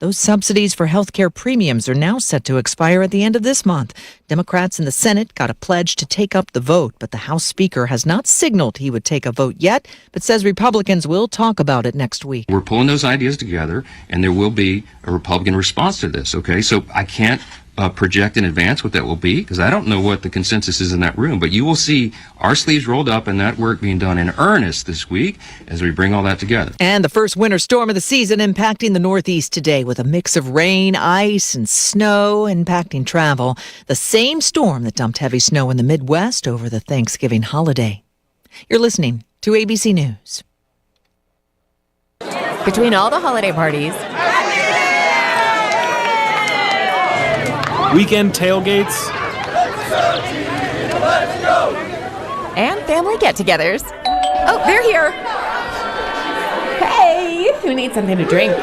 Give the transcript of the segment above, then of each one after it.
Those subsidies for health care premiums are now set to expire at the end of this month. Democrats in the Senate got a pledge to take up the vote, but the House Speaker has not signaled he would take a vote yet, but says Republicans will talk about it next week. We're pulling those ideas together, and there will be a Republican response to this, okay? So I can't project in advance what that will be, because I don't know what the consensus is in that room, but you will see our sleeves rolled up and that work being done in earnest this week as we bring all that together. And the first winter storm of the season impacting the Northeast today with a mix of rain, ice, and snow impacting travel. The same storm that dumped heavy snow in the Midwest over the Thanksgiving holiday. You're listening to ABC News. Between all the holiday parties, weekend tailgates, and family get-togethers. Oh, they're here. Hey, who needs something to drink?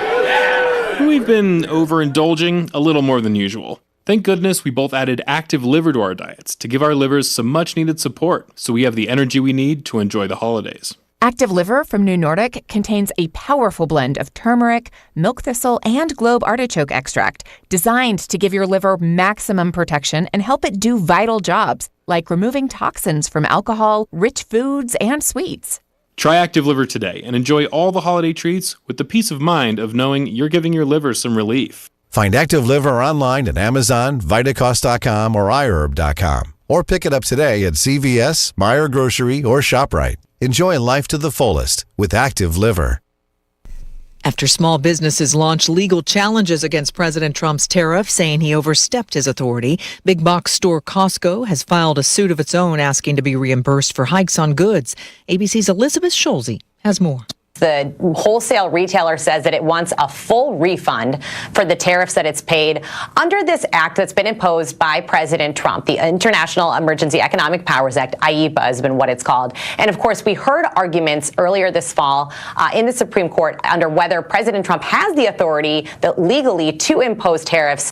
we've been overindulging a little more than usual. Thank goodness we both added active liver to our diets to give our livers some much-needed support so we have the energy we need to enjoy the holidays. Active Liver from New Nordic contains a powerful blend of turmeric, milk thistle, and globe artichoke extract designed to give your liver maximum protection and help it do vital jobs like removing toxins from alcohol, rich foods, and sweets. Try Active Liver today and enjoy all the holiday treats with the peace of mind of knowing you're giving your liver some relief. Find Active Liver online at Amazon, Vitacost.com, or iHerb.com. Or pick it up today at CVS, Meijer Grocery, or ShopRite. Enjoy life to the fullest with Active Liver. After small businesses launch legal challenges against President Trump's tariff, saying he overstepped his authority, big box store Costco has filed a suit of its own asking to be reimbursed for hikes on goods. ABC's Elizabeth Scholze has more. The wholesale retailer says that it wants a full refund for the tariffs that it's paid under this act that's been imposed by President Trump. The International Emergency Economic Powers Act, IEEPA, has been what it's called. And of course, we heard arguments earlier this fall in the Supreme Court under whether President Trump has the authority legally to impose tariffs.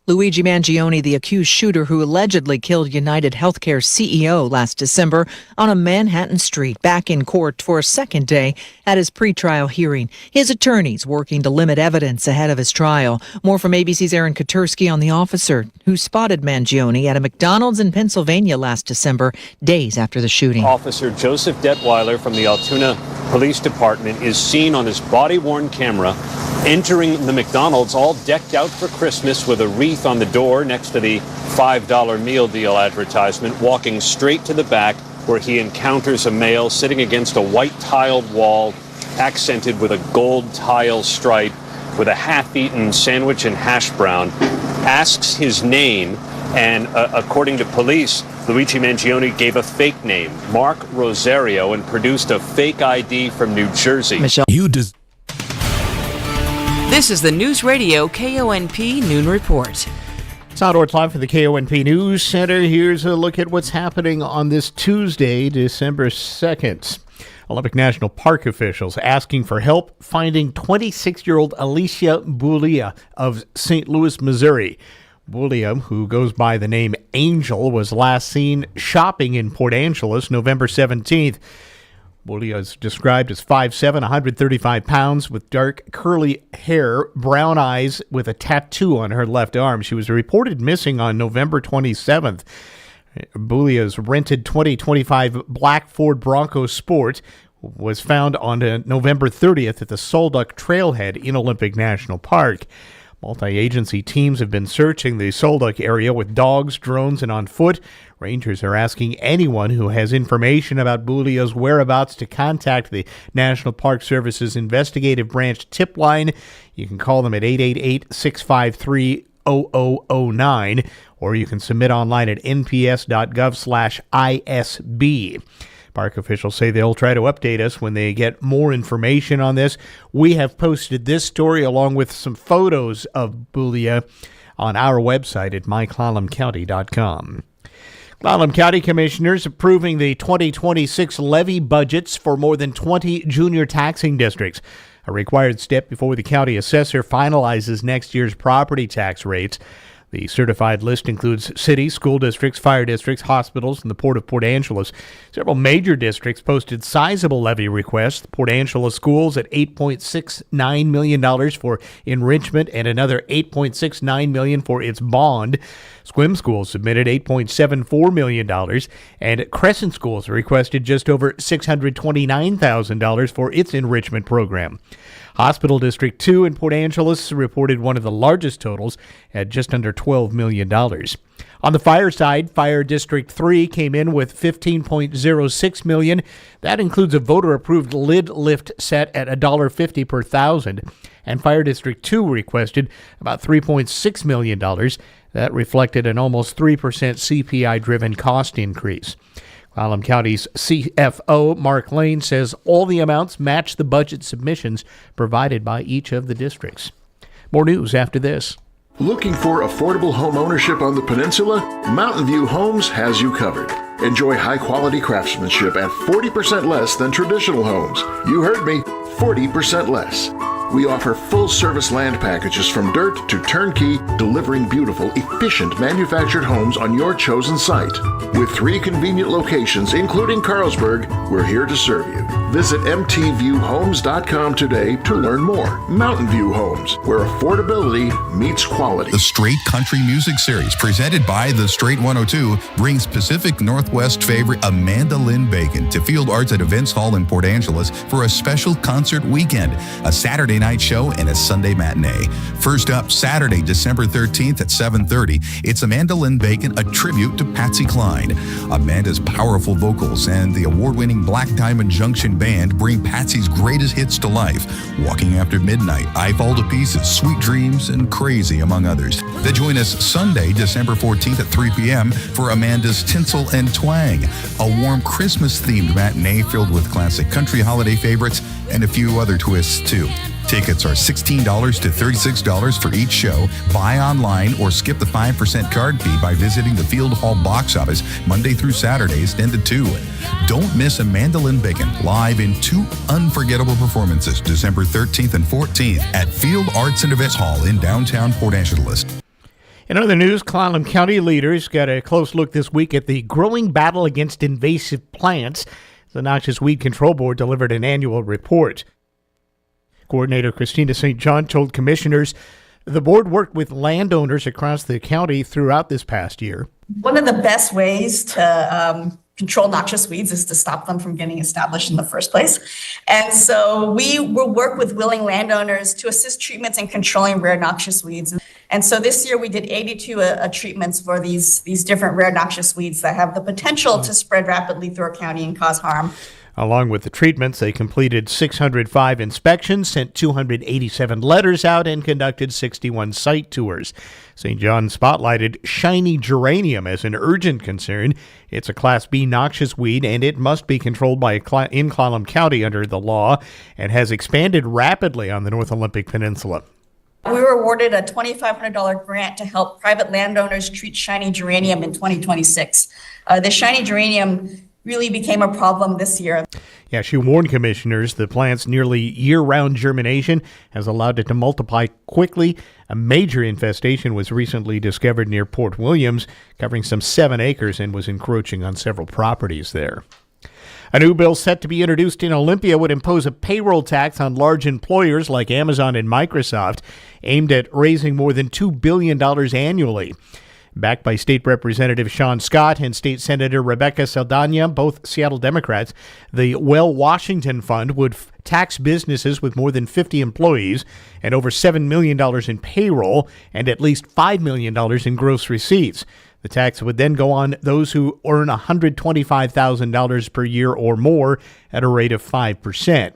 Luigi Mangione, the accused shooter who allegedly killed United Healthcare CEO last December on a Manhattan street, back in court for a second day at his pretrial hearing. His attorneys working to limit evidence ahead of his trial. More from ABC's Aaron Katersky on the officer who spotted Mangione at a McDonald's in Pennsylvania last December, days after the shooting. Officer Joseph Detweiler from the Altoona Police Department is seen on his body-worn camera entering the McDonald's all decked out for Christmas with a wreath on the door next to the $5 meal deal advertisement, walking straight to the back where he encounters a male sitting against a white tiled wall accented with a gold tile stripe with a half-eaten sandwich and hash brown, asks his name, and according to police, Luigi Mangione gave a fake name, Mark Rosario, and produced a fake ID from New Jersey. This is the Newsradio KONP Noon Report. It's outdoor time for the KONP News Center. Here's a look at what's happening on this Tuesday, December 2nd. Olympic National Park officials asking for help finding 26-year-old Alicia Boulia of St. Louis, Missouri. Boulia, who goes by the name Angel, was last seen shopping in Port Angeles November 17th. Boulia is described as 5'7", 135 pounds, with dark curly hair, brown eyes, with a tattoo on her left arm. She was reported missing on November 27th. Boulia's rented 2025 black Ford Bronco Sport was found on November 30th at the Solduck Trailhead in Olympic National Park. Multi-agency teams have been searching the Solduck area with dogs, drones, and on foot. Rangers are asking anyone who has information about Boulia's whereabouts to contact the National Park Service's investigative branch tip line. You can call them at 888-653-0009, or you can submit online at nps.gov/ISB. Park officials say they'll try to update us when they get more information on this. We have posted this story along with some photos of Boulia on our website at myclallamcounty.com. Clallam County Commissioners approving the 2026 levy budgets for more than 20 junior taxing districts, a required step before the county assessor finalizes next year's property tax rates. The certified list includes cities, school districts, fire districts, hospitals, and the Port of Port Angeles. Several major districts posted sizable levy requests. Port Angeles schools at $8.69 million for enrichment and another $8.69 million for its bond. Swim schools submitted $8.74 million, and Crescent schools requested just over $629,000 for its enrichment program. Hospital District 2 in Port Angeles reported one of the largest totals at just under $12 million. On the fire side, Fire District 3 came in with $15.06 million. That includes a voter-approved lid lift set at $1.50 per thousand. And Fire District 2 requested about $3.6 million. That reflected an almost 3% CPI-driven cost increase. Clallam County's CFO, Mark Lane, says all the amounts match the budget submissions provided by each of the districts. More news after this. Looking for affordable home ownership on the peninsula? Mountain View Homes has you covered. Enjoy high-quality craftsmanship at 40% less than traditional homes. You heard me, 40% less. We offer full-service land packages from dirt to turnkey, delivering beautiful, efficient manufactured homes on your chosen site. With 3 convenient locations, including Carlsberg, we're here to serve you. Visit mtviewhomes.com today to learn more. Mountain View Homes, where affordability meets quality. The Straight Country Music Series, presented by The Straight 102, brings Pacific Northwest favorite Amanda Lynn Bacon to Field Arts at Events Hall in Port Angeles for a special concert weekend, a Saturday night show and a Sunday matinee. First up, Saturday, December 13th at 7:30, it's Amanda Lynn Bacon, a tribute to Patsy Cline. Amanda's powerful vocals and the award-winning Black Diamond Junction Band bring Patsy's greatest hits to life. Walking After Midnight, I Fall to Pieces, Sweet Dreams, and Crazy, among others. Then join us Sunday, December 14th at 3 p.m. for Amanda's Tinsel and Twang, a warm Christmas-themed matinee filled with classic country holiday favorites and a few other twists, too. Tickets are $16 to $36 for each show. Buy online or skip the 5% card fee by visiting the Field Hall box office Monday through Saturdays 10 to 2. Don't miss Amanda Lynn Bacon live in 2 unforgettable performances December 13th and 14th at Field Arts and Events Hall in downtown Port Angeles. In other news, Clallam County leaders got a close look this week at the growing battle against invasive plants. The Noxious Weed Control Board delivered an annual report. Coordinator Christina St. John told commissioners the board worked with landowners across the county throughout this past year. One of the best ways to control noxious weeds is to stop them from getting established in the first place. And so we will work with willing landowners to assist treatments in controlling rare noxious weeds. And so this year we did 82 treatments for these different rare noxious weeds that have the potential to spread rapidly through our county and cause harm. Along with the treatments, they completed 605 inspections, sent 287 letters out, and conducted 61 site tours. St. John spotlighted shiny geranium as an urgent concern. It's a Class B noxious weed, and it must be controlled in Clallam County under the law, and has expanded rapidly on the North Olympic Peninsula. We were awarded a $2,500 grant to help private landowners treat shiny geranium in 2026. The shiny geranium really became a problem this year. Yeah, she warned commissioners the plant's nearly year-round germination has allowed it to multiply quickly. A major infestation was recently discovered near Port Williams, covering some 7 acres, and was encroaching on several properties there. A new bill set to be introduced in Olympia would impose a payroll tax on large employers like Amazon and Microsoft, aimed at raising more than $2 billion annually. Backed by State Representative Sean Scott and State Senator Rebecca Saldana, both Seattle Democrats, the Well Washington Fund would tax businesses with more than 50 employees and over $7 million in payroll and at least $5 million in gross receipts. The tax would then go on those who earn $125,000 per year or more at a rate of 5%.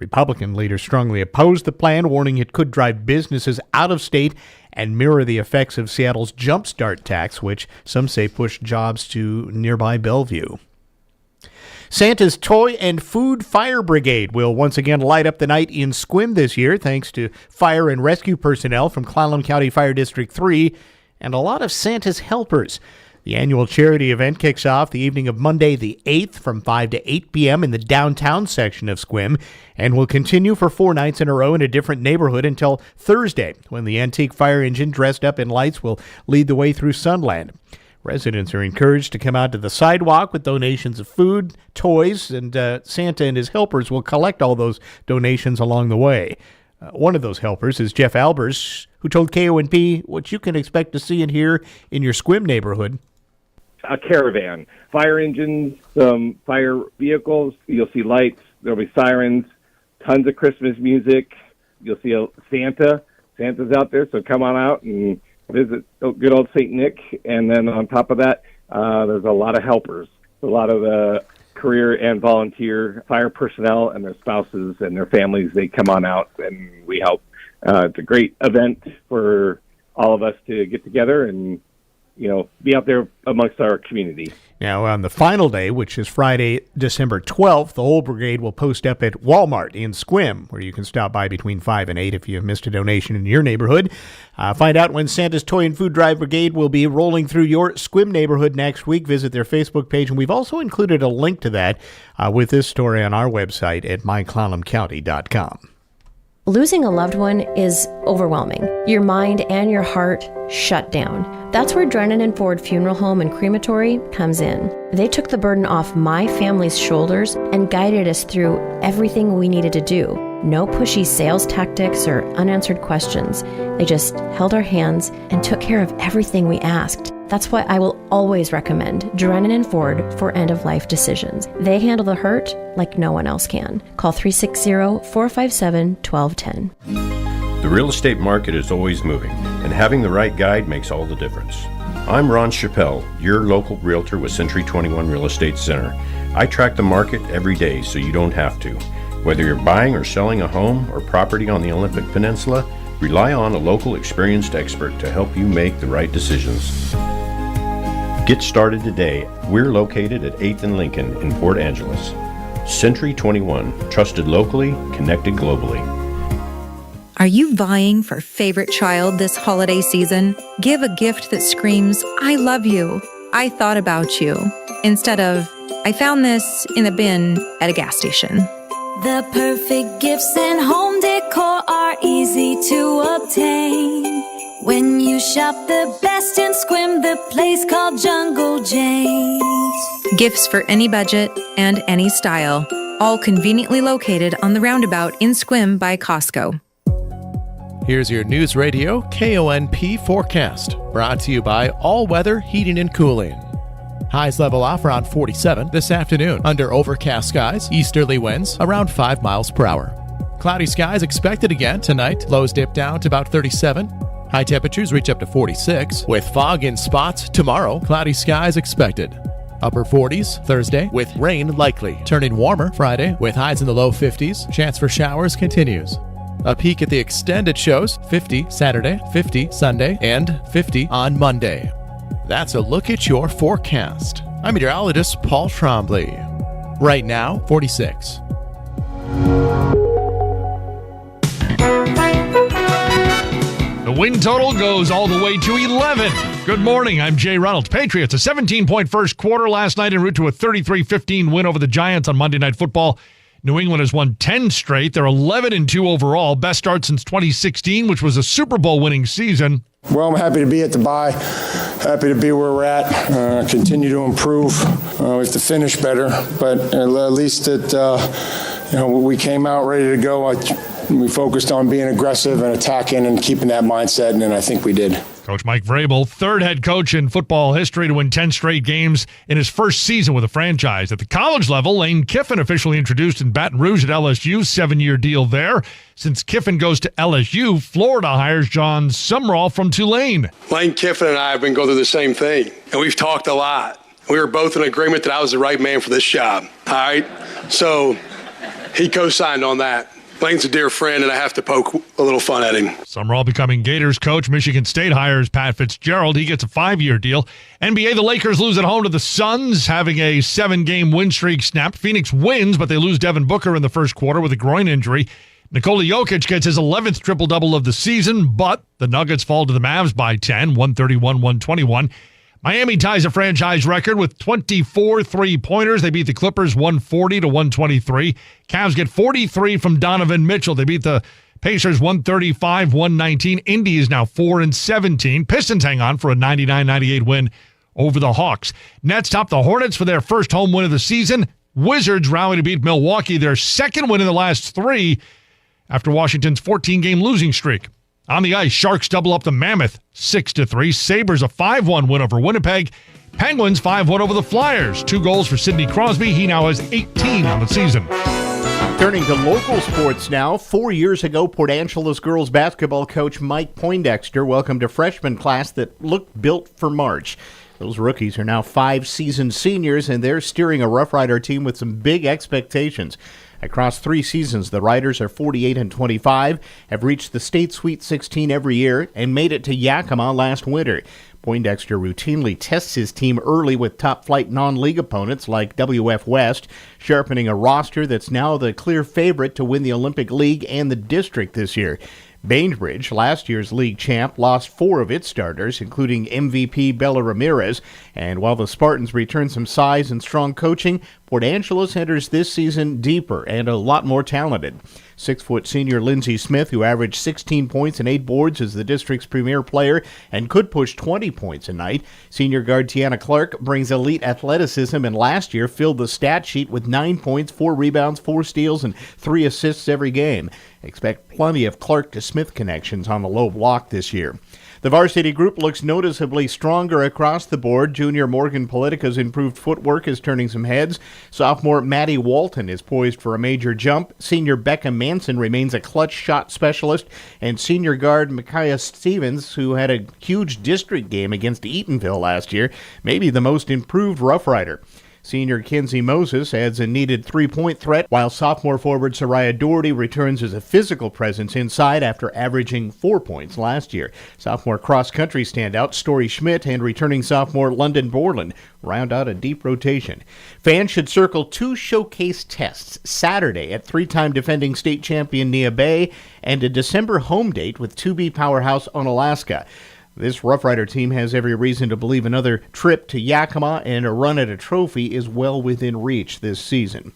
Republican leaders strongly opposed the plan, warning it could drive businesses out of state and mirror the effects of Seattle's Jumpstart tax, which some say pushed jobs to nearby Bellevue. Santa's Toy and Food Fire Brigade will once again light up the night in Sequim this year, thanks to fire and rescue personnel from Clallam County Fire District 3 and a lot of Santa's helpers. The annual charity event kicks off the evening of Monday the 8th from 5 to 8 p.m. in the downtown section of Sequim and will continue for 4 nights in a row in a different neighborhood until Thursday, when the antique fire engine dressed up in lights will lead the way through Sunland. Residents are encouraged to come out to the sidewalk with donations of food, toys, and Santa and his helpers will collect all those donations along the way. One of those helpers is Jeff Albers, who told KONP what you can expect to see and hear in your Sequim neighborhood. A caravan, fire engines, some fire vehicles. You'll see lights. There'll be sirens, tons of Christmas music. You'll see Santa. Santa's out there, so come on out and visit good old St. Nick. And then on top of that, there's a lot of helpers, a lot of career and volunteer fire personnel and their spouses and their families. They come on out and we help. It's a great event for all of us to get together and, be out there amongst our community. Now, on the final day, which is Friday, December 12th, the whole brigade will post up at Walmart in Sequim, where you can stop by between 5 and 8 if you missed a donation in your neighborhood. Find out when Santa's Toy and Food Drive Brigade will be rolling through your Sequim neighborhood next week. Visit their Facebook page, and we've also included a link to that with this story on our website at myclallamcounty.com. Losing a loved one is overwhelming. Your mind and your heart shut down. That's where Drennan and Ford Funeral Home and Crematory comes in. They took the burden off my family's shoulders and guided us through everything we needed to do. No pushy sales tactics or unanswered questions. They just held our hands and took care of everything we asked. That's why I will always recommend Drennan and Ford for end-of-life decisions. They handle the hurt like no one else can. Call 360-457-1210. The real estate market is always moving, and having the right guide makes all the difference. I'm Ron Chappelle, your local realtor with Century 21 Real Estate Center. I track the market every day so you don't have to. Whether you're buying or selling a home or property on the Olympic Peninsula, rely on a local experienced expert to help you make the right decisions. Get started today. We're located at 8th and Lincoln in Port Angeles. Century 21, trusted locally, connected globally. Are you vying for favorite child this holiday season? Give a gift that screams, I love you, I thought about you, instead of, I found this in a bin at a gas station. The perfect gifts and home decor are easy to obtain. When you shop the best in Sequim, the place called Jungle Jane's. Gifts for any budget and any style, all conveniently located on the roundabout in Sequim by Costco. Here's your News Radio KONP forecast, brought to you by All Weather Heating and Cooling. Highs level off around 47 this afternoon under overcast skies, easterly winds around 5 miles per hour. Cloudy skies expected again tonight, lows dip down to about 37. High temperatures reach up to 46, with fog in spots tomorrow. Cloudy skies expected. Upper 40s Thursday, with rain likely. Turning warmer Friday, with highs in the low 50s. Chance for showers continues. A peek at the extended shows, 50 Saturday, 50 Sunday, and 50 on Monday. That's a look at your forecast. I'm meteorologist Paul Trombley. Right now, 46. The win total goes all the way to 11. Good morning, I'm Jay Reynolds. Patriots, a 17-point first quarter last night en route to a 33-15 win over the Giants on Monday Night Football. New England has won 10 straight. They're 11-2 overall, best start since 2016, which was a Super Bowl winning season. Well, I'm happy to be at the bye, happy to be where we're at, continue to improve. We have to finish better, but at least we came out ready to go. We focused on being aggressive and attacking and keeping that mindset, and I think we did. Coach Mike Vrabel, third head coach in football history to win 10 straight games in his first season with a franchise. At the college level, Lane Kiffin officially introduced in Baton Rouge at LSU, 7-year deal there. Since Kiffin goes to LSU, Florida hires John Sumrall from Tulane. Lane Kiffin and I have been going through the same thing, and we've talked a lot. We were both in agreement that I was the right man for this job. All right? So he co-signed on that. Lane's a dear friend, and I have to poke a little fun at him. Sumrall becoming Gators coach. Michigan State hires Pat Fitzgerald. He gets a 5-year deal. NBA, the Lakers lose at home to the Suns, having a 7-game win streak snapped. Phoenix wins, but they lose Devin Booker in the first quarter with a groin injury. Nikola Jokic gets his 11th triple-double of the season, but the Nuggets fall to the Mavs by 10, 131-121. Miami ties a franchise record with 24 three-pointers. They beat the Clippers 140-123. Cavs get 43 from Donovan Mitchell. They beat the Pacers 135-119. Indy is now 4-17. Pistons hang on for a 99-98 win over the Hawks. Nets top the Hornets for their first home win of the season. Wizards rally to beat Milwaukee, their second win in the last three after Washington's 14-game losing streak. On the ice, Sharks double up the Mammoth 6-3. Sabres a 5-1 win over Winnipeg. Penguins 5-1 over the Flyers. 2 goals for Sidney Crosby. He now has 18 on the season. Turning to local sports now. 4 years ago, Port Angeles girls basketball coach Mike Poindexter welcomed a freshman class that looked built for March. Those rookies are now 5-season seniors, and they're steering a Rough Rider team with some big expectations. Across 3 seasons, the Riders are 48-25, have reached the state Sweet 16 every year, and made it to Yakima last winter. Poindexter routinely tests his team early with top-flight non-league opponents like WF West, sharpening a roster that's now the clear favorite to win the Olympic League and the district this year. Bainbridge, last year's league champ, lost 4 of its starters, including MVP Bella Ramirez. And while the Spartans return some size and strong coaching, Port Angeles enters this season deeper and a lot more talented. 6-foot senior Lindsey Smith, who averaged 16 points and 8 boards, is the district's premier player and could push 20 points a night. Senior guard Tiana Clark brings elite athleticism and last year filled the stat sheet with 9 points, 4 rebounds, 4 steals, and 3 assists every game. Expect plenty of Clark to Smith connections on the low block this year. The varsity group looks noticeably stronger across the board. Junior Morgan Politica's improved footwork is turning some heads. Sophomore Maddie Walton is poised for a major jump. Senior Becca Manson remains a clutch shot specialist. And senior guard Micaiah Stevens, who had a huge district game against Eatonville last year, may be the most improved Rough Rider. Senior Kinsey Moses adds a needed 3-point threat, while sophomore forward Soraya Doherty returns as a physical presence inside after averaging 4 points last year. Sophomore cross-country standout Story Schmidt and returning sophomore London Borland round out a deep rotation. Fans should circle 2 showcase tests Saturday at 3-time defending state champion Nia Bay and a December home date with 2B powerhouse Onalaska. This Rough Rider team has every reason to believe another trip to Yakima and a run at a trophy is well within reach this season.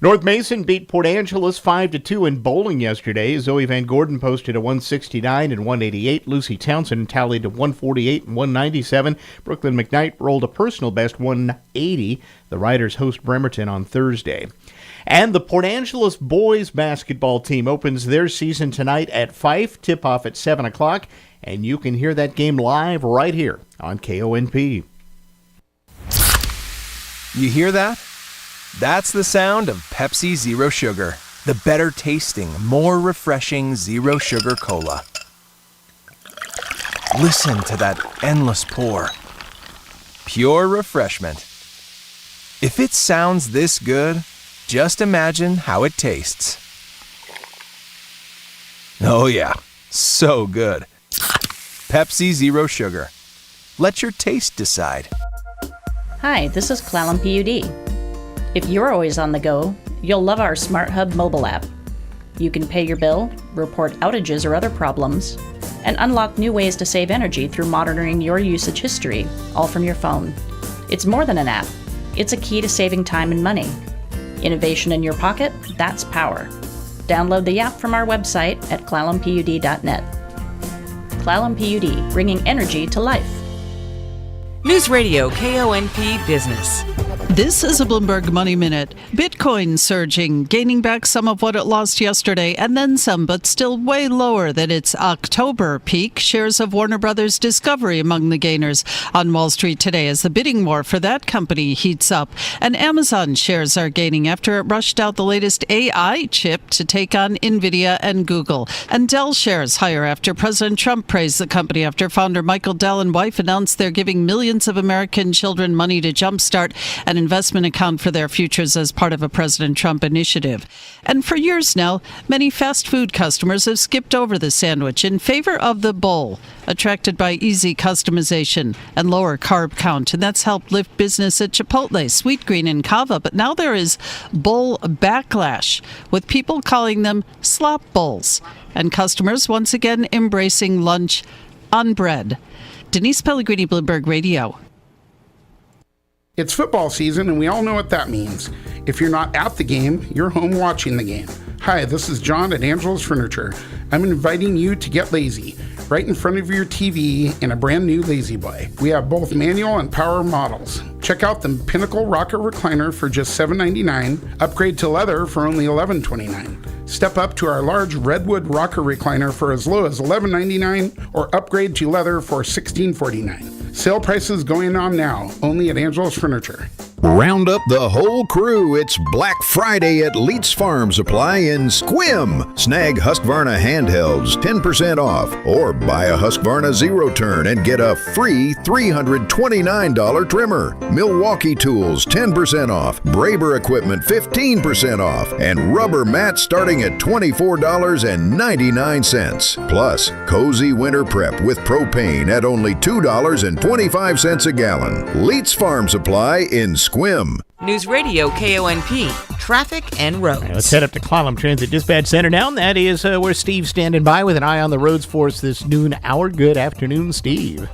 North Mason beat Port Angeles 5-2 in bowling yesterday. Zoe Van Gordon posted a 169 and 188. Lucy Townsend tallied a 148 and 197. Brooklyn McKnight rolled a personal best 180. The Riders host Bremerton on Thursday. And the Port Angeles boys basketball team opens their season tonight at Fife. Tip-off at 7 o'clock. And you can hear that game live right here on KONP. You hear that? That's the sound of Pepsi Zero Sugar, the better tasting, more refreshing Zero Sugar Cola. Listen to that endless pour. Pure refreshment. If it sounds this good, just imagine how it tastes. Oh yeah, so good. Pepsi Zero Sugar. Let your taste decide. Hi, this is Clallam PUD. If you're always on the go, you'll love our Smart Hub mobile app. You can pay your bill, report outages or other problems, and unlock new ways to save energy through monitoring your usage history, all from your phone. It's more than an app. It's a key to saving time and money. Innovation in your pocket, that's power. Download the app from our website at clallampud.net. Clallam PUD, bringing energy to life. Newsradio KONP Business. This is a Bloomberg Money Minute. Bitcoin surging, gaining back some of what it lost yesterday and then some, but still way lower than its October peak. Shares of Warner Brothers Discovery among the gainers on Wall Street today as the bidding war for that company heats up. And Amazon shares are gaining after it rushed out the latest AI chip to take on NVIDIA and Google. And Dell shares higher after President Trump praised the company after founder Michael Dell and wife announced they're giving millions of American children money to jumpstart an investment account for their futures as part of a President Trump initiative. And for years now, many fast food customers have skipped over the sandwich in favor of the bowl, attracted by easy customization and lower carb count. And that's helped lift business at Chipotle, Sweetgreen, and Cava. But now there is bowl backlash, with people calling them slop bowls, and customers once again embracing lunch on bread. Denise Pellegrini, Bloomberg Radio. It's football season, and we all know what that means. If you're not at the game, you're home watching the game. Hi, this is John at Angelo's Furniture. I'm inviting you to get lazy, right in front of your TV in a brand new Lazy Boy. We have both manual and power models. Check out the Pinnacle Rocker Recliner for just $7.99, upgrade to leather for only $11.29. Step up to our large Redwood Rocker Recliner for as low as $11.99, or upgrade to leather for $16.49. Sale prices going on now, only at Angelo's Furniture. Round up the whole crew. It's Black Friday at Leitz Farm Supply in Squim. Snag Husqvarna handhelds 10% off, or buy a Husqvarna Zero Turn and get a free $329 trimmer. Milwaukee Tools 10% off, Braber equipment 15% off, and rubber mats starting at $24.99. Plus, cozy winter prep with propane at only $2.25 a gallon. Leitz Farm Supply in Squim. Newsradio KONP, traffic and roads. Right, let's head up to Clallam Transit Dispatch Center now. And that is where Steve's standing by with an eye on the roads for us this noon hour. Good afternoon, Steve.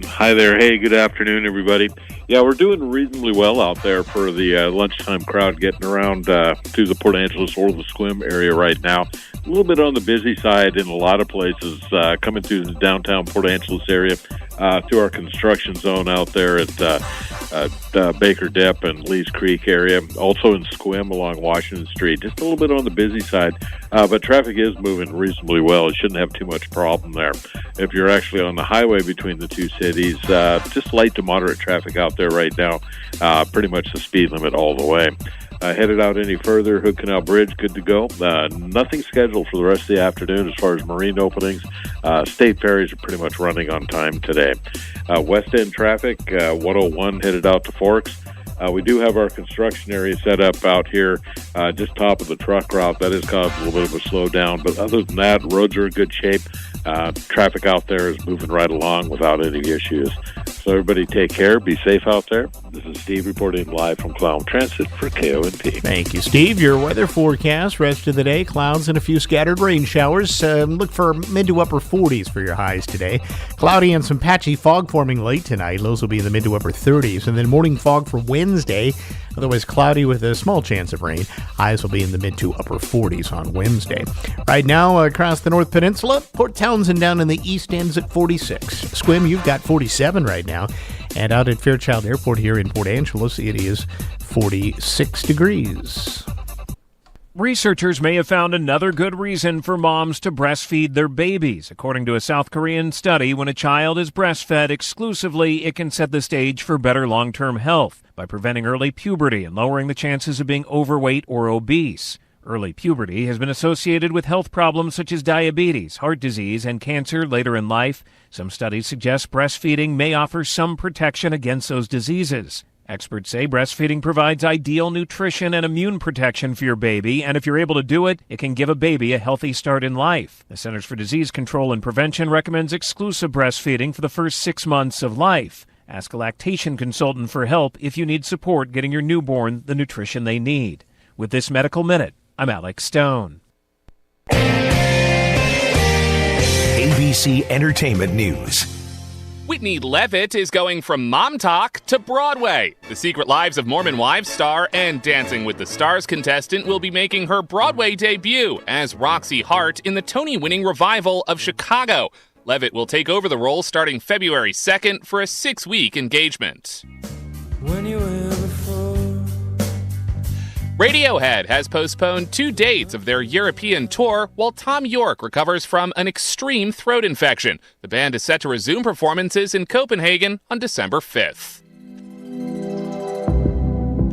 Hi there. Hey, good afternoon, everybody. Yeah, we're doing reasonably well out there for the lunchtime crowd getting around to the Port Angeles or the Squim area right now. A little bit on the busy side in a lot of places coming through the downtown Port Angeles area through our construction zone out there at Baker Dip and Lee's Creek area. Also in Squim along Washington Street. Just a little bit on the busy side, but traffic is moving reasonably well. It shouldn't have too much problem there. If you're actually on the highway between the two cities, just light to moderate traffic out there right now. Pretty much the speed limit all the way. Headed out any further, Hood Canal Bridge, good to go. Nothing scheduled for the rest of the afternoon as far as marine openings. State ferries are pretty much running on time today. West End traffic, 101 headed out to Forks. We do have our construction area set up out here just top of the truck route. That has caused a little bit of a slowdown, but other than that, roads are in good shape. Traffic out there is moving right along without any issues. So everybody take care. Be safe out there. This is Steve reporting live from Clallam Transit for KONP. Thank you, Steve. Your weather forecast, rest of the day, clouds and a few scattered rain showers. Look for mid to upper 40s for your highs today. Cloudy and some patchy fog forming late tonight. Lows will be in the mid to upper 30s. And then morning fog for Wednesday. Otherwise cloudy with a small chance of rain. Highs will be in the mid to upper 40s on Wednesday. Right now across the North Peninsula, Port Townsend down in the east ends at 46. Squim, you've got 47 right now. And out at Fairchild Airport here in Port Angeles, it is 46 degrees. Researchers may have found another good reason for moms to breastfeed their babies. According to a South Korean study, when a child is breastfed exclusively, it can set the stage for better long-term health by preventing early puberty and lowering the chances of being overweight or obese. Early puberty has been associated with health problems such as diabetes, heart disease, and cancer later in life. Some studies suggest breastfeeding may offer some protection against those diseases. Experts say breastfeeding provides ideal nutrition and immune protection for your baby, and if you're able to do it, it can give a baby a healthy start in life. The Centers for Disease Control and Prevention recommends exclusive breastfeeding for the first 6 months of life. Ask a lactation consultant for help if you need support getting your newborn the nutrition they need. With this Medical Minute, I'm Alex Stone. ABC Entertainment News. Whitney Levitt is going from Mom Talk to Broadway. The Secret Lives of Mormon Wives star and Dancing with the Stars contestant will be making her Broadway debut as Roxy Hart in the Tony-winning revival of Chicago. Levitt will take over the role starting February 2nd for a 6-week engagement. When you were before. Radiohead has postponed 2 dates of their European tour while Tom York recovers from an extreme throat infection. The band is set to resume performances in Copenhagen on December 5th.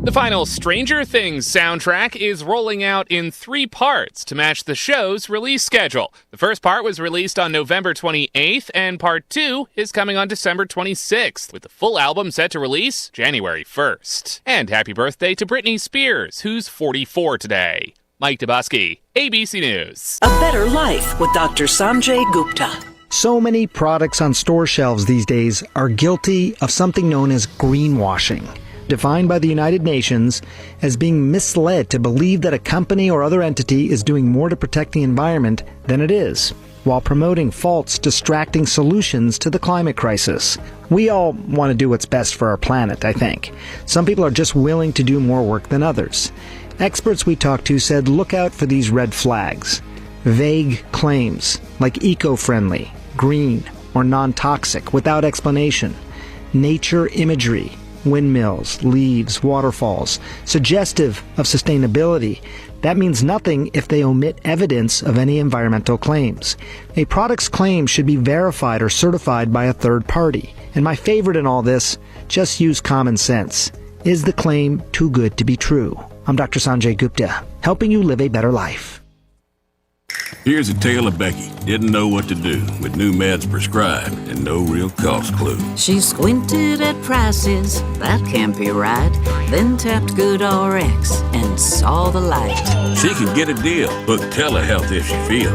The final Stranger Things soundtrack is rolling out in 3 parts to match the show's release schedule. The first part was released on November 28th, and part 2 is coming on December 26th, with the full album set to release January 1st. And happy birthday to Britney Spears, who's 44 today. Mike Dubusky, ABC News. A better life with Dr. Sanjay Gupta. So many products on store shelves these days are guilty of something known as greenwashing, defined by the United Nations as being misled to believe that a company or other entity is doing more to protect the environment than it is. while promoting false, distracting solutions to the climate crisis. We all want to do what's best for our planet, I think. Some people are just willing to do more work than others. Experts we talked to said look out for these red flags. Vague claims like eco-friendly, green, or non-toxic without explanation. Nature imagery, windmills, leaves, waterfalls, suggestive of sustainability. That means nothing if they omit evidence of any environmental claims. A product's claim should be verified or certified by a third party. And my favorite in all this, just use common sense. Is the claim too good to be true? I'm Dr. Sanjay Gupta, helping you live a better life. Here's a tale of Becky. Didn't know what to do with new meds prescribed and no real cost clue. She squinted at prices, that can't be right. Then tapped GoodRx and saw the light. She can get a deal. Book telehealth if she feels.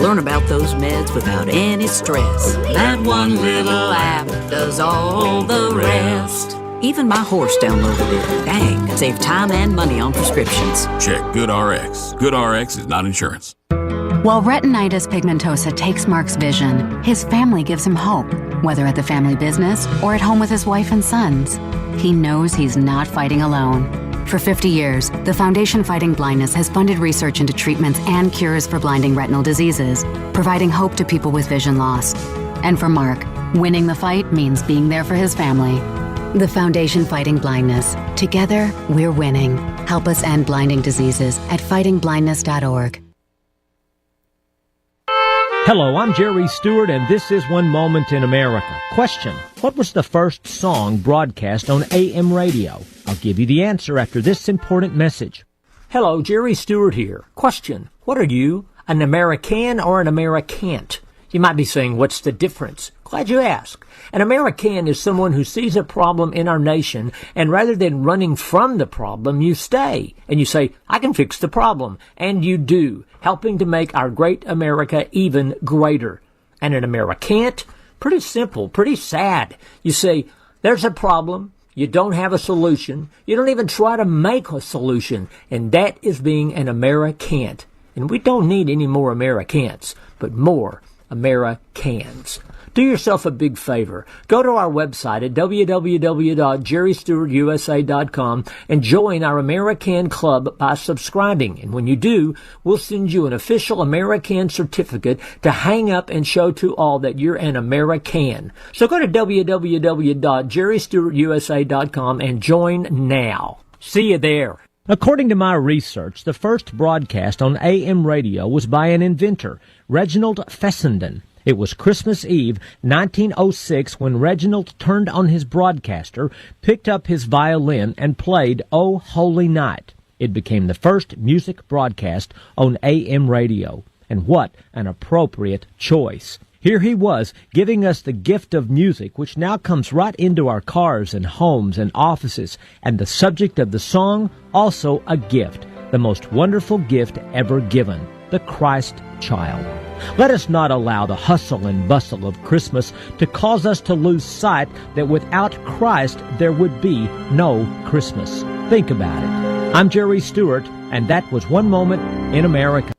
Learn about those meds without any stress. That one little app does all the rest. Even my horse downloaded it. Dang, save time and money on prescriptions. Check GoodRx. GoodRx is not insurance. While retinitis pigmentosa takes Mark's vision, his family gives him hope, whether at the family business or at home with his wife and sons. He knows he's not fighting alone. For 50 years, the Foundation Fighting Blindness has funded research into treatments and cures for blinding retinal diseases, providing hope to people with vision loss. And for Mark, winning the fight means being there for his family. The Foundation Fighting Blindness. Together, we're winning. Help us end blinding diseases at fightingblindness.org. Hello, I'm Jerry Stewart, and this is One Moment in America. Question: what was the first song broadcast on AM radio? I'll give you the answer after this important message. Hello, Jerry Stewart here. Question: what are you, an American or an Americant? You might be saying, what's the difference? Glad you asked. An American is someone who sees a problem in our nation, and rather than running from the problem, you stay. And you say, I can fix the problem. And you do, helping to make our great America even greater. And an Americant? Pretty simple, pretty sad. You say, there's a problem. You don't have a solution. You don't even try to make a solution. And that is being an Americant. And we don't need any more Americans, but more Americans. Do yourself a big favor. Go to our website at www.jerrystewartusa.com and join our American Club by subscribing. And when you do, we'll send you an official American certificate to hang up and show to all that you're an American. So go to www.jerrystewartusa.com and join now. See you there. According to my research, the first broadcast on AM radio was by an inventor, Reginald Fessenden. It was Christmas Eve, 1906, when Reginald turned on his broadcaster, picked up his violin, and played "O Holy Night." It became the first music broadcast on AM radio. And what an appropriate choice. Here he was, giving us the gift of music, which now comes right into our cars and homes and offices. And the subject of the song, also a gift, the most wonderful gift ever given, the Christ child. Let us not allow the hustle and bustle of Christmas to cause us to lose sight that without Christ there would be no Christmas. Think about it. I'm Jerry Stewart, and that was One Moment in America.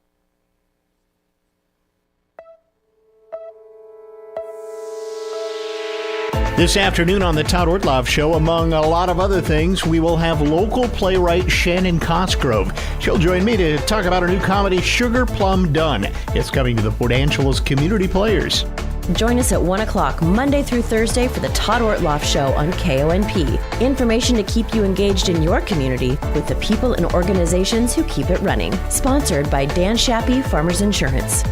This afternoon on the Todd Ortloff Show, among a lot of other things, we will have local playwright Shannon Cosgrove. She'll join me to talk about her new comedy, Sugar Plum Done. It's coming to the Port Angeles Community Players. Join us at 1 o'clock Monday through Thursday for the Todd Ortloff Show on KONP. Information to keep you engaged in your community with the people and organizations who keep it running. Sponsored by Dan Shappy, Farmers Insurance.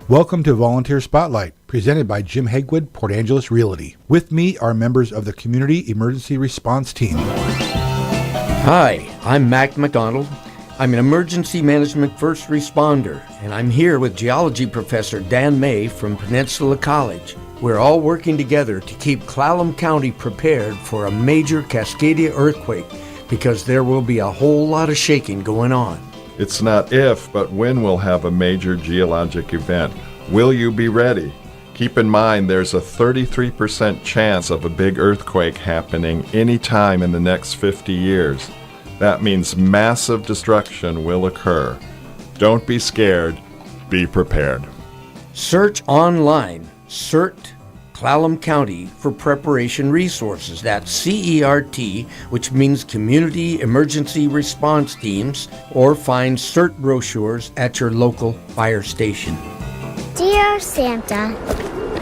Welcome to Volunteer Spotlight, presented by Jim Hegwood, Port Angeles Realty. With me are members of the Community Emergency Response Team. Hi, I'm Mac McDonald. I'm an emergency management first responder, and I'm here with geology professor Dan May from Peninsula College. We're all working together to keep Clallam County prepared for a major Cascadia earthquake, because there will be a whole lot of shaking going on. It's not if, but when we'll have a major geologic event. Will you be ready? Keep in mind there's a 33% chance of a big earthquake happening any time in the next 50 years. That means massive destruction will occur. Don't be scared, be prepared. Search online, CERT Clallam County for preparation resources. That's CERT, which means Community Emergency Response Teams, or find CERT brochures at your local fire station. Dear Santa,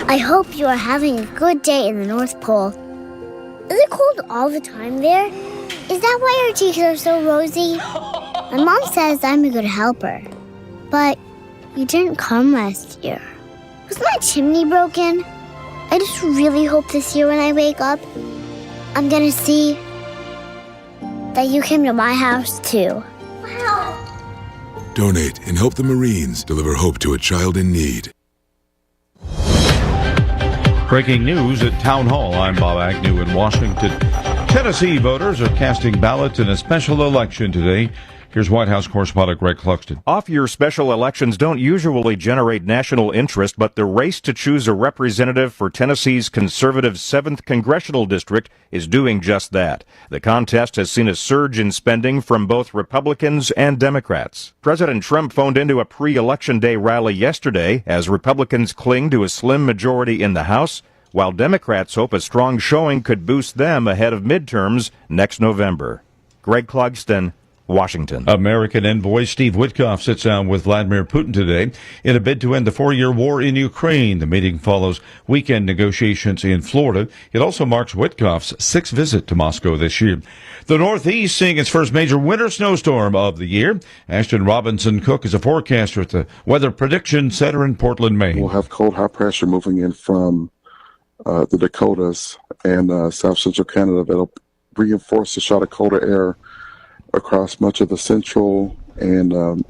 I hope you are having a good day in the North Pole. Is it cold all the time there? Is that why your cheeks are so rosy? My mom says I'm a good helper, but you didn't come last year. Was my chimney broken? I just really hope this year when I wake up, I'm gonna see that you came to my house too. Wow. Donate and help the Marines deliver hope to a child in need. Breaking news at Town Hall. I'm Bob Agnew in Washington. Tennessee voters are casting ballots in a special election today. Here's White House correspondent Greg Cluxton. Off-year special elections don't usually generate national interest, but the race to choose a representative for Tennessee's conservative 7th Congressional District is doing just that. The contest has seen a surge in spending from both Republicans and Democrats. President Trump phoned into a pre-election day rally yesterday as Republicans cling to a slim majority in the House, while Democrats hope a strong showing could boost them ahead of midterms next November. Greg Clugston, Washington. American envoy Steve Witkoff sits down with Vladimir Putin today in a bid to end the 4-year war in Ukraine. The meeting follows weekend negotiations in Florida. It also marks Witkoff's 6th visit to Moscow this year. The Northeast seeing its first major winter snowstorm of the year. Ashton Robinson Cook is a forecaster at the Weather Prediction Center in Portland, Maine. We'll have cold high pressure moving in from the Dakotas and south central Canada that'll reinforce the shot of colder air across much of the central and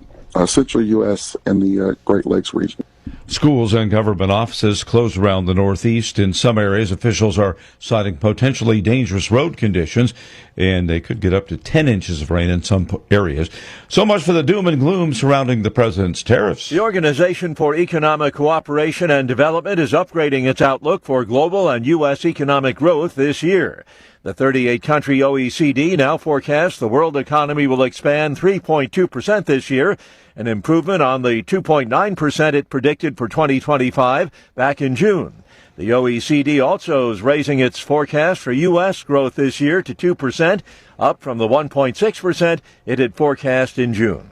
central U.S. and the Great Lakes region. Schools and government offices closed around the Northeast. In some areas, officials are citing potentially dangerous road conditions, and they could get up to 10 inches of rain in some areas. So much for the doom and gloom surrounding the president's tariffs. The Organization for Economic Cooperation and Development is upgrading its outlook for global and U.S. economic growth this year. The 38-country OECD now forecasts the world economy will expand 3.2% this year, an improvement on the 2.9% it predicted for 2025 back in June. The OECD also is raising its forecast for U.S. growth this year to 2%, up from the 1.6% it had forecast in June.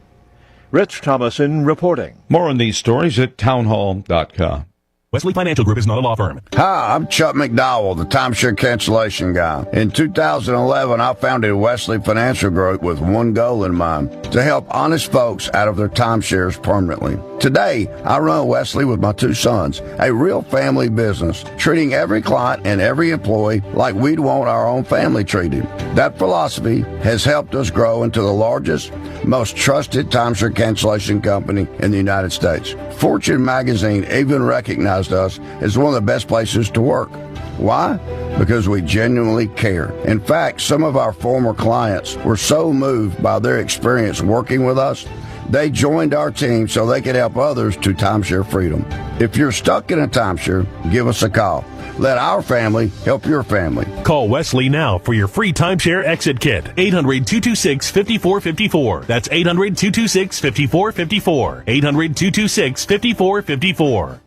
Rich Thomason reporting. More on these stories at townhall.com. Wesley Financial Group is not a law firm. Hi, I'm Chuck McDowell, the timeshare cancellation guy. In 2011, I founded Wesley Financial Group with one goal in mind, to help honest folks out of their timeshares permanently. Today, I run Wesley with my 2 sons, a real family business, treating every client and every employee like we'd want our own family treated. That philosophy has helped us grow into the largest, most trusted timeshare cancellation company in the United States. Fortune magazine even recognized us as one of the best places to work. Why? Because we genuinely care. In fact, some of our former clients were so moved by their experience working with us, they joined our team so they could help others to timeshare freedom. If you're stuck in a timeshare, give us a call. Let our family help your family. Call Wesley now for your free timeshare exit kit. 800-226-5454. That's 800-226-5454. 800-226-5454.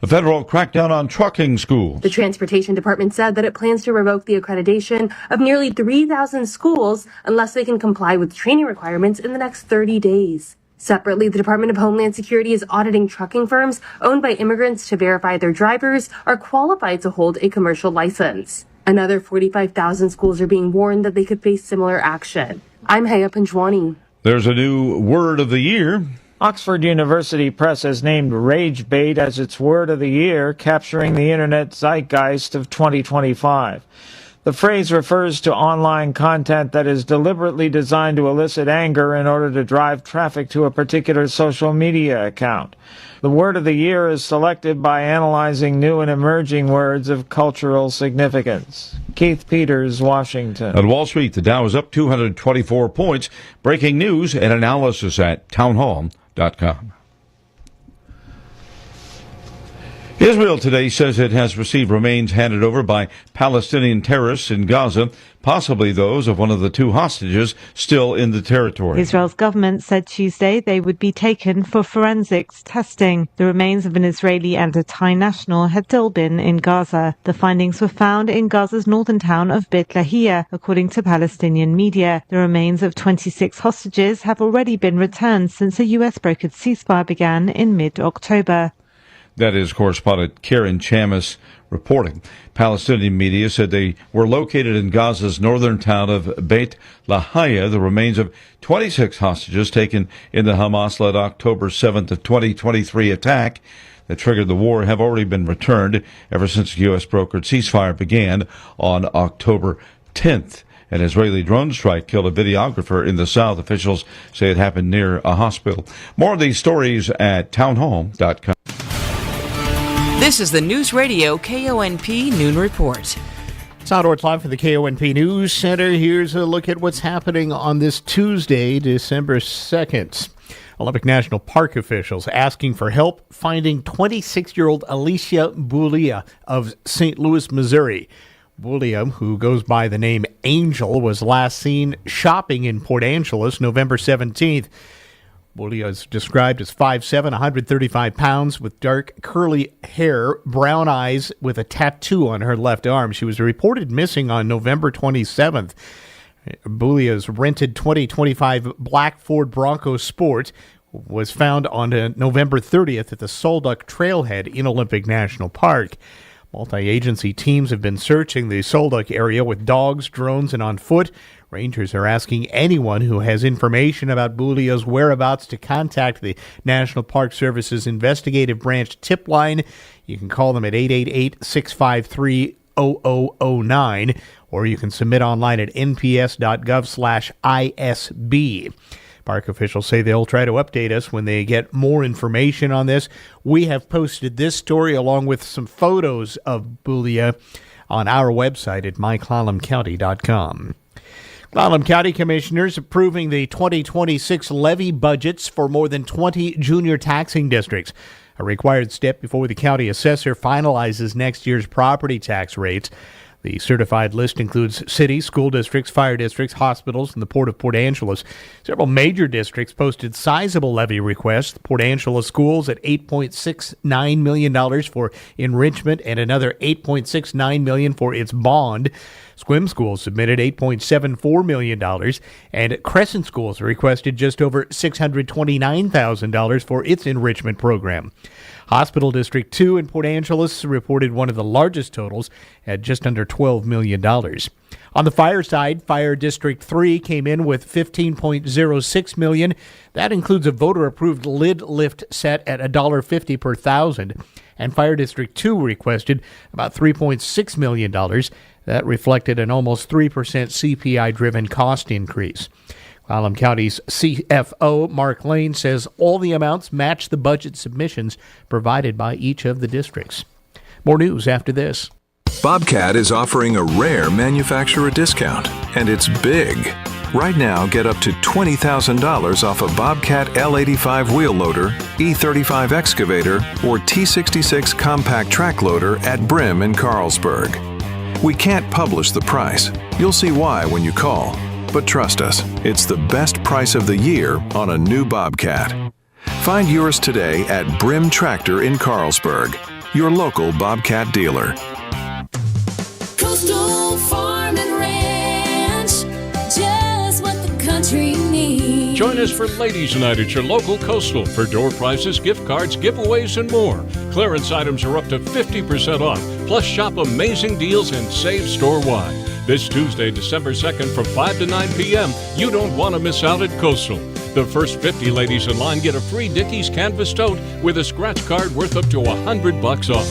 A federal crackdown on trucking schools. The Transportation Department said that it plans to revoke the accreditation of nearly 3,000 schools unless they can comply with training requirements in the next 30 days. Separately, the Department of Homeland Security is auditing trucking firms owned by immigrants to verify their drivers are qualified to hold a commercial license. Another 45,000 schools are being warned that they could face similar action. I'm Haya Panjwani. There's a new word of the year. Oxford University Press has named rage bait as its word of the year, capturing the internet zeitgeist of 2025. The phrase refers to online content that is deliberately designed to elicit anger in order to drive traffic to a particular social media account. The word of the year is selected by analyzing new and emerging words of cultural significance. Keith Peters, Washington. On Wall Street, the Dow is up 224 points. Breaking news and analysis at townhall.com. Israel today says it has received remains handed over by Palestinian terrorists in Gaza, possibly those of one of the two hostages still in the territory. Israel's government said Tuesday they would be taken for forensics testing. The remains of an Israeli and a Thai national had still been in Gaza. The findings were found in Gaza's northern town of Beit Lahia, according to Palestinian media. The remains of 26 hostages have already been returned since a U.S. brokered ceasefire began in mid-October. That is correspondent Karen Chamis reporting. Palestinian media said they were located in Gaza's northern town of Beit Lahia, the remains of 26 hostages taken in the Hamas-led October 7th of 2023 attack that triggered the war have already been returned ever since the U.S. brokered ceasefire began on October 10th. An Israeli drone strike killed a videographer in the south. Officials say it happened near a hospital. More of these stories at townhall.com. This is the Newsradio KONP Noon Report. It's Outdoors Live for the KONP News Center. Here's a look at what's happening on this Tuesday, December 2nd. Olympic National Park officials asking for help finding 26-year-old Alicia Boulia of St. Louis, Missouri. Boulia, who goes by the name Angel, was last seen shopping in Port Angeles November 17th. Boulia is described as 5'7", 135 pounds, with dark curly hair, brown eyes, with a tattoo on her left arm. She was reported missing on November 27th. Boulia's rented 2025 black Ford Bronco Sport was found on November 30th at the Solduck Trailhead in Olympic National Park. Multi-agency teams have been searching the Solduck area with dogs, drones, and on foot. Rangers are asking anyone who has information about Boulia's whereabouts to contact the National Park Service's investigative branch tip line. You can call them at 888-653-0009, or you can submit online at nps.gov/ISB. Park officials say they'll try to update us when they get more information on this. We have posted this story along with some photos of Boulia on our website at myclallamcounty.com. Clallam County Commissioners approving the 2026 levy budgets for more than 20 junior taxing districts, a required step before the county assessor finalizes next year's property tax rates. The certified list includes cities, school districts, fire districts, hospitals, and the Port of Port Angeles. Several major districts posted sizable levy requests. Port Angeles schools at $8.69 million for enrichment and another $8.69 million for its bond. Squim Schools submitted $8.74 million, and Crescent Schools requested just over $629,000 for its enrichment program. Hospital District 2 in Port Angeles reported one of the largest totals at just under $12 million. On the fire side, Fire District 3 came in with $15.06 million. That includes a voter-approved lid lift set at $1.50 per thousand. And Fire District 2 requested about $3.6 million. That reflected an almost 3% CPI-driven cost increase. Clallam County's CFO, Mark Lane, says all the amounts match the budget submissions provided by each of the districts. More news after this. Bobcat is offering a rare manufacturer discount, and it's big. Right now, get up to $20,000 off a Bobcat L85 wheel loader, E35 excavator, or T66 compact track loader at Brim in Carlsberg. We can't publish the price. You'll see why when you call. But trust us, it's the best price of the year on a new Bobcat. Find yours today at Brim Tractor in Carlsberg, your local Bobcat dealer. Coastal Farm and Ranch, just what the country needs. Join us for Ladies Night at your local Coastal for door prizes, gift cards, giveaways, and more. Clearance items are up to 50% off. Plus, shop amazing deals and save store-wide. This Tuesday, December 2nd from 5 to 9 p.m. You don't want to miss out at Coastal. The first 50 ladies in line get a free Dickies canvas tote with a scratch card worth up to $100 off.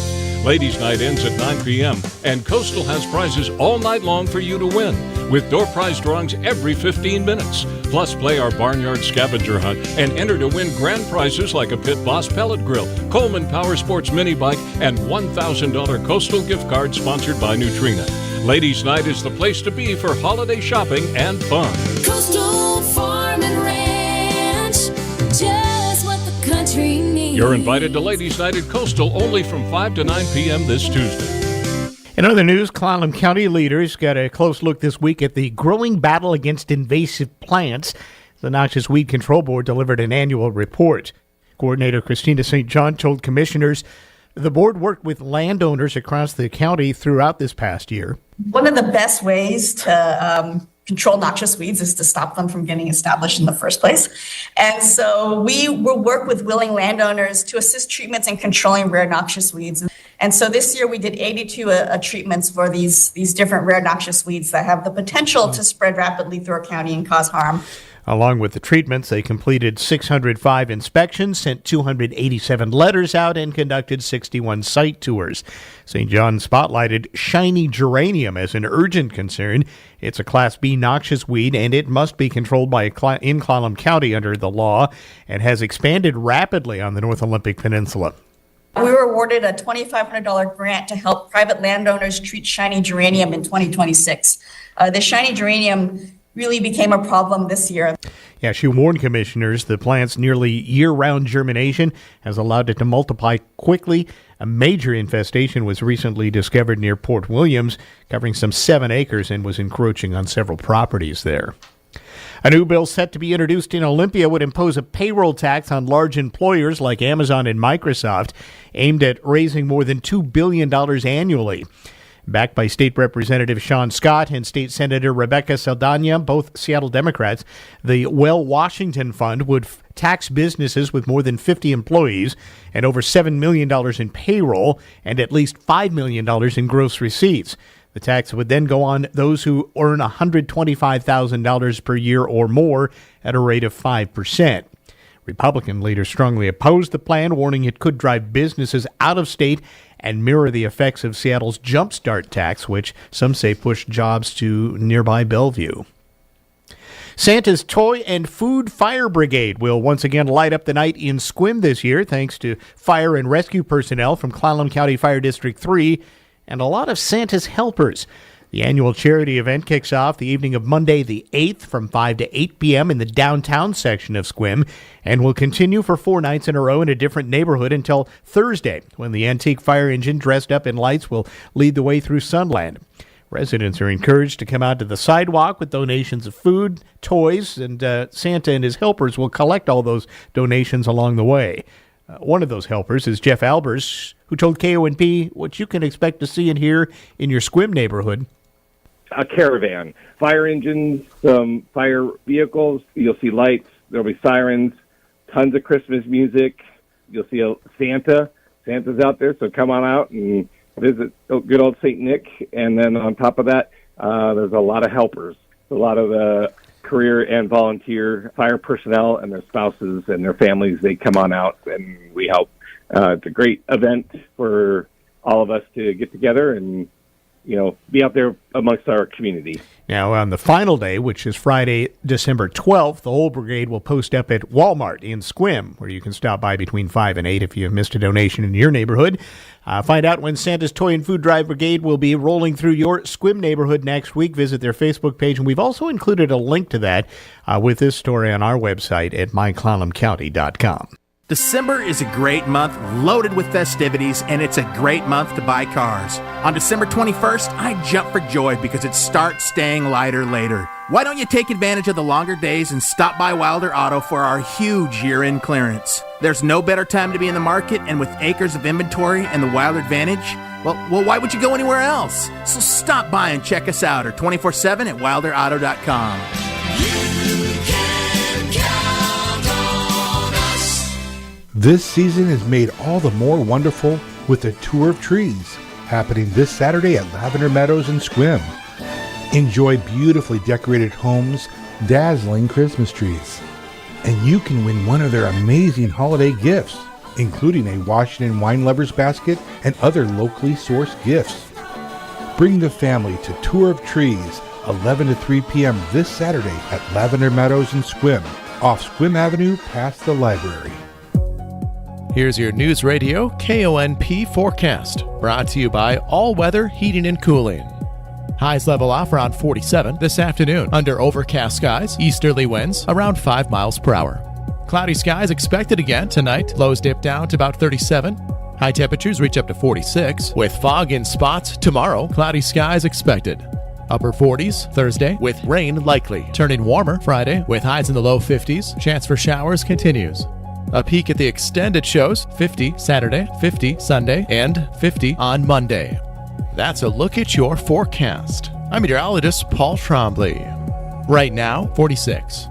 Ladies' Night ends at 9 p.m. and Coastal has prizes all night long for you to win, with door prize drawings every 15 minutes. Plus, play our Barnyard Scavenger Hunt and enter to win grand prizes like a Pit Boss pellet grill, Coleman Power Sports mini bike, and $1,000 Coastal gift card sponsored by Neutrina. Ladies' Night is the place to be for holiday shopping and fun. Coastal Farm and Ranch, just what the country needs. You're invited to Ladies' Night at Coastal only from 5 to 9 p.m. this Tuesday. In other news, Clallam County leaders got a close look this week at the growing battle against invasive plants. The Noxious Weed Control Board delivered an annual report. Coordinator Christina St. John told commissioners the board worked with landowners across the county throughout this past year. One of the best ways to control noxious weeds is to stop them from getting established in the first place. And so we will work with willing landowners to assist treatments in controlling rare noxious weeds. And so this year we did 82 treatments for these different rare noxious weeds that have the potential to spread rapidly through our county and cause harm. Along with the treatments, they completed 605 inspections, sent 287 letters out, and conducted 61 site tours. St. John spotlighted shiny geranium as an urgent concern. It's a Class B noxious weed, and it must be controlled in Clallam County under the law, and has expanded rapidly on the North Olympic Peninsula. We were awarded a $2,500 grant to help private landowners treat shiny geranium in 2026. The shiny geranium really became a problem this year. Yeah, she warned commissioners the plant's nearly year-round germination has allowed it to multiply quickly. A major infestation was recently discovered near Port Williams, covering some 7 acres, and was encroaching on several properties there. A new bill set to be introduced in Olympia would impose a payroll tax on large employers like Amazon and Microsoft, aimed at raising more than $2 billion annually. Backed by State Representative Sean Scott and State Senator Rebecca Saldana, both Seattle Democrats, the Well Washington Fund would tax businesses with more than 50 employees and over $7 million in payroll and at least $5 million in gross receipts. The tax would then go on those who earn $125,000 per year or more at a rate of 5%. Republican leaders strongly opposed the plan, warning it could drive businesses out of state and mirror the effects of Seattle's Jumpstart tax, which some say pushed jobs to nearby Bellevue. Santa's Toy and Food Fire Brigade will once again light up the night in Sequim this year, thanks to fire and rescue personnel from Clallam County Fire District 3 and a lot of Santa's helpers. The annual charity event kicks off the evening of Monday the 8th from 5 to 8 p.m. in the downtown section of Sequim and will continue for 4 nights in a row in a different neighborhood until Thursday, when the antique fire engine dressed up in lights will lead the way through Sunland. Residents are encouraged to come out to the sidewalk with donations of food, toys, and Santa and his helpers will collect all those donations along the way. One of those helpers is Jeff Albers, who told KONP what you can expect to see and hear in your Sequim neighborhood. A caravan, fire engines, some fire vehicles. You'll see lights. There'll be sirens, tons of Christmas music. You'll see a Santa. Santa's out there, so come on out and visit good old St. Nick. And then on top of that, there's a lot of helpers, a lot of career and volunteer fire personnel and their spouses and their families. They come on out and we help. It's a great event for all of us to get together and be out there amongst our community. Now, on the final day, which is Friday, December 12th, the whole brigade will post up at Walmart in Sequim, where you can stop by between 5 and 8 if you have missed a donation in your neighborhood. Find out when Santa's Toy and Food Drive Brigade will be rolling through your Sequim neighborhood next week. Visit their Facebook page, and we've also included a link to that with this story on our website at myclallamcounty.com. December is a great month loaded with festivities, and it's a great month to buy cars. On December 21st, I jump for joy because it starts staying lighter later. Why don't you take advantage of the longer days and stop by Wilder Auto for our huge year-end clearance? There's no better time to be in the market, and with acres of inventory and the Wilder Advantage, well, why would you go anywhere else? So stop by and check us out or 24/7 at wilderauto.com. This season is made all the more wonderful with the Tour of Trees, happening this Saturday at Lavender Meadows in Sequim. Enjoy beautifully decorated homes, dazzling Christmas trees. And you can win one of their amazing holiday gifts, including a Washington Wine Lovers basket and other locally sourced gifts. Bring the family to Tour of Trees, 11 to 3 p.m. this Saturday at Lavender Meadows in Sequim, off Sequim Avenue past the library. Here's your News Radio KONP forecast, brought to you by All Weather Heating and Cooling. Highs level off around 47 this afternoon under overcast skies, easterly winds around 5 miles per hour. Cloudy skies expected again tonight. Lows dip down to about 37. High temperatures reach up to 46. With fog in spots tomorrow, cloudy skies expected. Upper 40s Thursday with rain likely. Turning warmer Friday with highs in the low 50s. Chance for showers continues. A peek at the extended shows, 50 Saturday, 50 Sunday, and 50 on Monday. That's a look at your forecast. I'm meteorologist Paul Trombley. Right now, 46.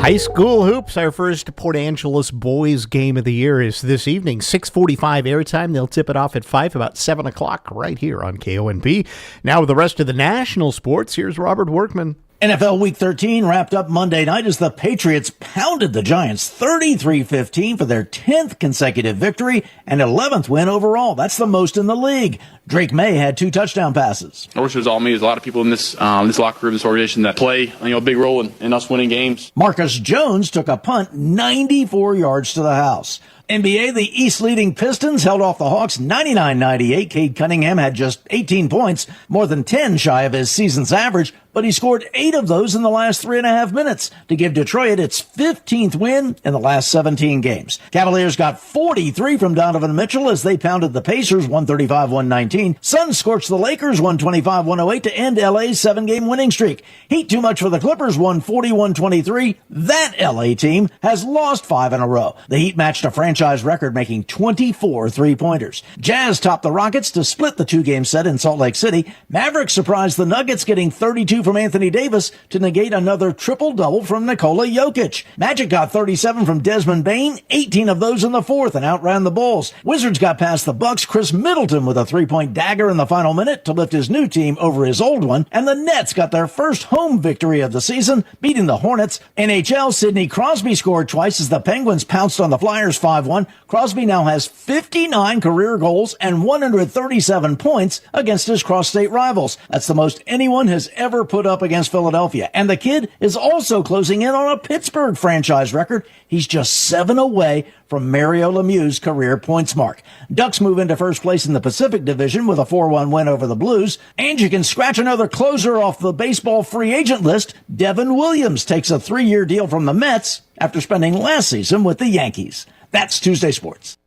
High school hoops, our first Port Angeles boys game of the year is this evening, 6:45 airtime. They'll tip it off at 5, about 7 o'clock, right here on KONP. Now with the rest of the national sports, here's Robert Workman. NFL Week 13 wrapped up Monday night as the Patriots pounded the Giants 33-15 for their 10th consecutive victory and 11th win overall. That's the most in the league. Drake May had 2 touchdown passes. I wish it was all me. There's a lot of people in this locker room, this organization that play a big role in us winning games. Marcus Jones took a punt 94 yards to the house. NBA, the East leading Pistons held off the Hawks 99-98. Cade Cunningham had just 18 points, more than 10 shy of his season's average, but he scored 8 of those in the last 3.5 minutes to give Detroit its 15th win in the last 17 games. Cavaliers got 43 from Donovan Mitchell as they pounded the Pacers 135-119. Suns scorched the Lakers 125-108 to end LA's 7-game winning streak. Heat too much for the Clippers 140-123. That LA team has lost 5 in a row. The Heat matched a franchise record, making 24 three-pointers. Jazz topped the Rockets to split the 2-game set in Salt Lake City. Mavericks surprised the Nuggets, getting 32 from Anthony Davis to negate another triple-double from Nikola Jokic. Magic got 37 from Desmond Bane, 18 of those in the fourth, and outran the Bulls. Wizards got past the Bucks. Chris Middleton with a 3-point dagger in the final minute to lift his new team over his old one. And the Nets got their first home victory of the season, beating the Hornets. NHL, Sidney Crosby scored twice as the Penguins pounced on the Flyers 5-1. Crosby now has 59 career goals and 137 points against his cross-state rivals. That's the most anyone has ever put up against Philadelphia. And the kid is also closing in on a Pittsburgh franchise record. He's just 7 away from Mario Lemieux's career points mark. Ducks move into first place in the Pacific Division with a 4-1 win over the Blues. And you can scratch another closer off the baseball free agent list. Devin Williams takes a 3-year deal from the Mets after spending last season with the Yankees. That's Tuesday Sports.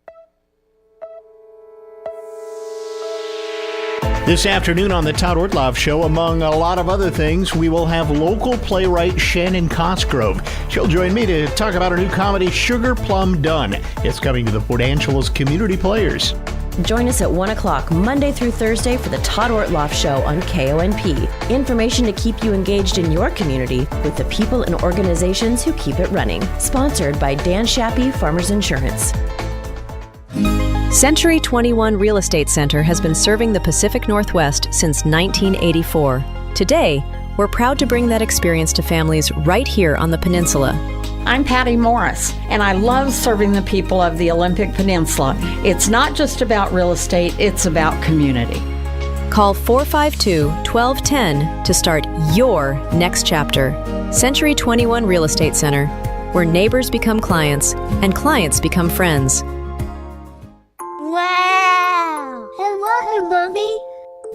This afternoon on the Todd Ortloff Show, among a lot of other things, we will have local playwright Shannon Cosgrove. She'll join me to talk about her new comedy, Sugar Plum Done. It's coming to the Port Angeles Community Players. Join us at 1 o'clock Monday through Thursday for the Todd Ortloff Show on KONP. Information to keep you engaged in your community with the people and organizations who keep it running. Sponsored by Dan Shappy, Farmers Insurance. Century 21 Real Estate Center has been serving the Pacific Northwest since 1984. Today, we're proud to bring that experience to families right here on the peninsula. I'm Patty Morris, and I love serving the people of the Olympic Peninsula. It's not just about real estate, it's about community. Call 452-1210 to start your next chapter. Century 21 Real Estate Center, where neighbors become clients and clients become friends. Wow! Hello, Mommy.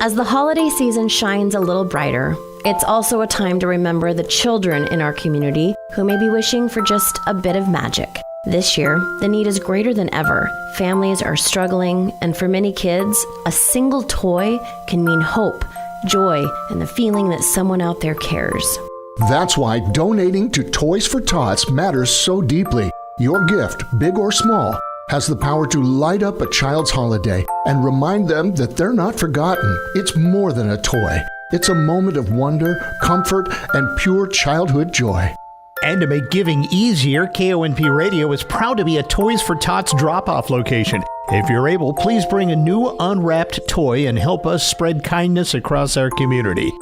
As the holiday season shines a little brighter, it's also a time to remember the children in our community who may be wishing for just a bit of magic. This year, the need is greater than ever. Families are struggling, and for many kids, a single toy can mean hope, joy, and the feeling that someone out there cares. That's why donating to Toys for Tots matters so deeply. Your gift, big or small, has the power to light up a child's holiday and remind them that they're not forgotten. It's more than a toy. It's a moment of wonder, comfort, and pure childhood joy. And to make giving easier, KONP Radio is proud to be a Toys for Tots drop-off location. If you're able, please bring a new unwrapped toy and help us spread kindness across our community.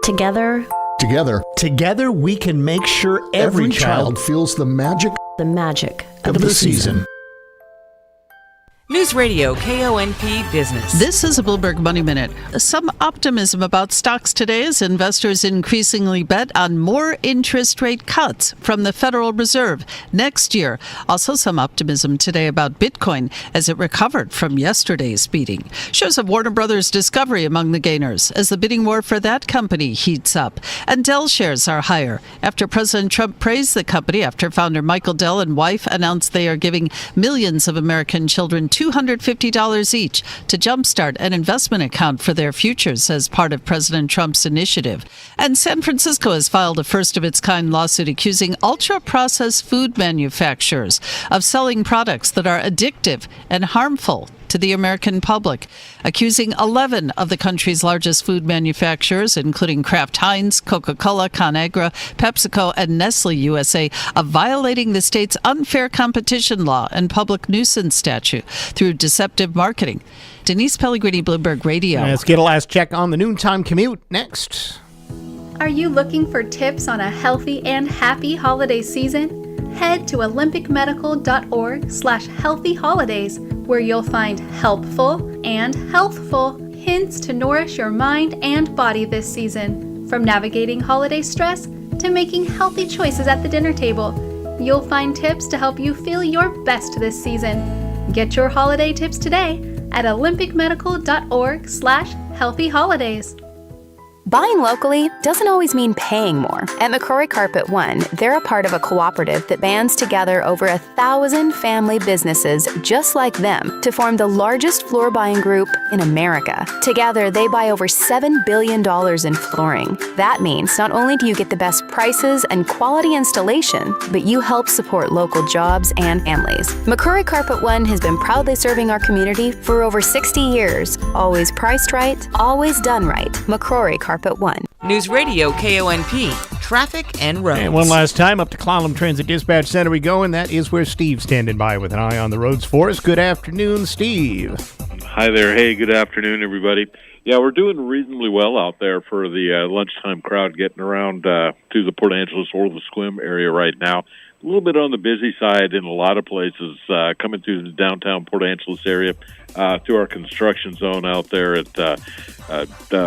Together, we can make sure every child feels the magic of the season. News Radio KONP Business. This is a Bloomberg Money Minute. Some optimism about stocks today as investors increasingly bet on more interest rate cuts from the Federal Reserve next year. Also some optimism today about Bitcoin as it recovered from yesterday's beating. Shows of Warner Brothers Discovery among the gainers as the bidding war for that company heats up. And Dell shares are higher after President Trump praised the company after founder Michael Dell and wife announced they are giving millions of American children $250 each to jumpstart an investment account for their futures as part of President Trump's initiative. And San Francisco has filed a first-of-its-kind lawsuit accusing ultra-processed food manufacturers of selling products that are addictive and harmful to the American public, accusing 11 of the country's largest food manufacturers, including Kraft Heinz, Coca-Cola, ConAgra, PepsiCo, and Nestle USA, of violating the state's unfair competition law and public nuisance statute through deceptive marketing. Denise Pellegrini, Bloomberg Radio. Let's get a last check on the noontime commute next. Are you looking for tips on a healthy and happy holiday season? Head to olympicmedical.org/healthyholidays, where you'll find helpful and healthful hints to nourish your mind and body this season. From navigating holiday stress to making healthy choices at the dinner table, you'll find tips to help you feel your best this season. Get your holiday tips today at olympicmedical.org/healthyholidays. Buying locally doesn't always mean paying more. At McCrory Carpet One, they're a part of a cooperative that bands together over 1,000 family businesses just like them to form the largest floor buying group in America. Together, they buy over $7 billion in flooring. That means not only do you get the best prices and quality installation, but you help support local jobs and families. McCrory Carpet One has been proudly serving our community for over 60 years. Always priced right, always done right. McCrory Carpet One. News Radio KONP. Traffic and roads. And one last time up to Clallam Transit Dispatch Center we go, and that is where Steve's standing by with an eye on the roads for us. Good afternoon, Steve. Hi there. Hey, good afternoon, everybody. Yeah, we're doing reasonably well out there for the lunchtime crowd getting around to the Port Angeles or the Sequim area right now. A little bit on the busy side in a lot of places, coming through the downtown Port Angeles area, through our construction zone out there at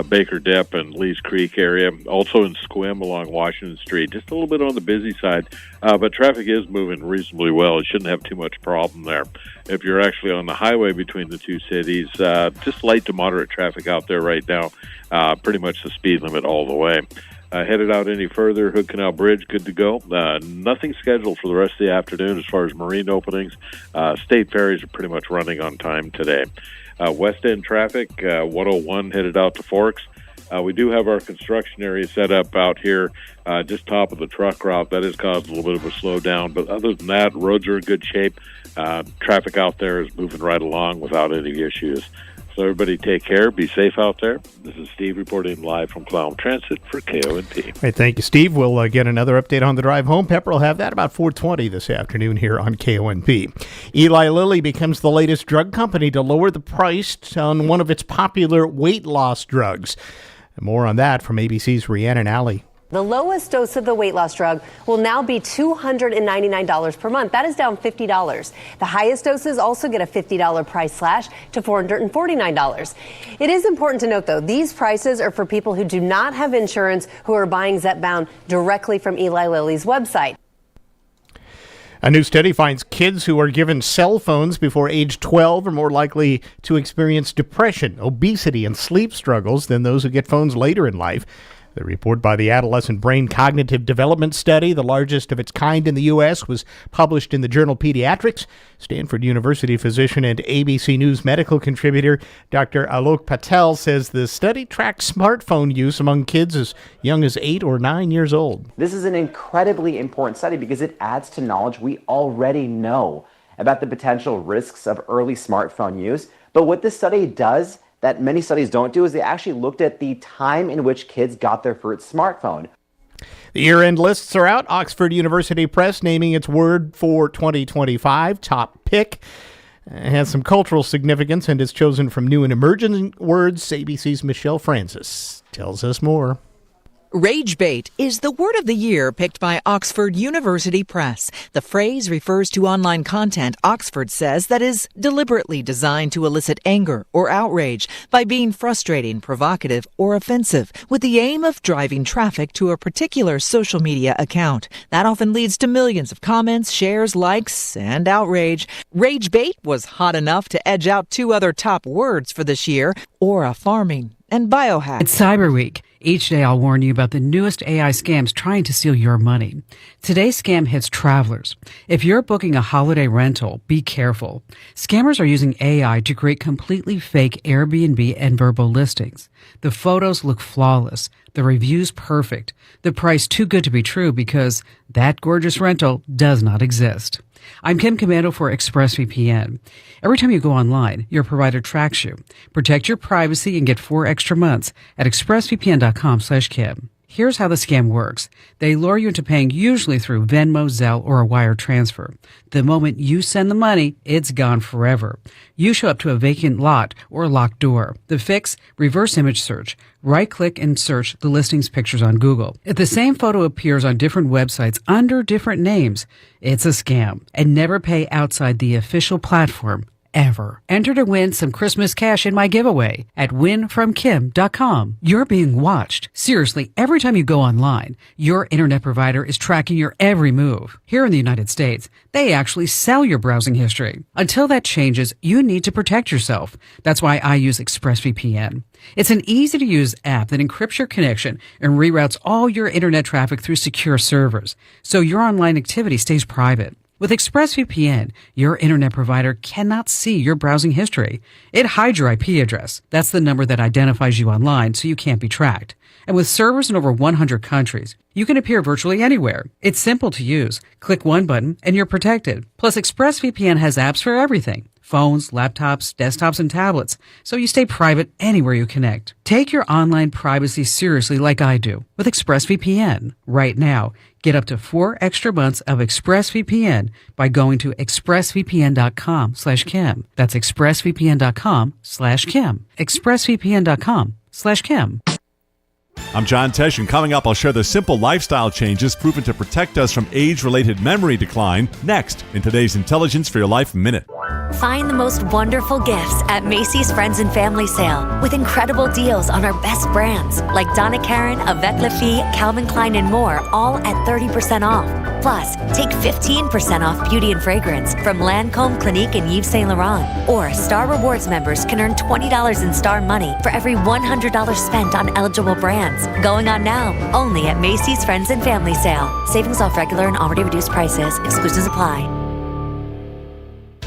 Baker Dip and Lee's Creek area, also in Sequim along Washington Street. Just a little bit on the busy side, but traffic is moving reasonably well. It shouldn't have too much problem there. If you're actually on the highway between the two cities, just light to moderate traffic out there right now, pretty much the speed limit all the way. Headed out any further, Hood Canal Bridge, good to go. Nothing scheduled for the rest of the afternoon as far as marine openings. State ferries are pretty much running on time today. West End traffic, 101 headed out to Forks. We do have our construction area set up out here just top of the truck route. That has caused a little bit of a slowdown, but other than that, roads are in good shape. Traffic out there is moving right along without any issues. So everybody take care. Be safe out there. This is Steve reporting live from Clallam Transit for KONP. Hey, thank you, Steve. We'll get another update on the drive home. Pepper will have that about 4:20 this afternoon here on KONP. Eli Lilly becomes the latest drug company to lower the price on one of its popular weight loss drugs. More on that from ABC's Rhiannon Alley. The lowest dose of the weight loss drug will now be $299 per month. That is down $50. The highest doses also get a $50 price slash to $449. It is important to note, though, these prices are for people who do not have insurance who are buying Zepbound directly from Eli Lilly's website. A new study finds kids who are given cell phones before age 12 are more likely to experience depression, obesity, and sleep struggles than those who get phones later in life. The report by the Adolescent Brain Cognitive Development Study, the largest of its kind in the U.S., was published in the journal Pediatrics. Stanford University physician and ABC News medical contributor Dr. Alok Patel says the study tracks smartphone use among kids as young as 8 or 9 years old. This is an incredibly important study because it adds to knowledge we already know about the potential risks of early smartphone use. But what this study does that many studies don't do is they actually looked at the time in which kids got their first smartphone. The year-end lists are out. Oxford University Press naming its word for 2025 top pick. It has some cultural significance and is chosen from new and emerging words. ABC's Michelle Francis tells us more. Rage bait is the word of the year picked by Oxford University Press. The phrase refers to online content, Oxford says, that is deliberately designed to elicit anger or outrage by being frustrating, provocative, or offensive, with the aim of driving traffic to a particular social media account. That often leads to millions of comments, shares, likes, and outrage. Rage bait was hot enough to edge out two other top words for this year, aura farming and biohack. It's Cyber Week. Each day I'll warn you about the newest AI scams trying to steal your money. Today's scam hits travelers. If you're booking a holiday rental, be careful. Scammers are using AI to create completely fake Airbnb and Vrbo listings. The photos look flawless, the reviews perfect, the price too good to be true because that gorgeous rental does not exist. I'm Kim Commando for ExpressVPN. Every time you go online, your provider tracks you. Protect your privacy and get 4 extra months at expressvpn.com/Kim. Here's how the scam works. They lure you into paying usually through Venmo, Zelle, or a wire transfer. The moment you send the money, it's gone forever. You show up to a vacant lot or locked door. The fix? Reverse image search. Right-click and search the listing's pictures on Google. If the same photo appears on different websites under different names, it's a scam. And never pay outside the official platform. Ever. Enter to win some Christmas cash in my giveaway at winfromkim.com. You're being watched. Seriously, every time you go online, your internet provider is tracking your every move. Here in the United States, they actually sell your browsing history. Until that changes, you need to protect yourself. That's why I use ExpressVPN. It's an easy-to-use app that encrypts your connection and reroutes all your internet traffic through secure servers, so your online activity stays private. With ExpressVPN, your internet provider cannot see your browsing history. It hides your IP address. That's the number that identifies you online, so you can't be tracked. And with servers in over 100 countries, you can appear virtually anywhere. It's simple to use. Click one button and you're protected. Plus, ExpressVPN has apps for everything. Phones, laptops, desktops, and tablets, so you stay private anywhere you connect. Take your online privacy seriously like I do with ExpressVPN. Right now, get up to 4 extra months of ExpressVPN by going to expressvpn.com/Kim. That's expressvpn.com/Kim. expressvpn.com/Kim. I'm John Tesh, and coming up, I'll share the simple lifestyle changes proven to protect us from age-related memory decline next in today's Intelligence for Your Life Minute. Find the most wonderful gifts at Macy's Friends and Family Sale with incredible deals on our best brands like Donna Karan, Avec Les Filles, Calvin Klein, and more, all at 30% off. Plus, take 15% off beauty and fragrance from Lancôme, Clinique, and Yves Saint Laurent. Or Star Rewards members can earn $20 in Star money for every $100 spent on eligible brands. Going on now, only at Macy's Friends and Family Sale. Savings off regular and already reduced prices. Exclusions apply.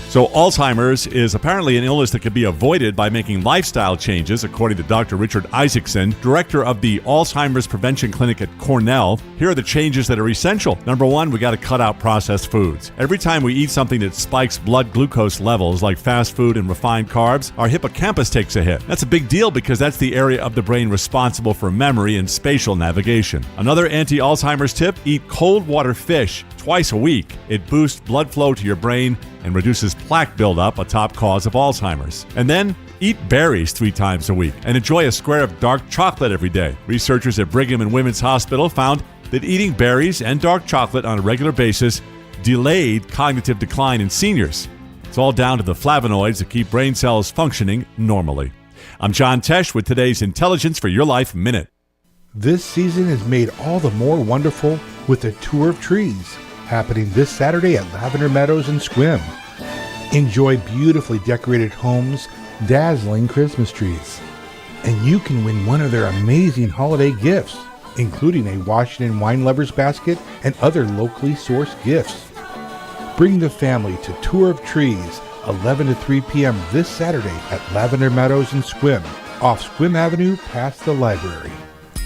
So Alzheimer's is apparently an illness that can be avoided by making lifestyle changes, according to Dr. Richard Isaacson, director of the Alzheimer's Prevention Clinic at Cornell. Here are the changes that are essential. Number 1, we got to cut out processed foods. Every time we eat something that spikes blood glucose levels, like fast food and refined carbs, our hippocampus takes a hit. That's a big deal because that's the area of the brain responsible for memory and spatial navigation. Another anti-Alzheimer's tip, eat cold water fish twice a week. It boosts blood flow to your brain and reduces plaque buildup, a top cause of Alzheimer's. And then, eat berries 3 times a week and enjoy a square of dark chocolate every day. Researchers at Brigham and Women's Hospital found that eating berries and dark chocolate on a regular basis delayed cognitive decline in seniors. It's all down to the flavonoids that keep brain cells functioning normally. I'm John Tesh with today's Intelligence for Your Life Minute. This season is made all the more wonderful with a tour of trees, happening this Saturday at Lavender Meadows in Sequim. Enjoy beautifully decorated homes, dazzling Christmas trees. And you can win one of their amazing holiday gifts, including a Washington Wine Lovers Basket and other locally sourced gifts. Bring the family to Tour of Trees, 11 to 3 p.m. this Saturday at Lavender Meadows in Sequim, off Sequim Avenue past the library.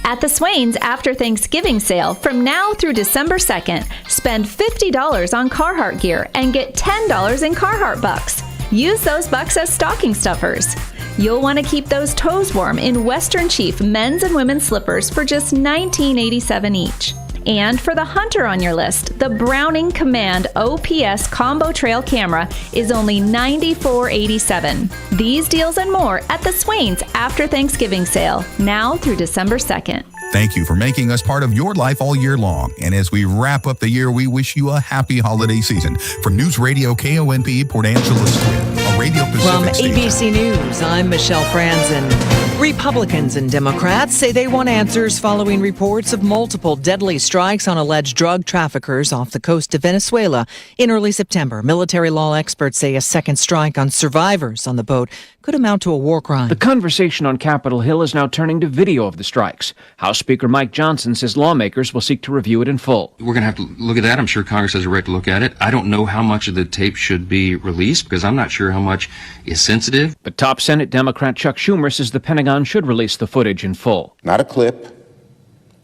At the Swains After Thanksgiving sale from now through December 2nd, spend $50 on Carhartt gear and get $10 in Carhartt bucks. Use those bucks as stocking stuffers. You'll want to keep those toes warm in Western Chief men's and women's slippers for just $19.87 each. And for the hunter on your list, the Browning Command OPS Combo Trail Camera is only $94.87. These deals and more at the Swains After Thanksgiving sale, now through December 2nd. Thank you for making us part of your life all year long. And as we wrap up the year, we wish you a happy holiday season. From Newsradio KONP, Port Angeles, a Radio Pacific From station. ABC News, I'm Michelle Franzen. Republicans and Democrats say they want answers following reports of multiple deadly strikes on alleged drug traffickers off the coast of Venezuela in early September. Military law experts say a second strike on survivors on the boat could amount to a war crime. The conversation on Capitol Hill is now turning to video of the strikes. House Speaker Mike Johnson says lawmakers will seek to review it in full. We're going to have to look at that. I'm sure Congress has a right to look at it. I don't know how much of the tape should be released because I'm not sure how much is sensitive. But top Senate Democrat Chuck Schumer says the Pentagon should release the footage in full. Not a clip,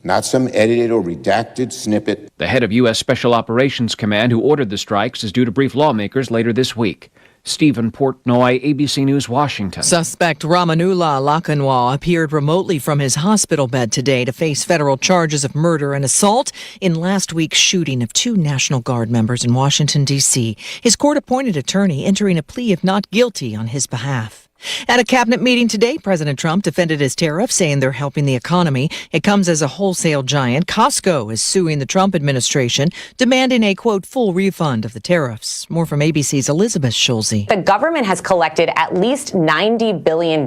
not some edited or redacted snippet. The head of U.S. Special Operations Command, who ordered the strikes, is due to brief lawmakers later this week. Stephen Portnoy, ABC News, Washington. Suspect Ramanullah Lakanwa appeared remotely from his hospital bed today to face federal charges of murder and assault in last week's shooting of 2 National Guard members in Washington, D.C. His court-appointed attorney entering a plea of not guilty on his behalf. At a cabinet meeting today, President Trump defended his tariffs, saying they're helping the economy. It comes as a wholesale giant, Costco, is suing the Trump administration, demanding a, quote, full refund of the tariffs. More from ABC's Elizabeth Schulze. The government has collected at least $90 billion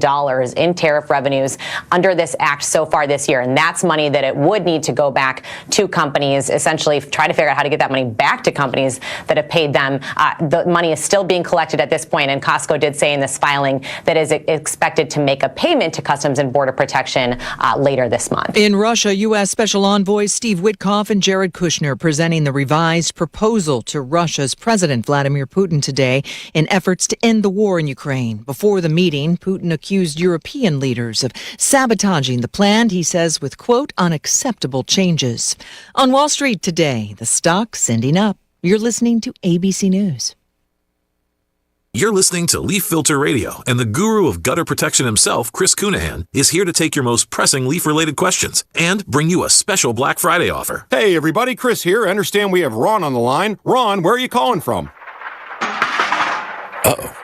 in tariff revenues under this act so far this year. And that's money that it would need to go back to companies, essentially try to figure out how to get that money back to companies that have paid them. The money is still being collected at this point, and Costco did say in this filing that is expected to make a payment to Customs and Border Protection later this month. In Russia, U.S. Special Envoys Steve Witkoff and Jared Kushner presenting the revised proposal to Russia's President Vladimir Putin today in efforts to end the war in Ukraine. Before the meeting, Putin accused European leaders of sabotaging the plan, he says, with, quote, unacceptable changes. On Wall Street today, the stock ending up. You're listening to ABC News. You're listening to Leaf Filter Radio, and the guru of gutter protection himself, Chris Cunahan, is here to take your most pressing leaf-related questions and bring you a special Black Friday offer. Hey, everybody, Chris here. I understand we have Ron on the line. Ron, where are you calling from? Uh-oh.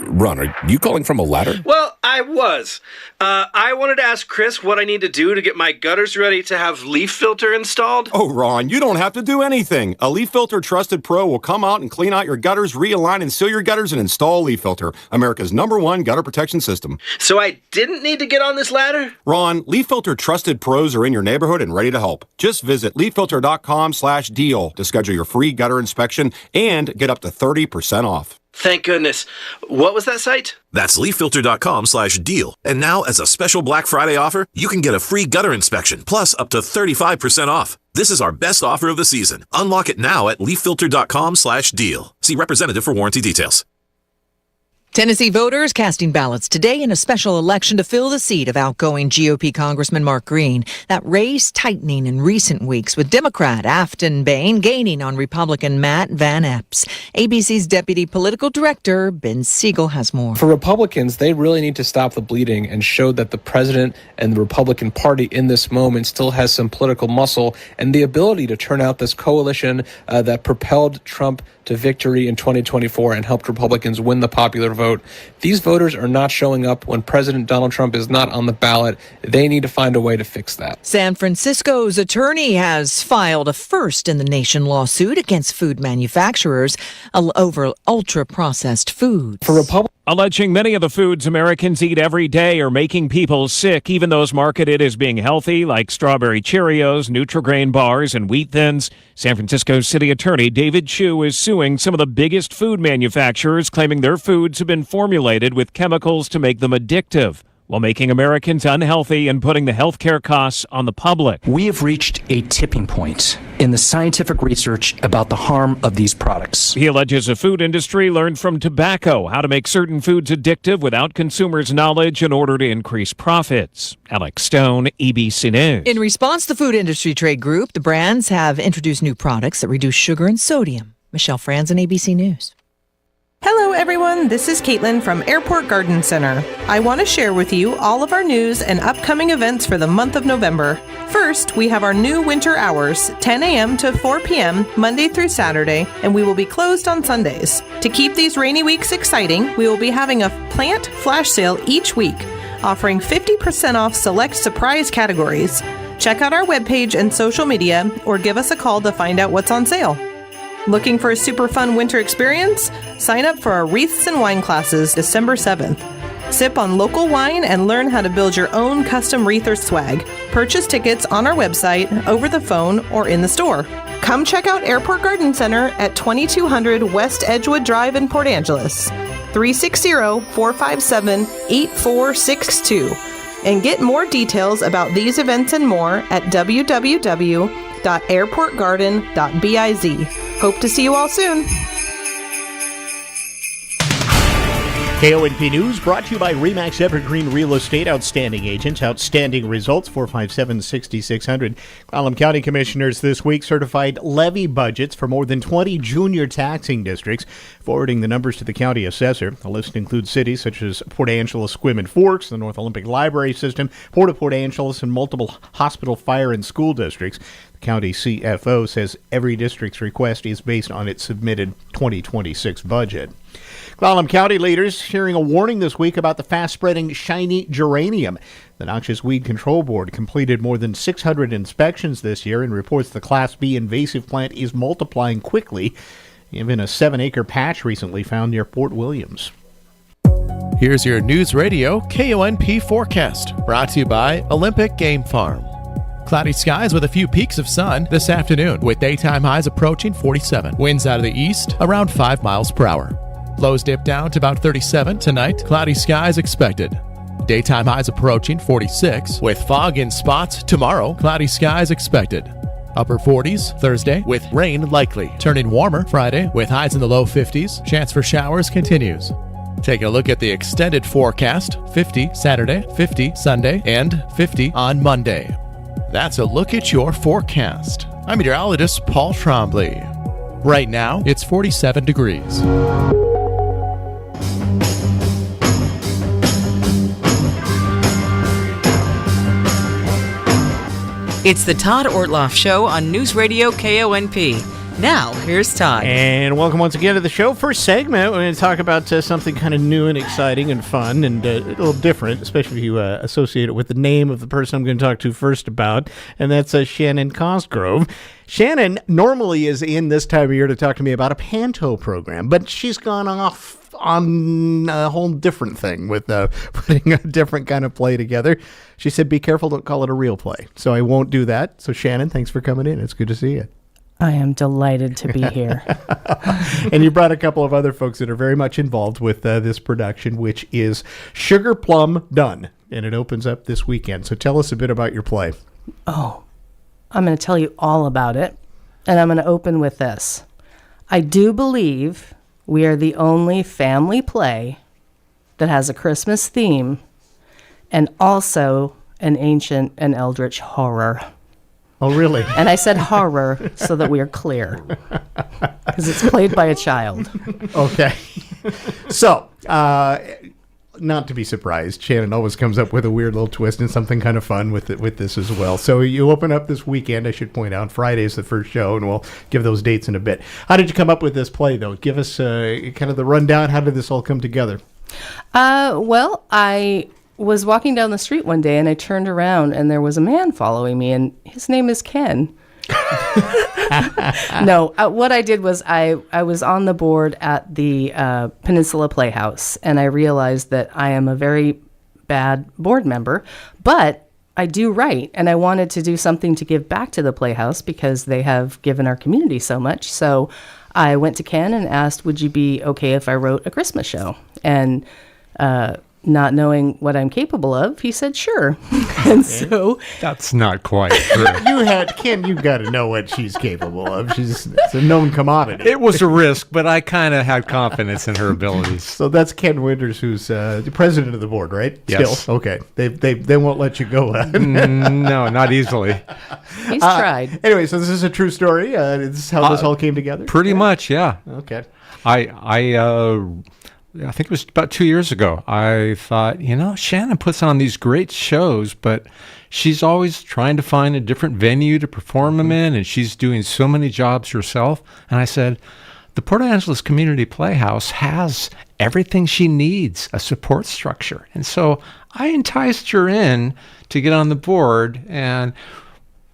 Ron, are you calling from a ladder? Well, I was. I wanted to ask Chris what I need to do to get my gutters ready to have Leaf Filter installed. Oh, Ron, you don't have to do anything. A Leaf Filter Trusted Pro will come out and clean out your gutters, realign and seal your gutters, and install Leaf Filter, America's #1 gutter protection system. So I didn't need to get on this ladder? Ron, Leaf Filter Trusted Pros are in your neighborhood and ready to help. Just visit leaffilter.com/deal to schedule your free gutter inspection and get up to 30% off. Thank goodness. What was that site? That's leaffilter.com/deal. And now, as a special Black Friday offer, you can get a free gutter inspection, plus up to 35% off. This is our best offer of the season. Unlock it now at leaffilter.com/deal. See representative for warranty details. Tennessee voters casting ballots today in a special election to fill the seat of outgoing GOP Congressman Mark Green. That race tightening in recent weeks, with Democrat Afton Bain gaining on Republican Matt Van Epps. ABC's Deputy Political Director Ben Siegel has more. For Republicans, they really need to stop the bleeding and show that the president and the Republican Party in this moment still has some political muscle and the ability to turn out this coalition that propelled Trump to victory in 2024 and helped Republicans win the popular vote. These voters are not showing up when President Donald Trump is not on the ballot. They need to find a way to fix that. San Francisco's attorney has filed a first-in-the-nation lawsuit against food manufacturers over ultra-processed foods. For Republicans, alleging many of the foods Americans eat every day are making people sick, even those marketed as being healthy, like strawberry Cheerios, Nutri-Grain bars, and Wheat Thins. San Francisco City Attorney David Chu is suing some of the biggest food manufacturers, claiming their foods have been formulated with chemicals to make them addictive, while making Americans unhealthy and putting the healthcare costs on the public. We have reached a tipping point in the scientific research about the harm of these products. He alleges the food industry learned from tobacco how to make certain foods addictive without consumers' knowledge in order to increase profits. Alex Stone, ABC News. In response to the food industry trade group, the brands have introduced new products that reduce sugar and sodium. Michelle Franzen, ABC News. Hello, everyone. This is Caitlin from Airport Garden Center. I want to share with you all of our news and upcoming events for the month of November. First, we have our new winter hours, 10 a.m. to 4 p.m., Monday through Saturday, and we will be closed on Sundays. To keep these rainy weeks exciting, we will be having a plant flash sale each week, offering 50% off select surprise categories. Check out our webpage and social media or give us a call to find out what's on sale. Looking for a super fun winter experience? Sign up for our Wreaths and Wine classes December 7th. Sip on local wine and learn how to build your own custom wreath or swag. Purchase tickets on our website, over the phone, or in the store. Come check out Airport Garden Center at 2200 West Edgewood Drive in Port Angeles. 360-457-8462. And get more details about these events and more at www.airportgarden.biz. Hope to see you all soon. KONP News brought to you by RE/MAX Evergreen Real Estate. Outstanding agents, outstanding results, 457-6600. Clallam County Commissioners this week certified levy budgets for more than 20 junior taxing districts, forwarding the numbers to the county assessor. The list includes cities such as Port Angeles, Sequim, and Forks, the North Olympic Library System, Port of Port Angeles, and multiple hospital, fire, and school districts. The county CFO says every district's request is based on its submitted 2026 budget. Clallam County leaders hearing a warning this week about the fast-spreading shiny geranium. The Noxious Weed Control Board completed more than 600 inspections this year and reports the Class B invasive plant is multiplying quickly, even a 7-acre patch recently found near Fort Williams. Here's your News Radio KONP forecast, brought to you by Olympic Game Farm. Cloudy skies with a few peaks of sun this afternoon, with daytime highs approaching 47. Winds out of the east around 5 miles per hour. Lows dip down to about 37 tonight. Cloudy skies expected. Daytime highs approaching 46 with fog in spots tomorrow. Cloudy skies expected. Upper 40s Thursday with rain likely. Turning warmer Friday with highs in the low 50s. Chance for showers continues. Taking a look at the extended forecast. 50 Saturday, 50 Sunday, and 50 on Monday. That's a look at your forecast. I'm meteorologist Paul Trombley. Right now, it's 47 degrees. It's the Todd Ortloff Show on News Radio KONP. Now, here's Todd. And welcome once again to the show. First segment, we're going to talk about something kind of new and exciting and fun and a little different, especially if you associate it with the name of the person I'm going to talk to first about, and that's Shannon Cosgrove. Shannon normally is in this time of year to talk to me about a Panto program, but she's gone off on a whole different thing with putting a different kind of play together. She said, be careful, don't call it a real play. So I won't do that. So Shannon, thanks for coming in. It's good to see you. I am delighted to be here. And you brought a couple of other folks that are very much involved with this production, which is Sugar Plum Done, and it opens up this weekend. So tell us a bit about your play. Oh, I'm going to tell you all about it, and I'm going to open with this. I do believe we are the only family play that has a Christmas theme and also an ancient and eldritch horror. Oh, really? And I said horror so that we are clear, because it's played by a child. Okay. So, not to be surprised, Shannon always comes up with a weird little twist and something kind of fun with this as well. So you open up this weekend, I should point out. Friday is the first show, and we'll give those dates in a bit. How did you come up with this play, though? Give us kind of the rundown. How did this all come together? Well, I was walking down the street one day, and I turned around, and there was a man following me, and his name is Ken. No, what I did was I was on the board at the Peninsula Playhouse, and I realized that I am a very bad board member, but I do write, and I wanted to do something to give back to the Playhouse because they have given our community so much. So I went to Ken and asked, would you be okay if I wrote a Christmas show? And not knowing what I'm capable of, he said, sure. And so that's not quite true. Ken, you got to know what she's capable of. It's a known commodity. It was a risk, but I kind of had confidence in her abilities. So that's Ken Winters, who's the president of the board, right? Yes. Still? Okay. They won't let you go. No, not easily. He's tried. Anyway, so this is a true story. This is how this all came together? Pretty much, yeah. Okay. I think it was about 2 years ago. I thought, Shannon puts on these great shows, but she's always trying to find a different venue to perform them in, and she's doing so many jobs herself. And I said, the Port Angeles Community Playhouse has everything she needs, a support structure. And so I enticed her in to get on the board, and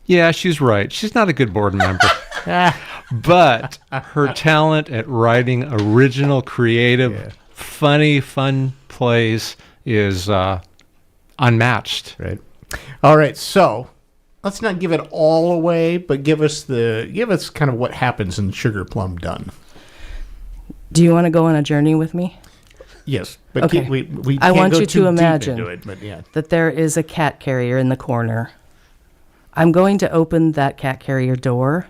Yeah, she's right. She's not a good board member. But her talent at writing original, creative, funny, fun plays is unmatched. Right. All right. So let's not give it all away, but give us kind of what happens in Sugar Plum Done. Do you want to go on a journey with me? Yes, but okay. we I can't want go you too to deep imagine into it, but yeah. that there is a cat carrier in the corner. I'm going to open that cat carrier door,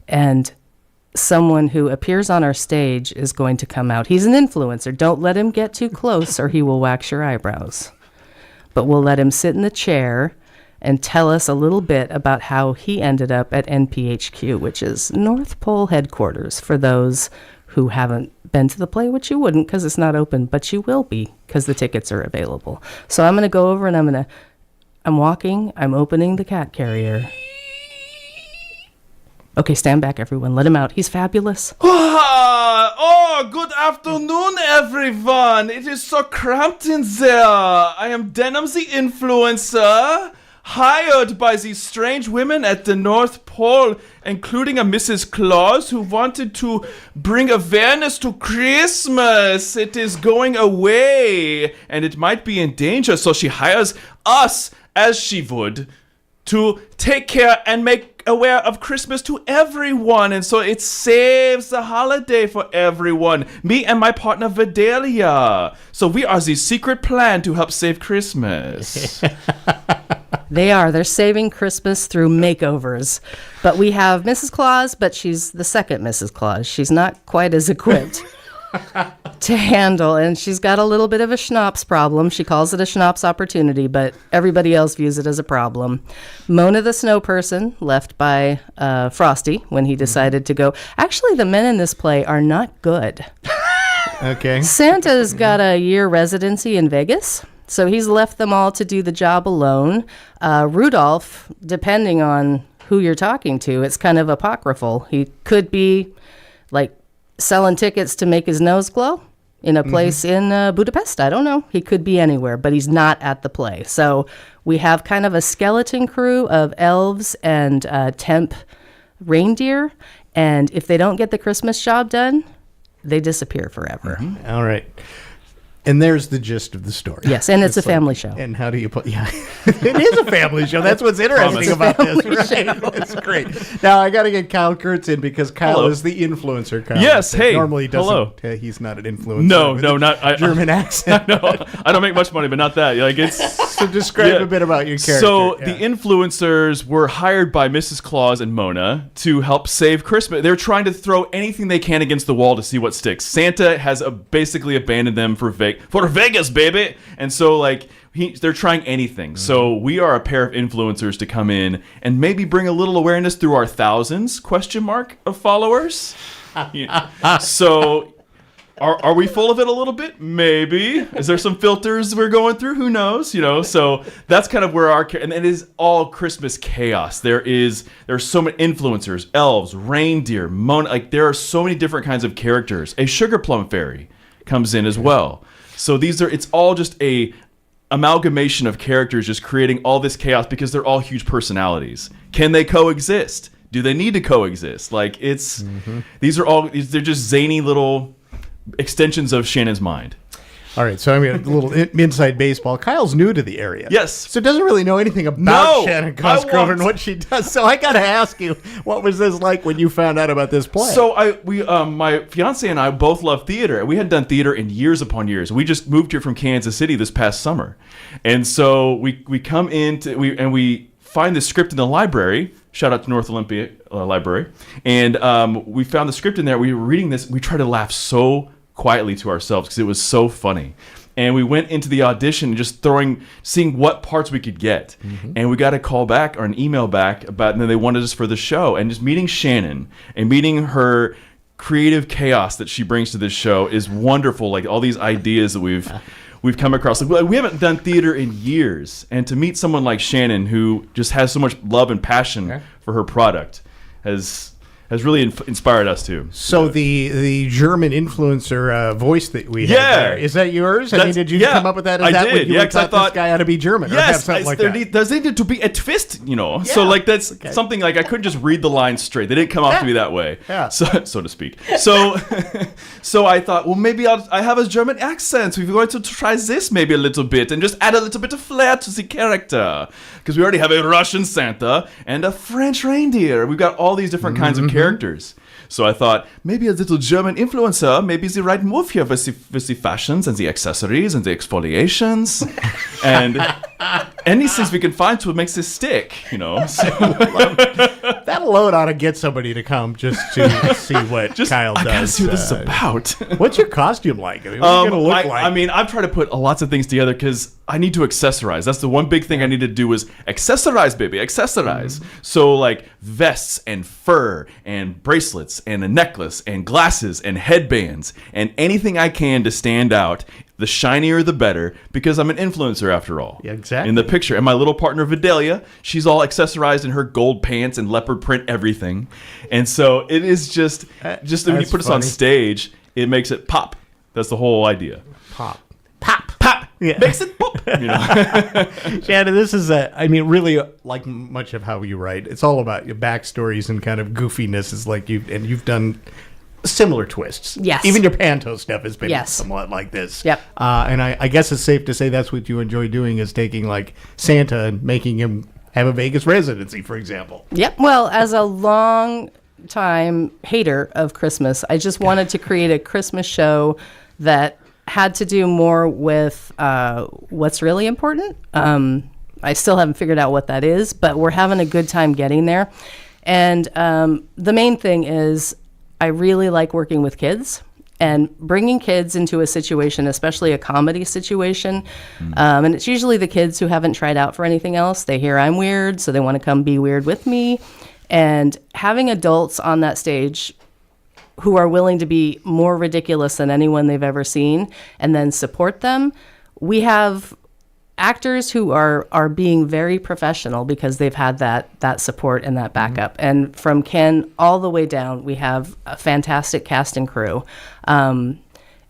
and someone who appears on our stage is going to come out. He's an influencer. Don't let him get too close or he will wax your eyebrows. But we'll let him sit in the chair and tell us a little bit about how he ended up at NPHQ, which is North Pole headquarters for those who haven't been to the play, which you wouldn't because it's not open, but you will be because the tickets are available. So I'm going to go over and I'm walking, I'm opening the cat carrier. Okay, stand back, everyone. Let him out. He's fabulous. Oh, good afternoon, everyone. It is so cramped in there. I am Denim the influencer, hired by these strange women at the North Pole, including a Mrs. Claus who wanted to bring awareness to Christmas. It is going away, and it might be in danger, so she hires us, as she would, to take care and make aware of Christmas to everyone, and so it saves the holiday for everyone. Me and my partner Vidalia. So we are the secret plan to help save Christmas. They're saving Christmas through makeovers. But we have Mrs. Claus, but she's the second Mrs. Claus. She's not quite as equipped to handle, and she's got a little bit of a schnapps problem. She calls it a schnapps opportunity, but everybody else views it as a problem. Mona the snow person, left by Frosty when he decided to go. Actually, the men in this play are not good. Okay. Santa's got a year residency in Vegas, so he's left them all to do the job alone. Rudolph, depending on who you're talking to, it's kind of apocryphal. He could be like selling tickets to make his nose glow in a place in Budapest. I don't know. He could be anywhere, but he's not at the play. So we have kind of a skeleton crew of elves and temp reindeer. And if they don't get the Christmas job done, they disappear forever. All right. And there's the gist of the story. Yes, and it's a family show. And how do you put... Yeah, it is a family show. That's what's interesting about this. Right? It's great. Now, I got to get Kyle Kurtz in because Kyle is the influencer. Kyle. Yes, hey. Normally he doesn't. Hello. He's not an influencer. No, not... German accent. No, I don't make much money, but not that. Like it's... So describe a bit about your character. So the influencers were hired by Mrs. Claus and Mona to help save Christmas. They're trying to throw anything they can against the wall to see what sticks. Santa has basically abandoned them for Vegas, baby. And so like they're trying anything. So we are a pair of influencers to come in and maybe bring a little awareness through our thousands of followers. So are we full of it a little bit? Maybe. Is there some filters we're going through? Who knows? So that's kind of where and it is all Christmas chaos. There are so many influencers, elves, reindeer, like there are so many different kinds of characters. A sugar plum fairy comes in as well. So it's all just a amalgamation of characters just creating all this chaos because they're all huge personalities. Can they coexist? Do they need to coexist? Like they're just zany little extensions of Shannon's mind. All right, so I mean, a little inside baseball. Kyle's new to the area. Yes. So doesn't really know anything about Shannon Cosgrove and what she does. So I got to ask you, what was this like when you found out about this play? So my fiance and I both love theater. We hadn't done theater in years upon years. We just moved here from Kansas City this past summer. And so we come we find the script in the library. Shout out to North Olympia Library. And we found the script in there. We were reading this. We tried to laugh so quietly to ourselves because it was so funny. And we went into the audition just seeing what parts we could get. And we got a call back or an email back and then they wanted us for the show. And just meeting Shannon and meeting her creative chaos that she brings to this show is wonderful. Like all these ideas that we've come across. Like, we haven't done theater in years. And to meet someone like Shannon who just has so much love and passion for her product has has really inspired us too. So the German influencer voice that we had there, is that yours? I mean, did you come up with that? Is that did. When you thought this guy ought to be German? Or have something like that? There needed to be a twist, So like that's something like I couldn't just read the lines straight. They didn't come off to me that way, so to speak. So so I thought, well, maybe I have a German accent. We're going to try this maybe a little bit and just add a little bit of flair to the character, because we already have a Russian Santa and a French reindeer. We've got all these different kinds of characters. So I thought maybe a little German influencer, maybe the right move here with the fashions and the accessories and the exfoliations and any things we can find to make this stick, So. That alone ought to get somebody to come just to see what Kyle does. I gotta see what this is about. What's your costume like? I mean, what's it gonna look like? I mean, I've tried to put lots of things together because I need to accessorize. That's the one big thing I need to do is accessorize, baby, accessorize. So like vests and fur and bracelets and a necklace and glasses and headbands and anything I can to stand out. The shinier, the better, because I'm an influencer after all. Yeah, exactly. In the picture. And my little partner, Vidalia, she's all accessorized in her gold pants and leopard print everything. And so it is just when you put us on stage, it makes it pop. That's the whole idea. Pop. Yeah. Makes it pop. Shannon, this is really like much of how you write. It's all about your backstories and kind of goofiness. Is like you've done similar twists. Yes. Even your panto stuff has been somewhat like this. Yep. And I guess it's safe to say that's what you enjoy doing, is taking like Santa and making him have a Vegas residency, for example. Yep. Well, as a long time hater of Christmas, I just wanted to create a Christmas show that had to do more with what's really important. I still haven't figured out what that is, but we're having a good time getting there. And the main thing is, I really like working with kids and bringing kids into a situation, especially a comedy situation. And it's usually the kids who haven't tried out for anything else. They hear I'm weird, so they want to come be weird with me. And having adults on that stage who are willing to be more ridiculous than anyone they've ever seen and then support them. We have actors who are being very professional because they've had that support and that backup. And from Ken all the way down, we have a fantastic cast and crew. And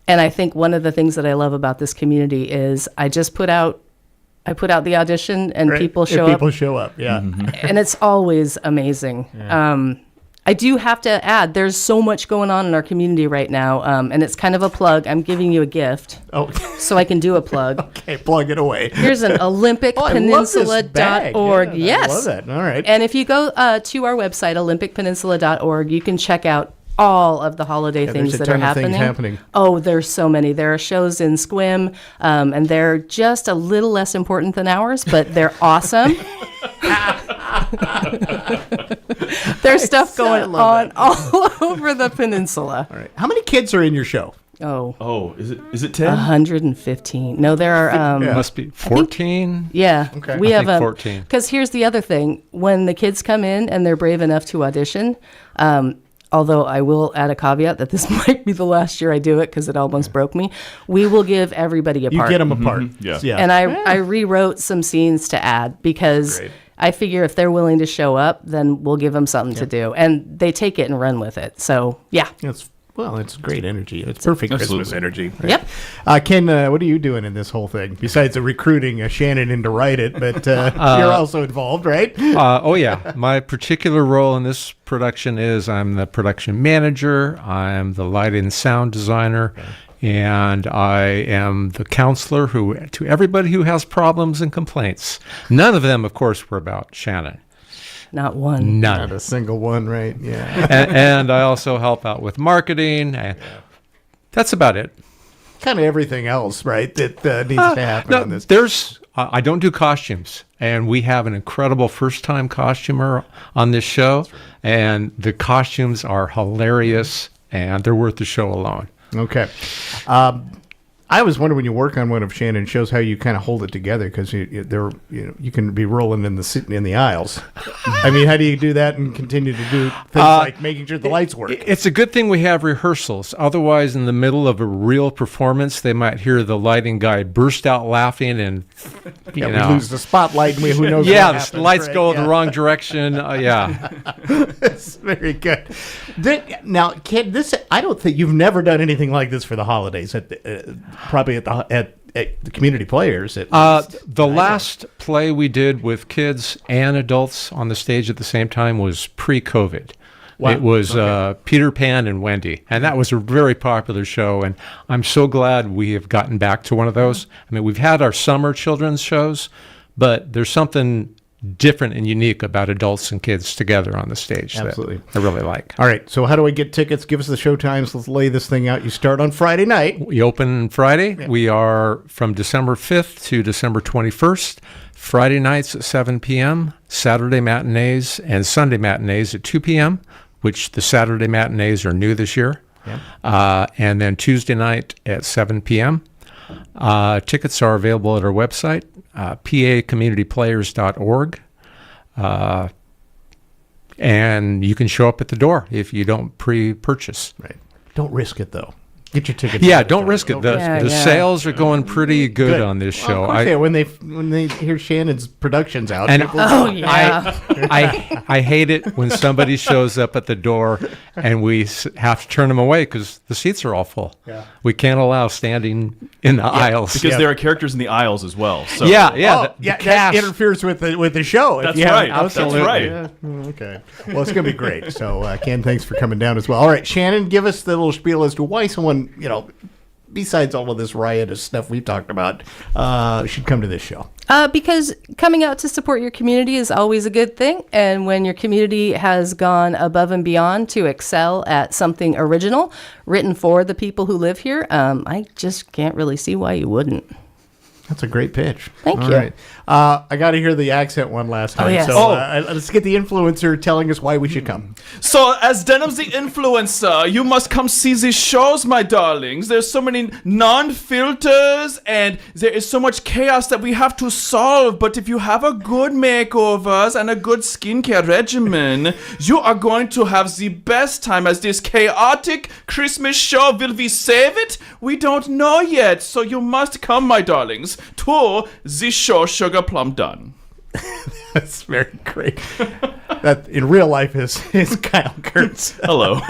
I think one of the things that I love about this community is I put out the audition and people show up. People show up, yeah. And it's always amazing. Yeah. I do have to add, there's so much going on in our community right now, and it's kind of a plug. I'm giving you a gift, so I can do a plug. Okay, plug it away. Here's an olympicpeninsula.org. Yeah, yes. I love that. All right. And if you go to our website, olympicpeninsula.org, you can check out all of the holiday things that are happening. Oh, there's so many. There are shows in Squim, and they're just a little less important than ours, but they're awesome. There's stuff going on all over the peninsula. All right. How many kids are in your show? Oh, is it 10? 115. No, there are must be 14. Yeah. Okay. We have 14. Because here's the other thing. When the kids come in and they're brave enough to audition, although I will add a caveat that this might be the last year I do it because it almost broke me, we will give everybody a part. You get them a part. Yeah. And I rewrote some scenes to add because I figure if they're willing to show up, then we'll give them something to do. And they take it and run with it. So, yeah. It's great energy. It's perfect Christmas energy. Right? Yep. Ken, what are you doing in this whole thing? Besides the recruiting Shannon in to write it, but you're also involved, right? Oh, yeah. My particular role in this production is I'm the production manager, I'm the light and sound designer, and I am the counselor to everybody who has problems and complaints. None of them, of course, were about Shannon. Not one. None. Not a single one, right? Yeah. and I also help out with marketing. And that's about it. Kind of everything else, right, that needs to happen on this. I don't do costumes, and we have an incredible first-time costumer on this show, and the costumes are hilarious, and they're worth the show alone. Okay. I always wonder when you work on one of Shannon's shows how you kind of hold it together, because you can be rolling in the aisles. I mean, how do you do that and continue to do things like making sure the lights work? It's a good thing we have rehearsals. Otherwise, in the middle of a real performance, they might hear the lighting guy burst out laughing, and we lose the spotlight, and who knows? Yeah, what happens, the lights right? go in the wrong direction. That's very good. Now, Ken, I don't think you've never done anything like this for the holidays. Probably at the community players. The last play we did with kids and adults on the stage at the same time was pre-COVID. Wow. It was Peter Pan and Wendy, and that was a very popular show, and I'm so glad we have gotten back to one of those. I mean, we've had our summer children's shows, but there's something different and unique about adults and kids together on the stage. Absolutely. That I really like. All right, so how do I get tickets? Give us the show times. Let's lay this thing out. You start on Friday night. We open Friday. Yeah. We are from December 5th to December 21st. Friday nights at 7 p.m., Saturday matinees and Sunday matinees at 2 p.m., which the Saturday matinees are new this year. Yeah. And then Tuesday night at 7 p.m. Tickets are available at our website, pacommunityplayers.org. And you can show up at the door if you don't pre-purchase. Right. Don't risk it, though. Get your tickets. Yeah, don't risk it. The sales are going pretty good on this show. Well, of course, when they hear Shannon's production's out. And I hate it when somebody shows up at the door and we have to turn them away because the seats are all full. Yeah. We can't allow standing in the aisles because there are characters in the aisles as well. So. That interferes with the show. That's right. Absolutely. That's right. Yeah. Okay. Well, it's going to be great. So, Ken, thanks for coming down as well. All right, Shannon, give us the little spiel as to why someone, besides all of this riotous stuff we've talked about, should come to this show. Because coming out to support your community is always a good thing. And when your community has gone above and beyond to excel at something original, written for the people who live here, I just can't really see why you wouldn't. That's a great pitch. Thank you. All right. I got to hear the accent one last time. Oh, yes. So let's get the influencer telling us why we should come. So, as Denham's the influencer, you must come see these shows, my darlings. There's so many non-filters, and there is so much chaos that we have to solve. But if you have a good makeovers and a good skincare regimen, you are going to have the best time as this chaotic Christmas show. Will we save it? We don't know yet. So you must come, my darlings, to the show Sugar Plum Done. That's very great. That in real life is Kyle Kurtz. Hello.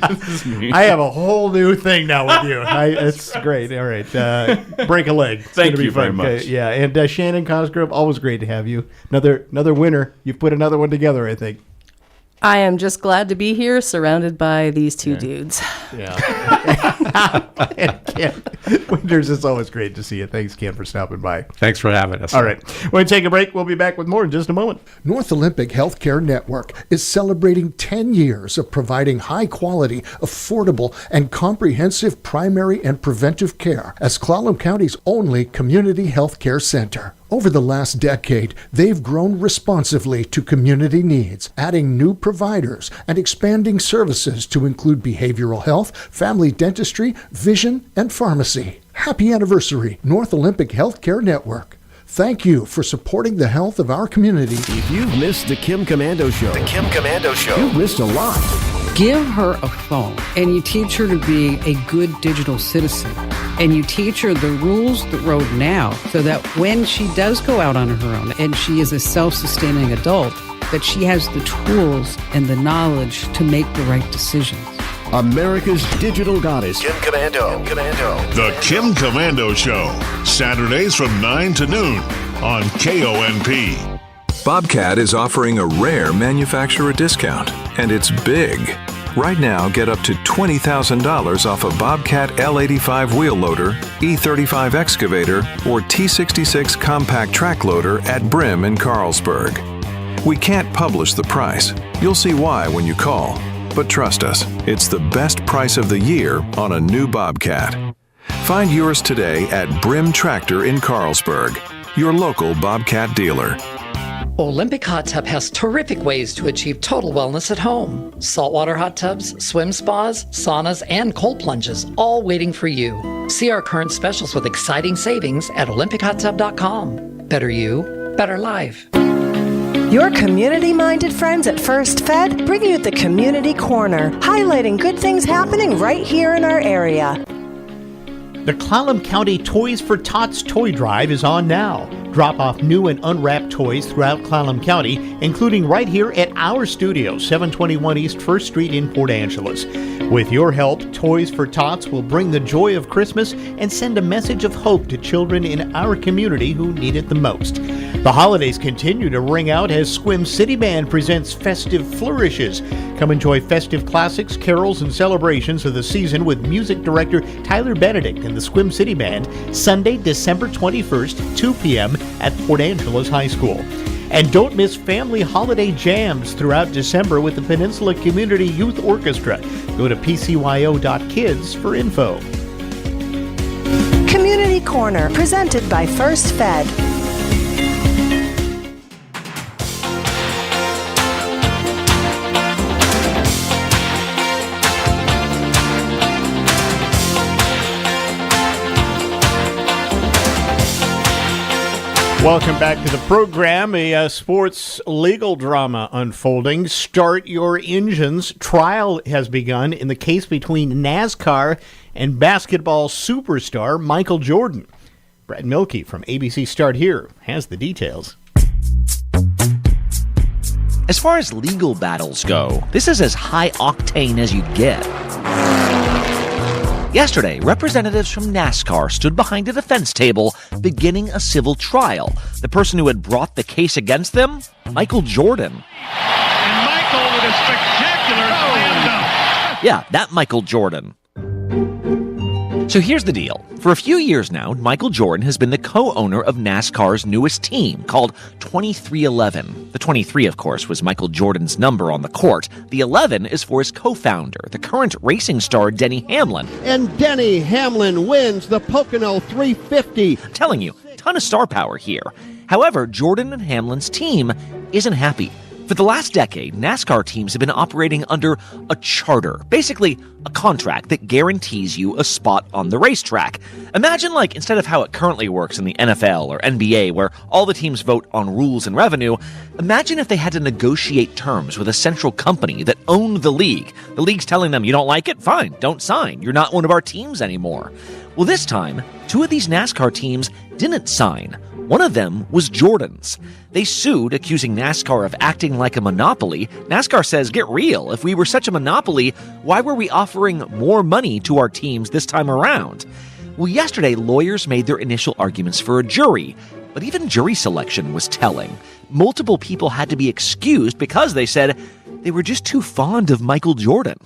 This is me. I have a whole new thing now with you. It's great. All right. Break a leg. It's Thank you you very much. Okay, yeah. And Shannon Cosgrove, always great to have you. Another winner. You've put another one together, I think. I am just glad to be here surrounded by these two dudes. Yeah. And Ken Winters, it's always great to see you. Thanks, Ken, for stopping by. Thanks for having us. All right. We're going to take a break. We'll be back with more in just a moment. North Olympic Healthcare Network is celebrating 10 years of providing high-quality, affordable, and comprehensive primary and preventive care as Clallam County's only community health care center. Over the last decade, they've grown responsively to community needs, adding new providers and expanding services to include behavioral health, family dentistry, vision, and pharmacy. Happy anniversary, North Olympic Healthcare Network. Thank you for supporting the health of our community. If you've missed the Kim Komando Show, you've missed a lot. Give her a phone and you teach her to be a good digital citizen. And you teach her the rules the road now so that when she does go out on her own and she is a self-sustaining adult, that she has the tools and the knowledge to make the right decisions. America's digital goddess, Kim Komando. The Kim Komando Show, Saturdays from 9 to noon on KONP. Bobcat is offering a rare manufacturer discount, and it's big. Right now, get up to $20,000 off a Bobcat L85 wheel loader, E35 excavator, or T66 compact track loader at Brim in Carlsberg. We can't publish the price. You'll see why when you call. But trust us, it's the best price of the year on a new Bobcat. Find yours today at Brim Tractor in Carlsberg, your local Bobcat dealer. Olympic Hot Tub has terrific ways to achieve total wellness at home. Saltwater hot tubs, swim spas, saunas, and cold plunges, all waiting for you. See our current specials with exciting savings at olympichottub.com. Better you, better life. Your community-minded friends at First Fed bring you the Community Corner, highlighting good things happening right here in our area. The Clallam County Toys for Tots Toy Drive is on now. Drop off new and unwrapped toys throughout Clallam County, including right here at our studio, 721 East 1st Street in Port Angeles. With your help, Toys for Tots will bring the joy of Christmas and send a message of hope to children in our community who need it the most. The holidays continue to ring out as Sequim City Band presents Festive Flourishes. Come enjoy festive classics, carols, and celebrations of the season with music director Tyler Benedict and the Sequim City Band, Sunday, December 21st, 2 p.m. at Port Angeles High School. And don't miss family holiday jams throughout December with the Peninsula Community Youth Orchestra. Go to pcyo.kids for info. Community Corner, presented by First Fed. Welcome back to the program. A sports legal drama unfolding. Start your engines. Trial has begun in the case between NASCAR and basketball superstar Michael Jordan. Brad Milkey from ABC Start Here has the details. As far as legal battles go, this is as high octane as you get. Yesterday, representatives from NASCAR stood behind a defense table beginning a civil trial. The person who had brought the case against them? Michael Jordan. And Michael with a spectacular slam dunk. Yeah, that Michael Jordan. So here's the deal. For a few years now, Michael Jordan has been the co-owner of NASCAR's newest team, called 2311. The 23, of course, was Michael Jordan's number on the court. The 11 is for his co-founder, the current racing star Denny Hamlin. And Denny Hamlin wins the Pocono 350. I'm telling you, ton of star power here. However, Jordan and Hamlin's team isn't happy. For the last decade, NASCAR teams have been operating under a charter, basically a contract that guarantees you a spot on the racetrack. Imagine, like, instead of how it currently works in the NFL or NBA, where all the teams vote on rules and revenue, imagine if they had to negotiate terms with a central company that owned the league. The league's telling them, you don't like it? Fine, don't sign. You're not one of our teams anymore. Well, this time, two of these NASCAR teams didn't sign. One of them was Jordan's. They sued, accusing NASCAR of acting like a monopoly. NASCAR says, get real. If we were such a monopoly, why were we offering more money to our teams this time around? Well, yesterday, lawyers made their initial arguments for a jury. But even jury selection was telling. Multiple people had to be excused because they said they were just too fond of Michael Jordan.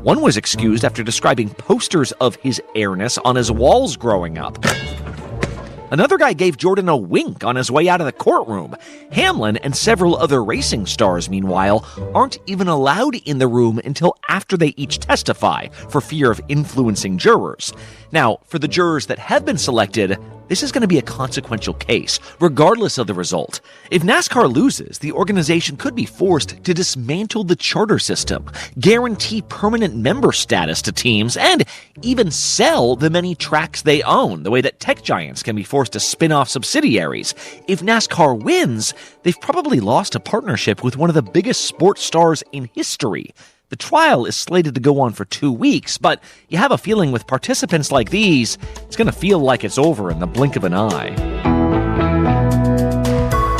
One was excused after describing posters of his airness on his walls growing up. Another guy gave Jordan a wink on his way out of the courtroom. Hamlin and several other racing stars, meanwhile, aren't even allowed in the room until after they each testify for fear of influencing jurors. Now, for the jurors that have been selected, this is going to be a consequential case, regardless of the result. If NASCAR loses, the organization could be forced to dismantle the charter system, guarantee permanent member status to teams, and even sell the many tracks they own, the way that tech giants can be forced to spin off subsidiaries. If NASCAR wins, they've probably lost a partnership with one of the biggest sports stars in history. The trial is slated to go on for 2 weeks, but you have a feeling with participants like these, it's going to feel like it's over in the blink of an eye.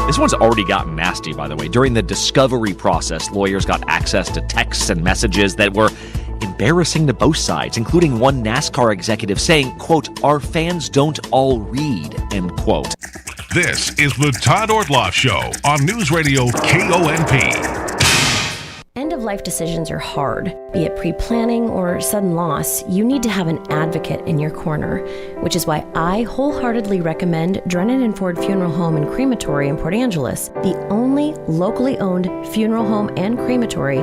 This one's already gotten nasty, by the way. During the discovery process, lawyers got access to texts and messages that were embarrassing to both sides, including one NASCAR executive saying, quote, "Our fans don't all read," end quote. This is the Todd Ortloff Show on Newsradio KONP. End-of-life decisions are hard. Be it pre-planning or sudden loss, you need to have an advocate in your corner, which is why I wholeheartedly recommend Drennan and Ford Funeral Home and Crematory in Port Angeles, the only locally owned funeral home and crematory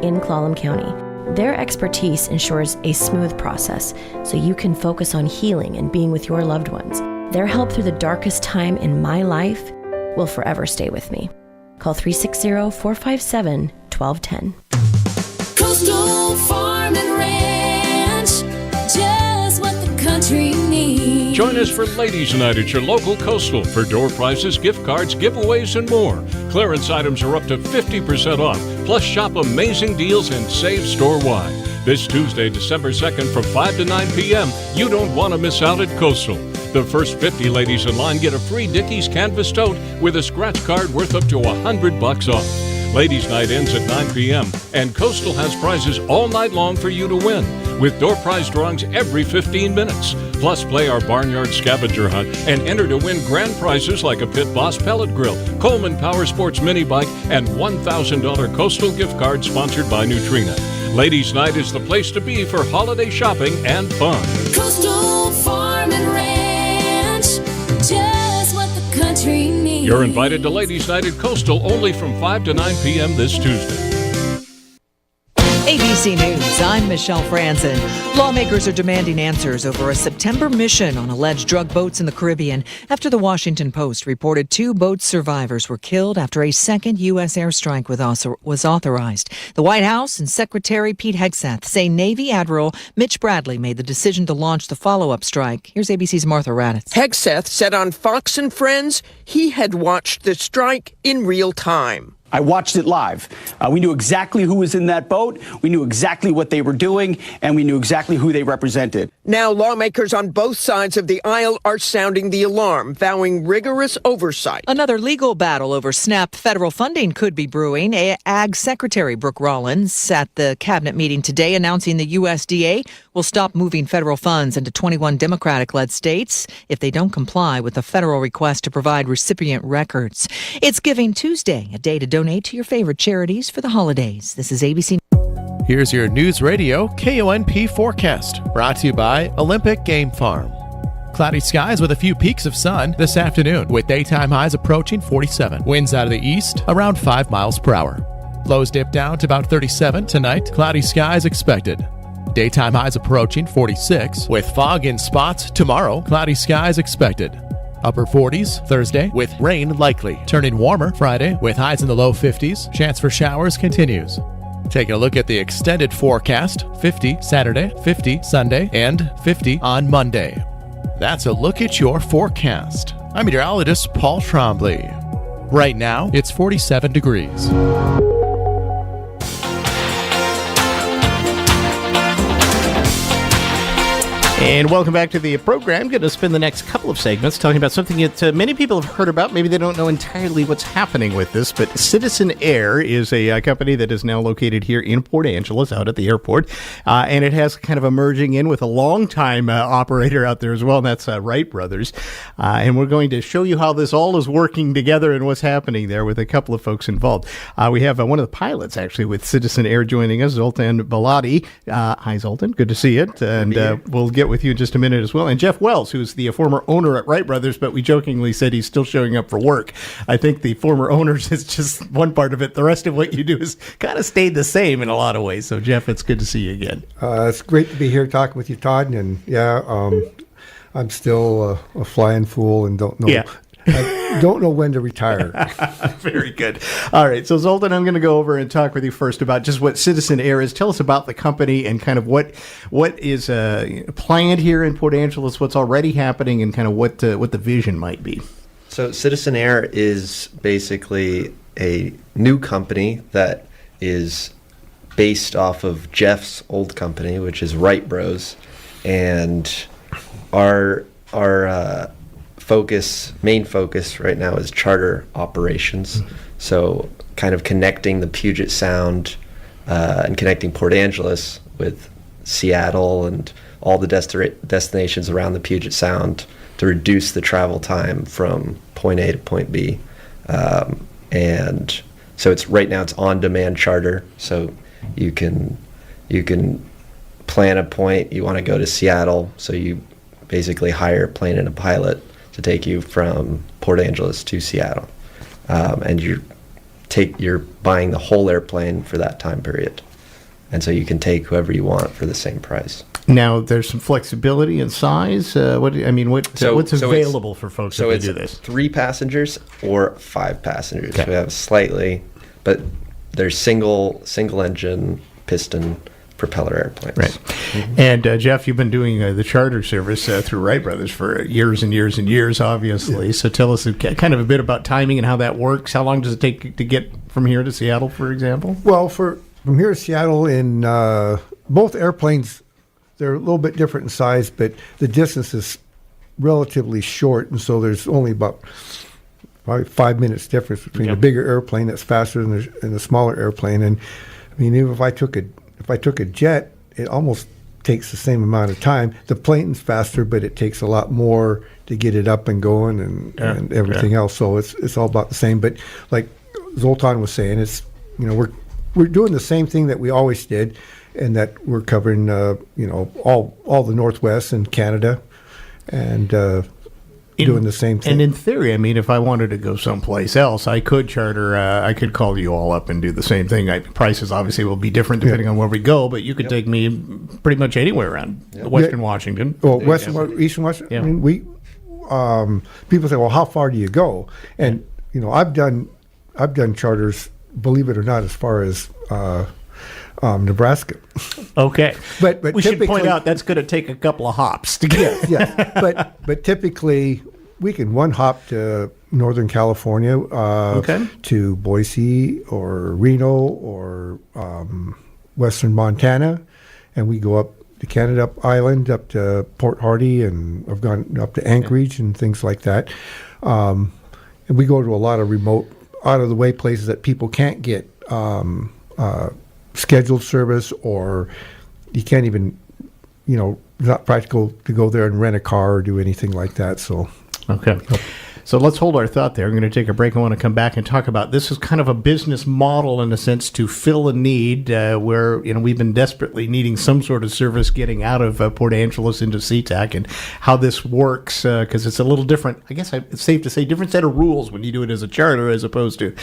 in Clallam County. Their expertise ensures a smooth process, so you can focus on healing and being with your loved ones. Their help through the darkest time in my life will forever stay with me. Call 360-457-1210. Coastal Farm and Ranch, just what the country needs. Join us for Ladies Night at your local Coastal for door prizes, gift cards, giveaways, and more. Clearance items are up to 50% off. Plus, shop amazing deals and save store-wide. This Tuesday, December 2nd from 5 to 9 p.m. You don't want to miss out at Coastal. The first 50 ladies in line get a free Dickies canvas tote with a scratch card worth up to $100 off. Ladies' Night ends at 9 p.m. and Coastal has prizes all night long for you to win, with door prize drawings every 15 minutes. Plus, play our Barnyard Scavenger Hunt and enter to win grand prizes like a Pit Boss pellet grill, Coleman Power Sports mini bike, and $1,000 Coastal gift card sponsored by Neutrina. Ladies' Night is the place to be for holiday shopping and fun. Coastal Farm and Ranch, just what the country needs. You're invited to Ladies' Night at Coastal only from 5 to 9 p.m. this Tuesday. ABC News, I'm Michelle Franzen. Lawmakers are demanding answers over a September mission on alleged drug boats in the Caribbean after the Washington Post reported 2 boat survivors were killed after a second U.S. airstrike was authorized. The White House and Secretary Pete Hegseth say Navy Admiral Mitch Bradley made the decision to launch the follow-up strike. Here's ABC's Martha Raddatz. Hegseth said on Fox and Friends he had watched the strike in real time. I watched it live. We knew exactly who was in that boat. We knew exactly what they were doing, and we knew exactly who they represented. Now lawmakers on both sides of the aisle are sounding the alarm, vowing rigorous oversight. Another legal battle over SNAP federal funding could be brewing. Ag Secretary Brooke Rollins at the cabinet meeting today announcing the USDA will stop moving federal funds into 21 Democratic-led states if they don't comply with the federal request to provide recipient records. It's Giving Tuesday, a day to donate to your favorite charities for the holidays. This is ABC. Here's your Newsradio KONP forecast, brought to you by Olympic Game Farm. Cloudy skies with a few peaks of sun this afternoon, with daytime highs approaching 47. Winds out of the east around 5 miles per hour. Lows dip down to about 37 tonight. Cloudy skies expected. Daytime highs approaching 46, with fog in spots tomorrow. Cloudy skies expected. Upper 40s Thursday with rain likely. Turning warmer Friday with highs in the low 50s. Chance for showers continues. Taking a look at the extended forecast, 50 Saturday, 50 Sunday, and 50 on Monday. That's a look at your forecast. I'm meteorologist Paul Trombley. Right now, it's 47 degrees. And welcome back to the program. Going to spend the next couple of segments talking about something that many people have heard about. Maybe they don't know entirely what's happening with this, but Citizen Air is a company that is now located here in Port Angeles, out at the airport, and it has kind of a merging in with a longtime operator out there as well, and that's Wright Brothers. And we're going to show you how this all is working together and what's happening there with a couple of folks involved. We have one of the pilots, actually, with Citizen Air joining us, Zoltan Baladi. Hi, Zoltan. Good to see you. And we'll get with you in just a minute as well. And Jeff Wells, who's the former owner at Wright Brothers, but we jokingly said he's still showing up for work. I think the former owners is just one part of it. The rest of what you do is kind of stayed the same in a lot of ways. So, Jeff, it's good to see you again. It's great to be here talking with you, Todd. And I'm still a flying fool and don't know. Yeah. I don't know when to retire. Very good. All right. So, Zoltan, I'm going to go over and talk with you first about just what Citizen Air is. Tell us about the company and kind of what is planned here in Port Angeles, what's already happening, and kind of what the vision might be. So, Citizen Air is basically a new company that is based off of Jeff's old company, which is Wright Bros. And our main focus right now is charter operations. Mm-hmm. So kind of connecting the Puget Sound and connecting Port Angeles with Seattle and all the destinations around the Puget Sound to reduce the travel time from point A to point B. And so it's right now it's on-demand charter. So you can plan a point. You want to go to Seattle, so you basically hire a plane and a pilot to take you from Port Angeles to Seattle, and you're buying the whole airplane for that time period, and so you can take whoever you want for the same price. Now, there's some flexibility in size. What's available for folks if they do this? 3 passengers or 5 passengers. Okay. We have slightly, but there's single engine piston propeller airplanes. Right. Mm-hmm. And Jeff, you've been doing the charter service through Wright Brothers for years and years and years, obviously. Yeah. So tell us kind of a bit about timing and how that works. How long does it take to get from here to Seattle, for example? Well, from here to Seattle, in both airplanes, they're a little bit different in size, but the distance is relatively short, and so there's only about probably 5 minutes difference between the bigger airplane that's faster than the smaller airplane. And I mean, even if I took a jet, it almost takes the same amount of time. The plane's faster, but it takes a lot more to get it up and going and everything else. So it's all about the same. But like Zoltan was saying, it's we're doing the same thing that we always did, and that we're covering all the Northwest and Canada, and doing the same thing. And in theory, I mean, if I wanted to go someplace else, I could charter. I could call you all up and do the same thing. Prices obviously will be different depending on where we go, but you could take me pretty much anywhere around Western Washington. Well, Eastern Washington. Yeah. I mean, we people say, "Well, how far do you go?" And I've done charters, believe it or not, as far as Nebraska. Okay, but we should point out that's going to take a couple of hops to get. Yes. But typically we can one hop to Northern California, to Boise or Reno or Western Montana, and we go up to Canada Island, up to Port Hardy, and I've gone up to Anchorage and things like that. And we go to a lot of remote, out of the way places that people can't get scheduled service, or you can't even, it's not practical to go there and rent a car or do anything like that. So, okay. So let's hold our thought there. I'm going to take a break. I want to come back and talk about this is kind of a business model in a sense to fill a need where we've been desperately needing some sort of service getting out of Port Angeles into SeaTac, and how this works because it's a little different. I guess it's safe to say different set of rules when you do it as a charter as opposed to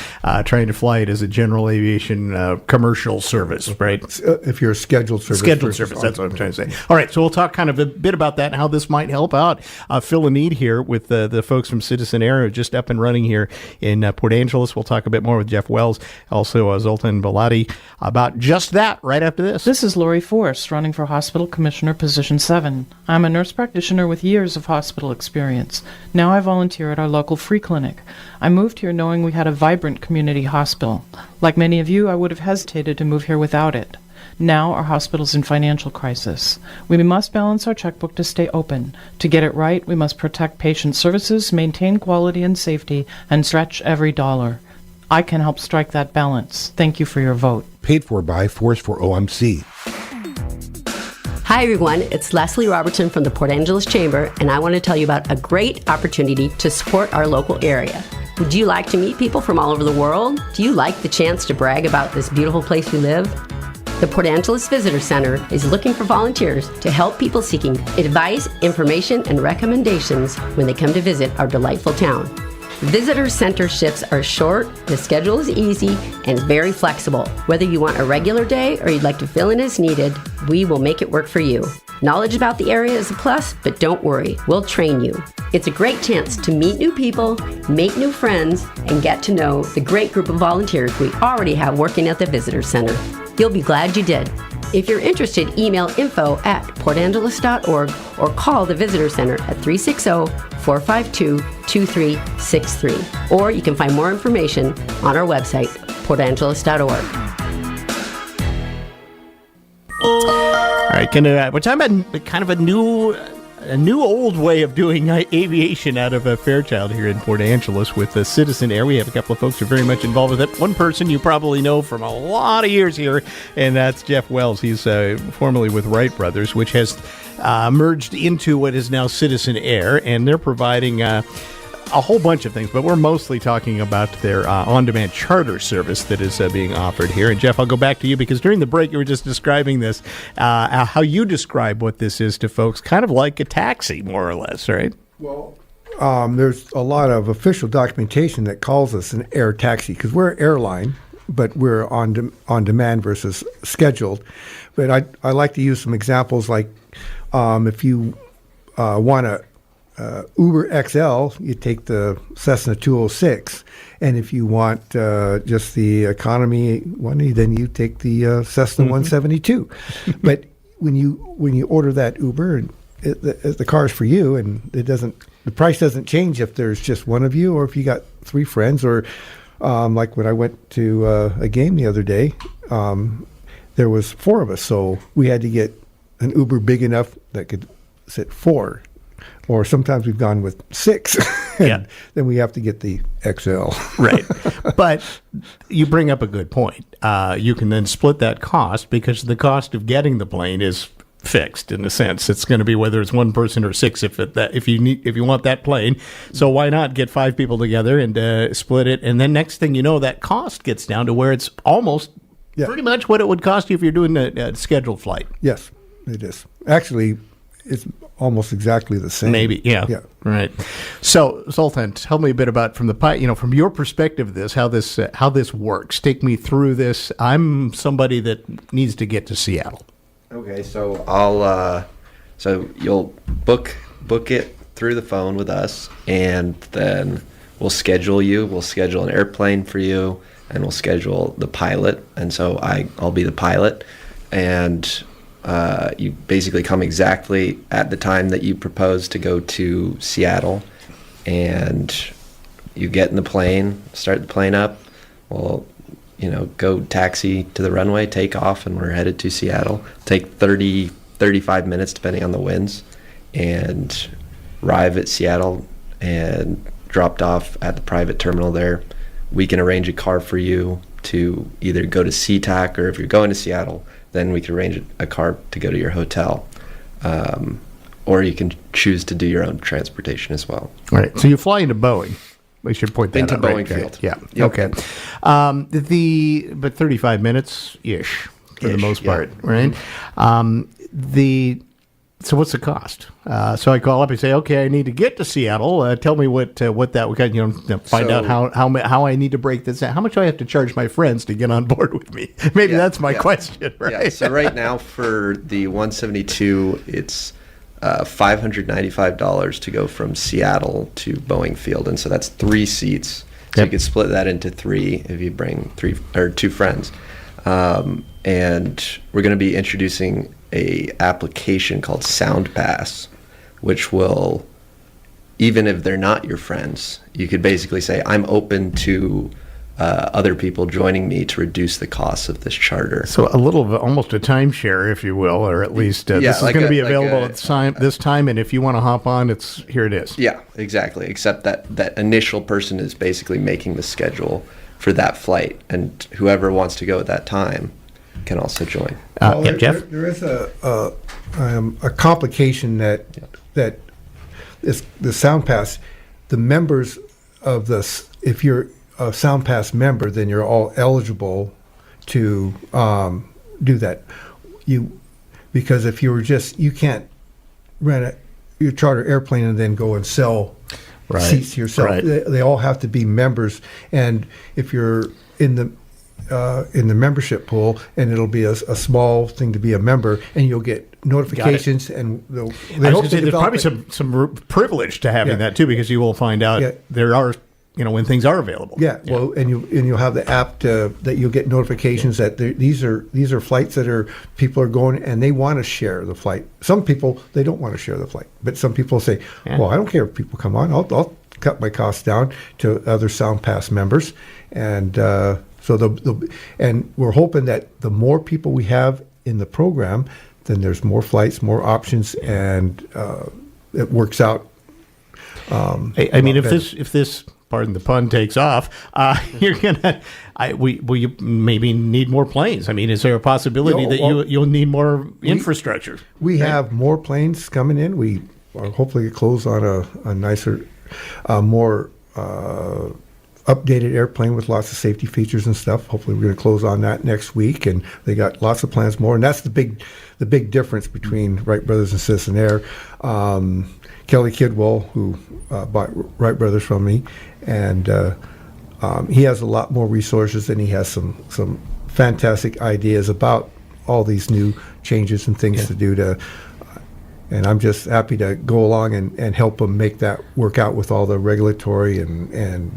trying to fly it as a general aviation commercial service, right? If you're a scheduled service. Scheduled service, that's what I'm trying to say. All right, so we'll talk kind of a bit about that and how this might help out fill a need here with the folks from Citizen Air just up and running here in Port Angeles. We'll talk a bit more with Jeff Wells, also Zoltan Baladi, about just that right after this. This is Lori Forrest, running for Hospital Commissioner, Position 7. I'm a nurse practitioner with years of hospital experience. Now I volunteer at our local free clinic. I moved here knowing we had a vibrant community hospital. Like many of you, I would have hesitated to move here without it. Now our hospital's in financial crisis. We must balance our checkbook to stay open. To get it right, we must protect patient services, maintain quality and safety, and stretch every dollar. I can help strike that balance. Thank you for your vote. Paid for by Force for OMC. Hi everyone, it's Leslie Robertson from the Port Angeles Chamber, and I want to tell you about a great opportunity to support our local area. Would you like to meet people from all over the world? Do you like the chance to brag about this beautiful place we live? The Port Angeles Visitor Center is looking for volunteers to help people seeking advice, information, and recommendations when they come to visit our delightful town. Visitor Center shifts are short, the schedule is easy, and very flexible. Whether you want a regular day or you'd like to fill in as needed, we will make it work for you. Knowledge about the area is a plus, but don't worry, we'll train you. It's a great chance to meet new people, make new friends, and get to know the great group of volunteers we already have working at the Visitor Center. You'll be glad you did. If you're interested, email info@portangeles.org or call the Visitor Center at 360-452-2363. Or you can find more information on our website, portangeles.org. All right, we're talking about kind of a new old way of doing aviation out of Fairchild here in Port Angeles with Citizen Air. We have a couple of folks who are very much involved with it. One person you probably know from a lot of years here, and that's Jeff Wells. He's formerly with Wright Brothers, which has merged into what is now Citizen Air, and they're providing a whole bunch of things, but we're mostly talking about their on-demand charter service that is being offered here. And Jeff, I'll go back to you because during the break you were just describing this, how you describe what this is to folks, kind of like a taxi, more or less, right? Well, there's a lot of official documentation that calls us an air taxi because we're an airline. but we're on demand versus scheduled. But I like to use some examples like if you want a Uber XL, you take the Cessna 206, and if you want just the economy one, then you take the Cessna 172. But when you order that Uber, and the car is for you, and the price doesn't change if there's just one of you or if you got three friends, or like when I went to a game the other day, there was four of us, so we had to get an Uber big enough that could sit four. Or sometimes we've gone with six, and then we have to get the XL. Right. But you bring up a good point. You can then split that cost because the cost of getting the plane is fixed in a sense. It's going to be whether it's one person or six if you want that plane. So why not get five people together and split it? And then next thing you know, that cost gets down to where it's almost pretty much what it would cost you if you're doing a scheduled flight. Yes, it is. Actually, it's almost exactly the same. Maybe, yeah. Right. So, Zoltan, tell me a bit about from your perspective, how this works. Take me through this. I'm somebody that needs to get to Seattle. Okay, so so you'll book it through the phone with us, and then we'll schedule you. We'll schedule an airplane for you, and we'll schedule the pilot. And so I'll be the pilot, and you basically come exactly at the time that you propose to go to Seattle, and you get in the plane, start the plane up. We'll, go taxi to the runway, take off, and we're headed to Seattle. Take 35 minutes depending on the winds, and arrive at Seattle and dropped off at the private terminal there. We can arrange a car for you to either go to SeaTac, or if you're going to Seattle, then we can arrange a car to go to your hotel. Or you can choose to do your own transportation as well. All right. So you fly into Boeing. We should point that into out. Boeing right? Field. Yeah. Yep. Okay. But 35 minutes-ish for the most part, right? So what's the cost? So I call up and say, okay, I need to get to Seattle. Tell me what that would find out how I need to break this down. How much do I have to charge my friends to get on board with me? Maybe that's my question, right? Yeah. So right now for the 172, it's $595 to go from Seattle to Boeing Field, and so that's 3 seats. So you could split that into 3 if you bring 3 or 2 friends. And we're going to be introducing a application called SoundPass, which will, even if they're not your friends, you could basically say, I'm open to other people joining me to reduce the cost of this charter. So a little of almost a timeshare, if you will, or at least this is going to be available at this time, and if you want to hop on, here it is. Yeah, exactly, except that initial person is basically making the schedule for that flight, and whoever wants to go at that time can also join. Jeff? There is a complication that is the SoundPass. The members of this, if you're a SoundPass member, then you're all eligible to do that. Because if you were you can't rent your charter airplane and then go and sell seats yourself. Right. They all have to be members, and if you're in the membership pool, and it'll be a small thing to be a member, and you'll get notifications, and there's probably some privilege to having that too, because you will find out there are when things are available. Well, and you'll have the app that you'll get notifications that these are flights that people are going, and they want to share the flight. Some people, they don't want to share the flight, but some people say, well, I don't care if people come on, I'll cut my costs down to other SoundPass members, and and we're hoping that the more people we have in the program, then there's more flights, more options, and it works out. If this pardon the pun takes off, we maybe need more planes. Is there a possibility that you'll need more infrastructure? We have more planes coming in. We are hopefully close on a nicer, more updated airplane with lots of safety features and stuff. Hopefully we're going to close on that next week, and they got lots of plans more. And that's the big difference between Wright Brothers and Citizen Air. Kelly Kidwell, who bought Wright Brothers from me, and he has a lot more resources, and he has some fantastic ideas about all these new changes and things to do to. And I'm just happy to go along and help him make that work out with all the regulatory and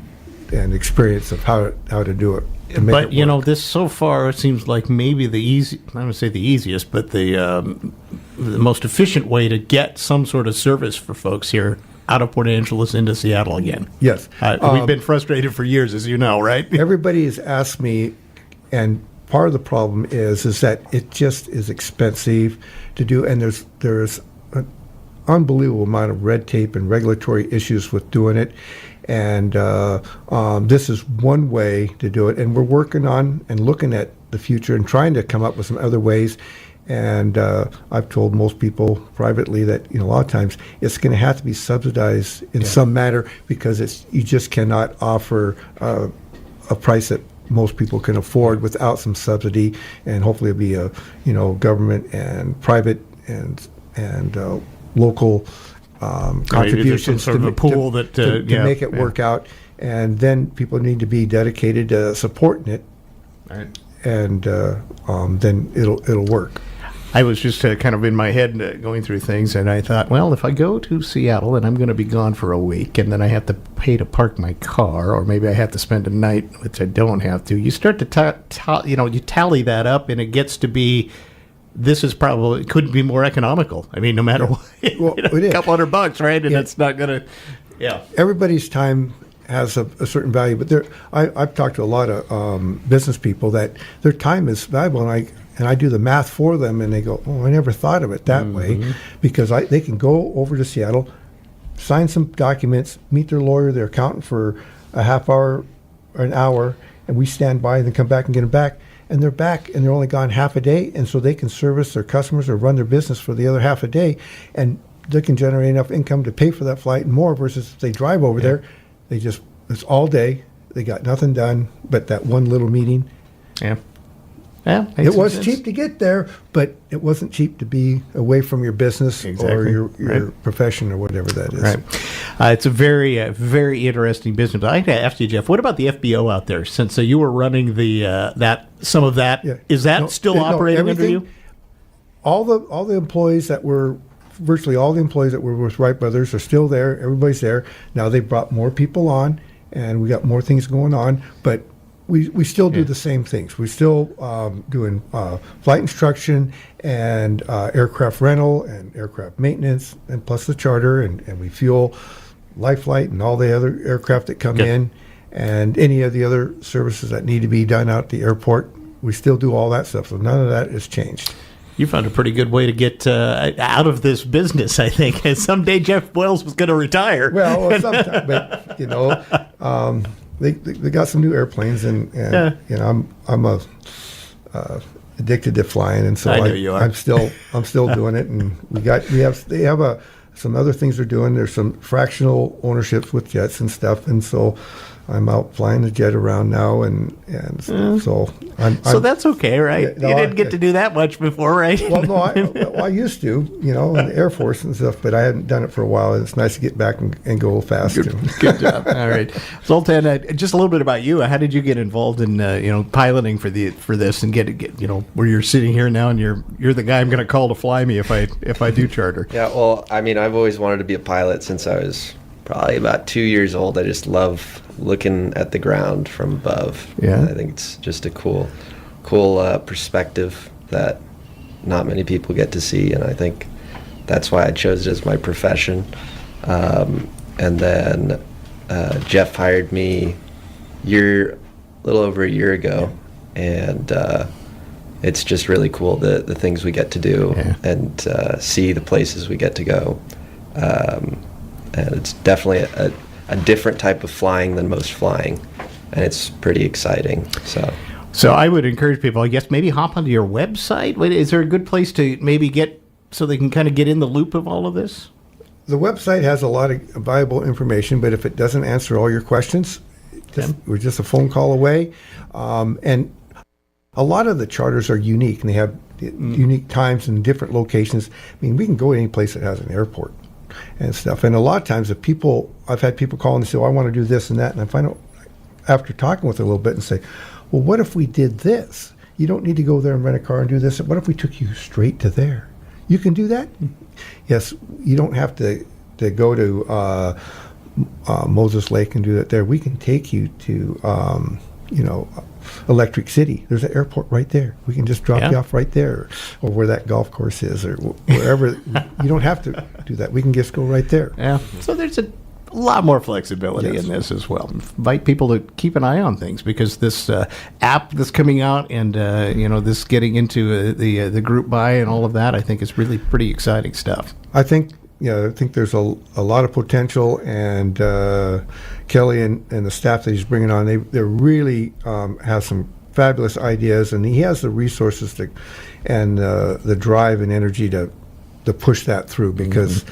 experience of how to do it. But you know, this so far seems like maybe I don't say the easiest, but the most efficient way to get some sort of service for folks here out of Port Angeles into Seattle again. Yes, we've been frustrated for years, as you know, right? Everybody has asked me, and part of the problem is that it just is expensive to do, and there's an unbelievable amount of red tape and regulatory issues with doing it. And this is one way to do it, and we're working on and looking at the future and trying to come up with some other ways. And I've told most people privately that a lot of times it's going to have to be subsidized in some manner, because you just cannot offer a price that most people can afford without some subsidy. And hopefully it'll be a government and private and local contributions sort of a pool to make it work out, and then people need to be dedicated to supporting it, right. And then it'll work. I was just kind of in my head going through things, and I thought, well, if I go to Seattle and I'm going to be gone for a week, and then I have to pay to park my car, or maybe I have to spend a night, which I don't have to. You start to you tally that up, and it gets to be. This is probably couldn't be more economical. I mean, no matter what, well, it is a couple $100, right? And it's not going to, Everybody's time has a certain value, but I've talked to a lot of business people that their time is valuable, and I do the math for them, and they go, "Oh, I never thought of it that way," because they can go over to Seattle, sign some documents, meet their lawyer, their accountant for a half hour or an hour, and we stand by and then come back and get them back. And they're back, and they're only gone half a day, and so they can service their customers or run their business for the other half a day, and they can generate enough income to pay for that flight and more. Versus if they drive over there, it's all day. They got nothing done but that one little meeting. Yeah. It was cheap to get there, but it wasn't cheap to be away from your business or your profession or whatever that is. Right. It's a very, very interesting business. I asked you, Jeff, what about the FBO out there? Since you were running some of that, is that still operating under you? All the employees that were virtually all the employees that were with Wright Brothers are still there. Everybody's there now. They brought more people on, and we got more things going on, but. We still do the same things. We're still doing flight instruction and aircraft rental and aircraft maintenance, and plus the charter, and we fuel Life Flight and all the other aircraft that come in, and any of the other services that need to be done out at the airport. We still do all that stuff, so none of that has changed. You found a pretty good way to get out of this business, I think. And someday Jeff Boyles was going to retire. Well, sometime, but They got some new airplanes, and I'm addicted to flying, and so I know you are. I'm still doing it, and they have some other things they're doing. There's some fractional ownerships with jets and stuff, and so I'm out flying the jet around now, and so so that's okay, right? You didn't get to do that much before, right? Well, no, I used to, in the Air Force and stuff, but I hadn't done it for a while. It's nice to get back and go fast. Good job. All right, Zoltan, just a little bit about you. How did you get involved in piloting for this and get where you're sitting here now, and you're the guy I'm going to call to fly me if I do charter? Yeah, well, I mean, I've always wanted to be a pilot since I was probably about 2 years old. I just love looking at the ground from above. Yeah, I think it's just a cool perspective that not many people get to see, and I think that's why I chose it as my profession. And then Jeff hired me a little over a year ago, and it's just really cool the things we get to do and see the places we get to go. And it's definitely a different type of flying than most flying, and it's pretty exciting. So I would encourage people, I guess, maybe hop onto your website. Is there a good place to maybe get so they can kind of get in the loop of all of this? The website has a lot of valuable information, but if it doesn't answer all your questions, we're just a phone call away. And a lot of the charters are unique, and they have unique times and different locations. I mean, we can go any place that has an airport and stuff. And a lot of times I've had people call and say, I want to do this and that. And I find out, after talking with her a little bit and say, well, what if we did this? You don't need to go there and rent a car and do this. What if we took you straight to there? You can do that? Yes, you don't have to go to Moses Lake and do that there. We can take you to, Electric City. There's an airport right there. We can just drop you off right there, or where that golf course is, or wherever. You don't have to do that. We can just go right there. Yeah. So there's a lot more flexibility in this as well. Invite people to keep an eye on things, because this app that's coming out and this getting into the group buy and all of that, I think is really pretty exciting stuff. I think there's a lot of potential, and Kelly and the staff that he's bringing on, they really have some fabulous ideas, and he has the resources and the drive and energy to push that through, because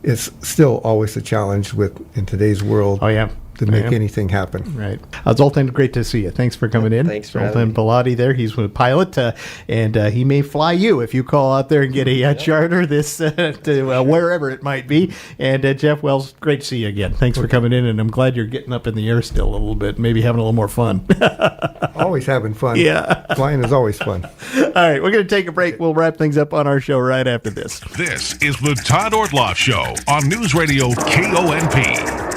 it's still always a challenge in today's world. Oh, yeah. To make anything happen. Right. Zoltan, great to see you. Thanks for coming in. Thanks for Zoltan Pilati there. He's a pilot, and he may fly you if you call out there and get a charter to wherever it might be. And Jeff Wells, great to see you again. Thanks for coming in, and I'm glad you're getting up in the air still a little bit, maybe having a little more fun. Always having fun. Yeah. Flying is always fun. All right, we're going to take a break. We'll wrap things up on our show right after this. This is the Todd Ortloff Show on Newsradio KONP.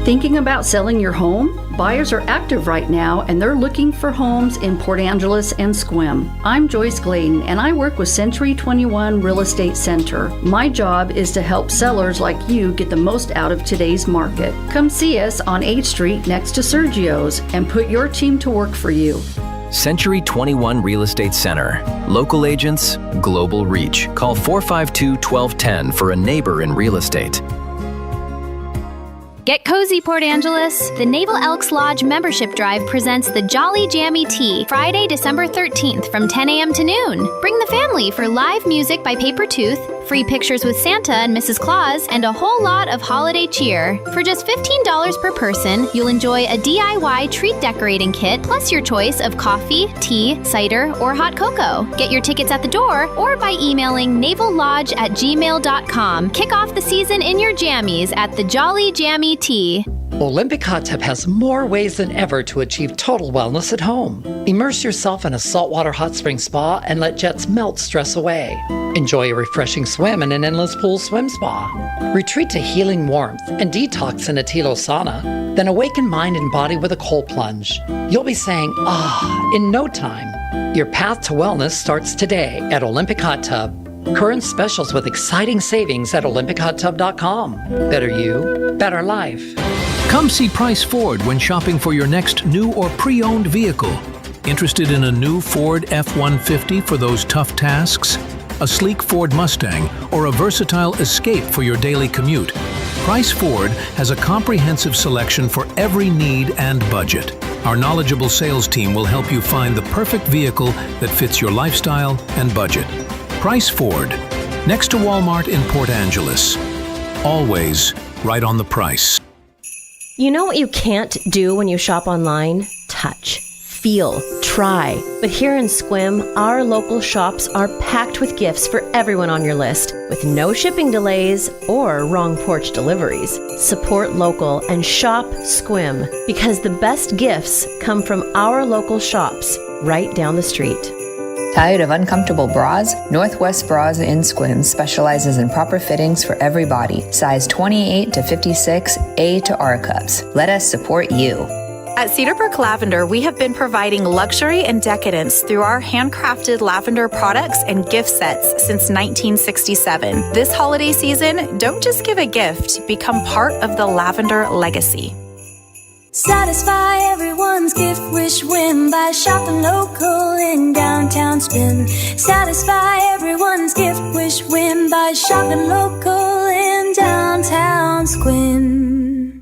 Thinking about selling your home? Buyers are active right now, and they're looking for homes in Port Angeles and Sequim. I'm Joyce Gladen, and I work with Century 21 Real Estate Center. My job is to help sellers like you get the most out of today's market. Come see us on 8th Street next to Sergio's and put your team to work for you. Century 21 Real Estate Center. Local agents, global reach. Call 452-1210 for a neighbor in real estate. Get cozy, Port Angeles! The Naval Elks Lodge Membership Drive presents the Jolly Jammy Tea, Friday, December 13th from 10 a.m. to noon. Bring the family for live music by Paper Tooth, free pictures with Santa and Mrs. Claus, and a whole lot of holiday cheer. For just $15 per person, you'll enjoy a DIY treat decorating kit, plus your choice of coffee, tea, cider, or hot cocoa. Get your tickets at the door or by emailing navallodge@gmail.com. Kick off the season in your jammies at the Jolly Jammy Tea. Olympic Hot Tub has more ways than ever to achieve total wellness at home. Immerse yourself in a saltwater hot spring spa and let jets melt stress away. Enjoy a refreshing swim in an endless pool swim spa. Retreat to healing warmth and detox in a Tilo sauna. Then awaken mind and body with a cold plunge. You'll be saying, ah, in no time. Your path to wellness starts today at Olympic Hot Tub. Current specials with exciting savings at olympichottub.com. Better you, better life. Come see Price Ford when shopping for your next new or pre-owned vehicle. Interested in a new Ford F-150 for those tough tasks? A sleek Ford Mustang or a versatile Escape for your daily commute? Price Ford has a comprehensive selection for every need and budget. Our knowledgeable sales team will help you find the perfect vehicle that fits your lifestyle and budget. Price Ford, next to Walmart in Port Angeles. Always right on the price. You know what you can't do when you shop online? Touch, feel, try. But here in Sequim, our local shops are packed with gifts for everyone on your list, with no shipping delays or wrong porch deliveries. Support local and shop Sequim, because the best gifts come from our local shops right down the street. Tired of uncomfortable bras? Northwest Bras in Sequim specializes in proper fittings for every body, size 28 to 56, A to R cups. Let us support you. At Cedar Brook Lavender, we have been providing luxury and decadence through our handcrafted lavender products and gift sets since 1967. This holiday season, don't just give a gift, become part of the lavender legacy. Satisfy everyone's gift wish win by shopping local in downtown Spin. Satisfy everyone's gift wish win by shopping local in downtown Squin.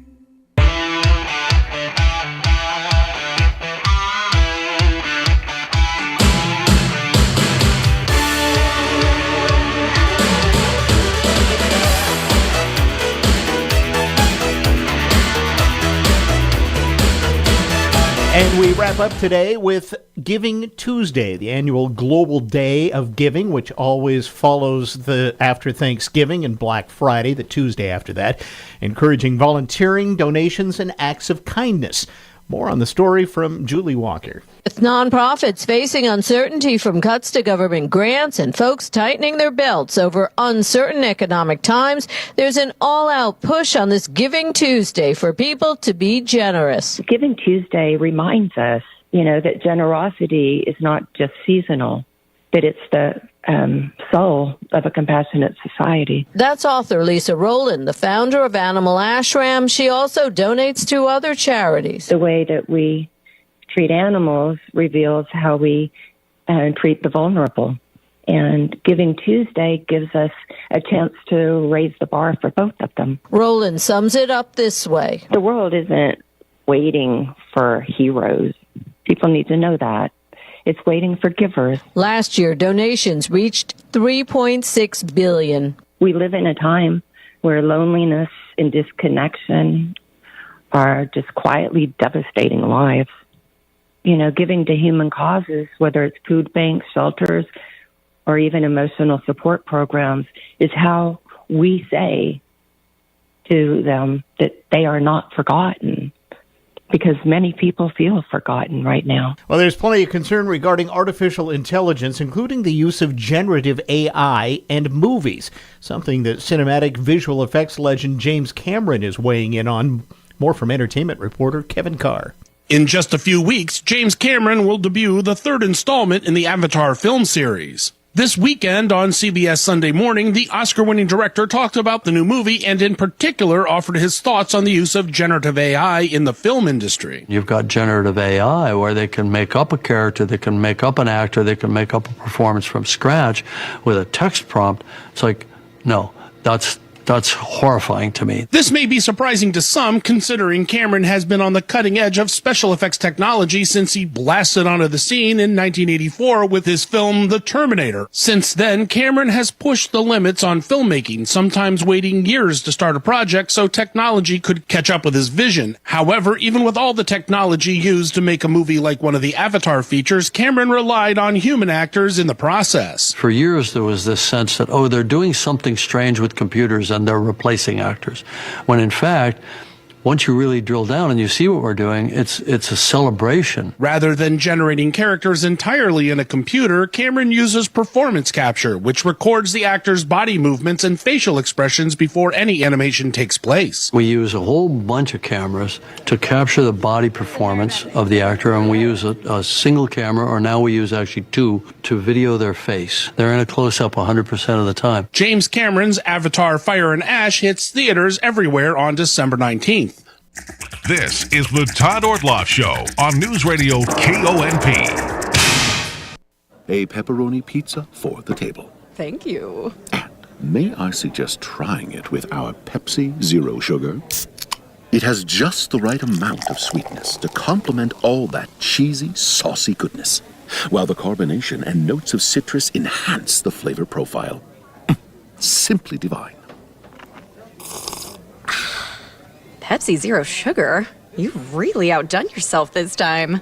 And we wrap up today with Giving Tuesday, the annual global day of giving, which always follows after Thanksgiving and Black Friday, the Tuesday after that, encouraging volunteering, donations, and acts of kindness. More on the story from Julie Walker. With nonprofits facing uncertainty from cuts to government grants and folks tightening their belts over uncertain economic times, there's an all-out push on this Giving Tuesday for people to be generous. Giving Tuesday reminds us, that generosity is not just seasonal, that it's the soul of a compassionate society. That's author Lisa Rowland, the founder of Animal Ashram. She also donates to other charities. The way that we treat animals reveals how we treat the vulnerable. And Giving Tuesday gives us a chance to raise the bar for both of them. Rowland sums it up this way. The world isn't waiting for heroes. People need to know that. It's waiting for givers. Last year, donations reached $3.6 billion. We live in a time where loneliness and disconnection are just quietly devastating lives. Giving to human causes, whether it's food banks, shelters, or even emotional support programs, is how we say to them that they are not forgotten. Because many people feel forgotten right now. Well, there's plenty of concern regarding artificial intelligence, including the use of generative AI and movies, something that cinematic visual effects legend James Cameron is weighing in on. More from entertainment reporter Kevin Carr. In just a few weeks, James Cameron will debut the third installment in the Avatar film series. This weekend on CBS Sunday Morning, the Oscar-winning director talked about the new movie and in particular offered his thoughts on the use of generative AI in the film industry. You've got generative AI where they can make up a character, they can make up an actor, they can make up a performance from scratch with a text prompt. It's like, no, that's horrifying to me. This may be surprising to some, considering Cameron has been on the cutting edge of special effects technology since he blasted onto the scene in 1984 with his film The Terminator. Since then, Cameron has pushed the limits on filmmaking, sometimes waiting years to start a project so technology could catch up with his vision. However, even with all the technology used to make a movie like one of the Avatar features, Cameron relied on human actors in the process. For years, there was this sense that, they're doing something strange with computers and they're replacing actors, when in fact, once you really drill down and you see what we're doing, it's a celebration. Rather than generating characters entirely in a computer, Cameron uses performance capture, which records the actor's body movements and facial expressions before any animation takes place. We use a whole bunch of cameras to capture the body performance of the actor, and we use a single camera, or now we use actually two, to video their face. They're in a close-up 100% of the time. James Cameron's Avatar Fire and Ash hits theaters everywhere on December 19th. This is the Todd Ortloff Show on Newsradio KONP. A pepperoni pizza for the table. Thank you. May I suggest trying it with our Pepsi Zero Sugar? It has just the right amount of sweetness to complement all that cheesy, saucy goodness, while the carbonation and notes of citrus enhance the flavor profile. Simply divine. Pepsi Zero Sugar? You've really outdone yourself this time.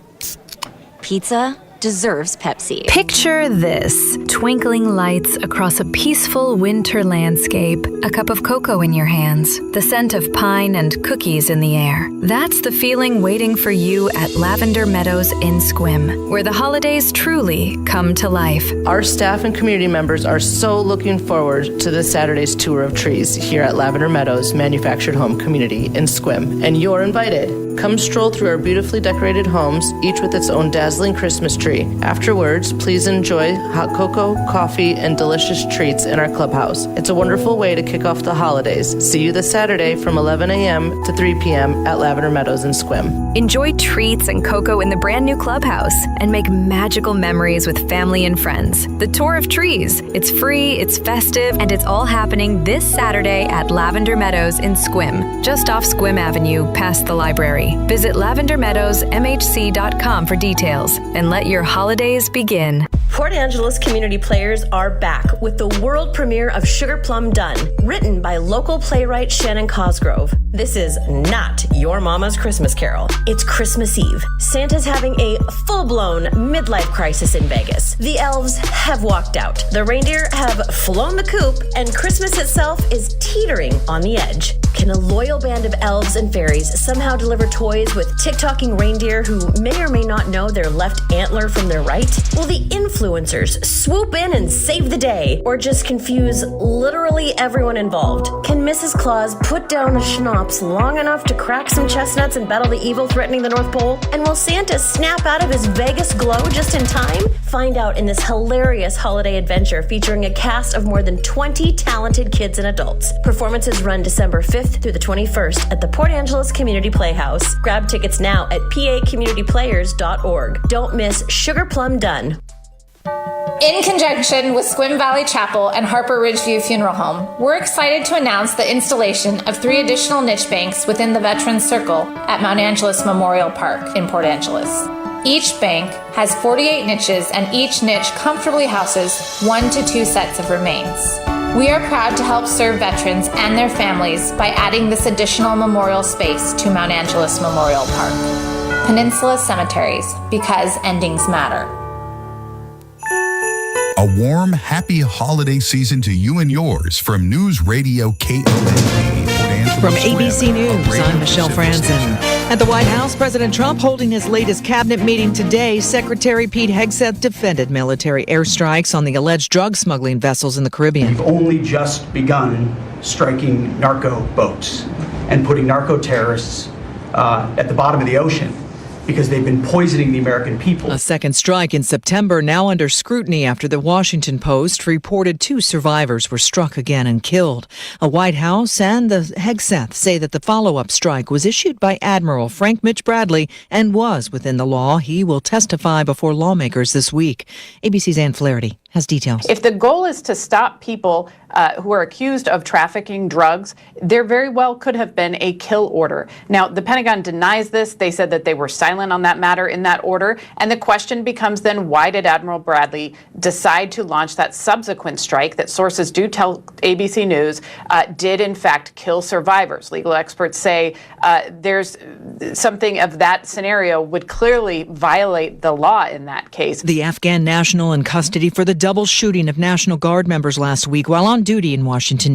Pizza deserves Pepsi. Picture this: twinkling lights across a peaceful winter landscape, a cup of cocoa in your hands, the scent of pine and cookies in the air. That's the feeling waiting for you at Lavender Meadows in Sequim, where the holidays truly come to life. Our staff and community members are so looking forward to this Saturday's tour of trees here at Lavender Meadows Manufactured Home Community in Sequim, and you're invited. Come stroll through our beautifully decorated homes, each with its own dazzling Christmas tree. Afterwards, please enjoy hot cocoa, coffee, and delicious treats in our clubhouse. It's a wonderful way to kick off the holidays. See you this Saturday from 11 a.m. to 3 p.m. at Lavender Meadows in Sequim. Enjoy treats and cocoa in the brand new clubhouse and make magical memories with family and friends. The Tour of Trees. It's free, it's festive, and it's all happening this Saturday at Lavender Meadows in Sequim, just off Sequim Avenue, past the library. Visit lavendermeadowsmhc.com for details and let your your holidays begin. Port Angeles Community Players are back with the world premiere of Sugar Plum Done, written by local playwright Shannon Cosgrove. This is not your mama's Christmas Carol. It's Christmas Eve. Santa's having a full-blown midlife crisis in Vegas. The elves have walked out. The reindeer have flown the coop, and Christmas itself is teetering on the edge. Can a loyal band of elves and fairies somehow deliver toys with tick-tocking reindeer who may or may not know their left antler from their right? Will the influencers swoop in and save the day, or just confuse literally everyone involved? Can Mrs. Claus put down a schnapps long enough to crack some chestnuts and battle the evil threatening the North Pole? And will Santa snap out of his Vegas glow just in time? Find out in this hilarious holiday adventure featuring a cast of more than 20 talented kids and adults. Performances run December 5th through the 21st at the Port Angeles Community Playhouse. Grab tickets now at pacommunityplayers.org. Don't miss Sugar Plum Done. In conjunction with Squim Valley Chapel and Harper Ridgeview Funeral Home, we're excited to announce the installation of 3 additional niche banks within the Veterans Circle at Mount Angeles Memorial Park in Port Angeles. Each bank has 48 niches, and each niche comfortably houses 1 to 2 sets of remains. We are proud to help serve veterans and their families by adding this additional memorial space to Mount Angeles Memorial Park. Peninsula Cemeteries, because endings matter. A warm, happy holiday season to you and yours from Newsradio KONP. From ABC News, I'm Michelle Franzen. At the White House, President Trump holding his latest cabinet meeting today. Secretary Pete Hegseth defended military airstrikes on the alleged drug smuggling vessels in the Caribbean. We've only just begun striking narco boats and putting narco terrorists at the bottom of the ocean, because they've been poisoning the American people. A second strike in September, now under scrutiny after the Washington Post reported 2 survivors were struck again and killed. A White House and the Hegseth say that the follow-up strike was issued by Admiral Frank Mitch Bradley and was within the law. He will testify before lawmakers this week. ABC's Ann Flaherty has details. If the goal is to stop people who are accused of trafficking drugs, there very well could have been a kill order. Now, the Pentagon denies this. They said that they were silent on that matter in that order. And the question becomes then, why did Admiral Bradley decide to launch that subsequent strike that sources do tell ABC News did in fact kill survivors? Legal experts say there's something of that scenario would clearly violate the law in that case. The Afghan national in custody for the double shooting of National Guard members last week while on duty in Washington.